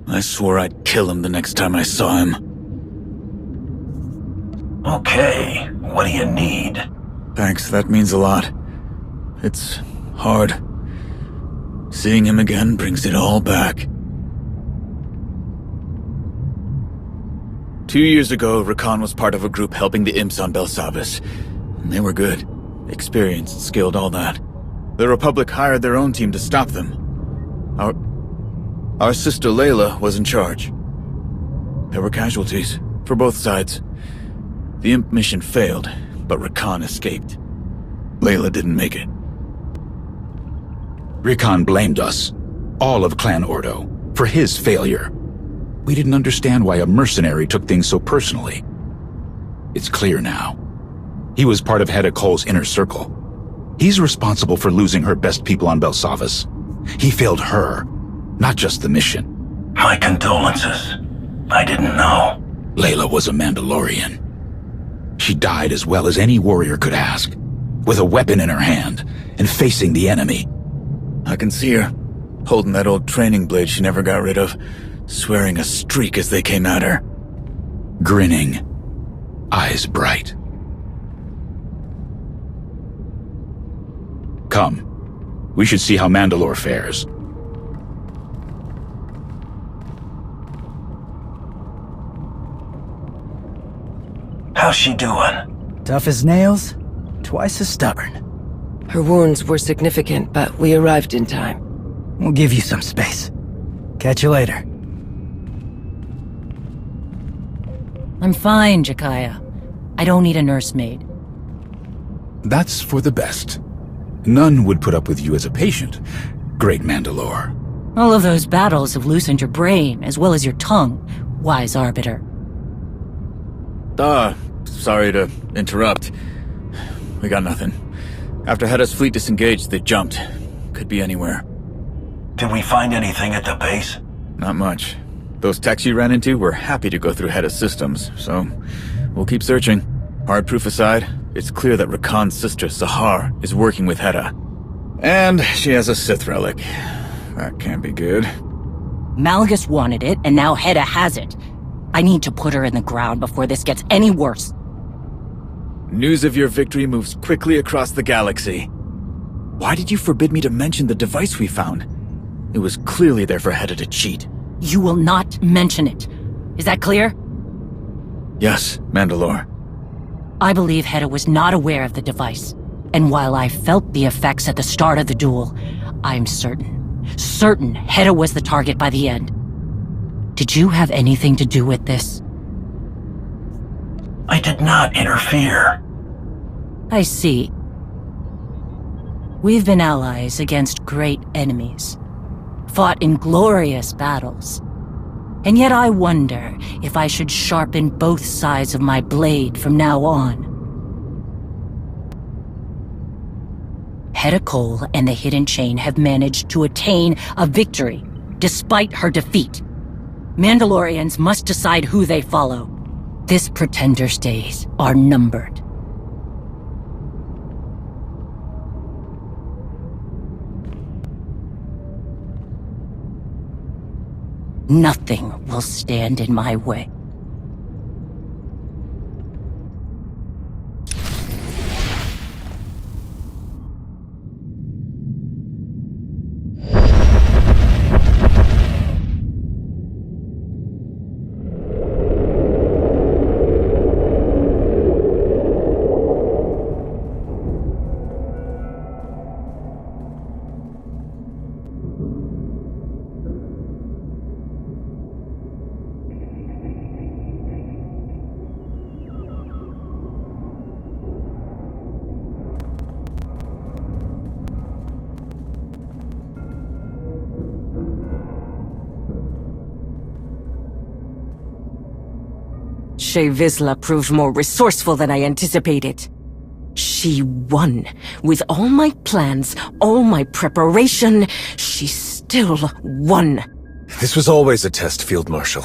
I swore I'd kill him the next time I saw him. Okay, what do you need? Thanks, that means a lot. It's hard. Seeing him again brings it all back. 2 years ago, Rakan was part of a group helping the imps on Belsavis. And they were good. Experienced, skilled, all that. The Republic hired their own team to stop them. Our sister Layla was in charge. There were casualties, for both sides. The imp mission failed, but Rakan escaped. Layla didn't make it. Rakan blamed us, all of Clan Ordo, for his failure. We didn't understand why a mercenary took things so personally. It's clear now. He was part of Hedda Cole's inner circle. He's responsible for losing her best people on Belsavis. He failed her, not just the mission. My condolences. I didn't know. Layla was a Mandalorian. She died as well as any warrior could ask, with a weapon in her hand and facing the enemy. I can see her, holding that old training blade she never got rid of, swearing a streak as they came at her. Grinning, eyes bright. Come, we should see how Mandalore fares. How's she doing? Tough as nails, twice as stubborn. Her wounds were significant, but we arrived in time. We'll give you some space. Catch you later. I'm fine, Jakaya. I don't need a nursemaid. That's for the best. None would put up with you as a patient, great Mandalore. All of those battles have loosened your brain, as well as your tongue, wise arbiter. Sorry to interrupt. We got nothing. After Hedda's fleet disengaged, they jumped. Could be anywhere. Did we find anything at the base? Not much. Those techs you ran into were happy to go through Hedda's systems, so we'll keep searching. Hard proof aside, it's clear that Rakan's sister, Sahar, is working with Hedda. And she has a Sith relic. That can't be good. Malgus wanted it, and now Hedda has it. I need to put her in the ground before this gets any worse. News of your victory moves quickly across the galaxy. Why did you forbid me to mention the device we found? It was clearly there for Hedda to cheat. You will not mention it. Is that clear? Yes, Mandalore. I believe Hedda was not aware of the device. And while I felt the effects at the start of the duel, I'm certain Hedda was the target by the end. Did you have anything to do with this? I did not interfere. I see. We've been allies against great enemies, fought in glorious battles. And yet I wonder if I should sharpen both sides of my blade from now on. Hedda Cole and the Hidden Chain have managed to attain a victory, despite her defeat. Mandalorians must decide who they follow. This Pretender's days are numbered. Nothing will stand in my way. Vizla proved more resourceful than I anticipated. She won. With all my plans, all my preparation, she still won. This was always a test, Field Marshal.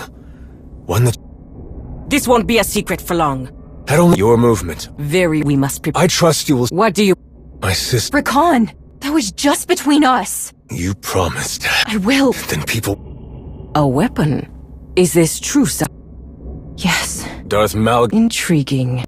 One that... This won't be a secret for long. Had only your movement. We must prepare. I trust you will... What do you... My sister... Rakan, that was just between us. You promised. I will. Then people... A weapon? Is this true, sir? Yes. Darth Mal... Intriguing.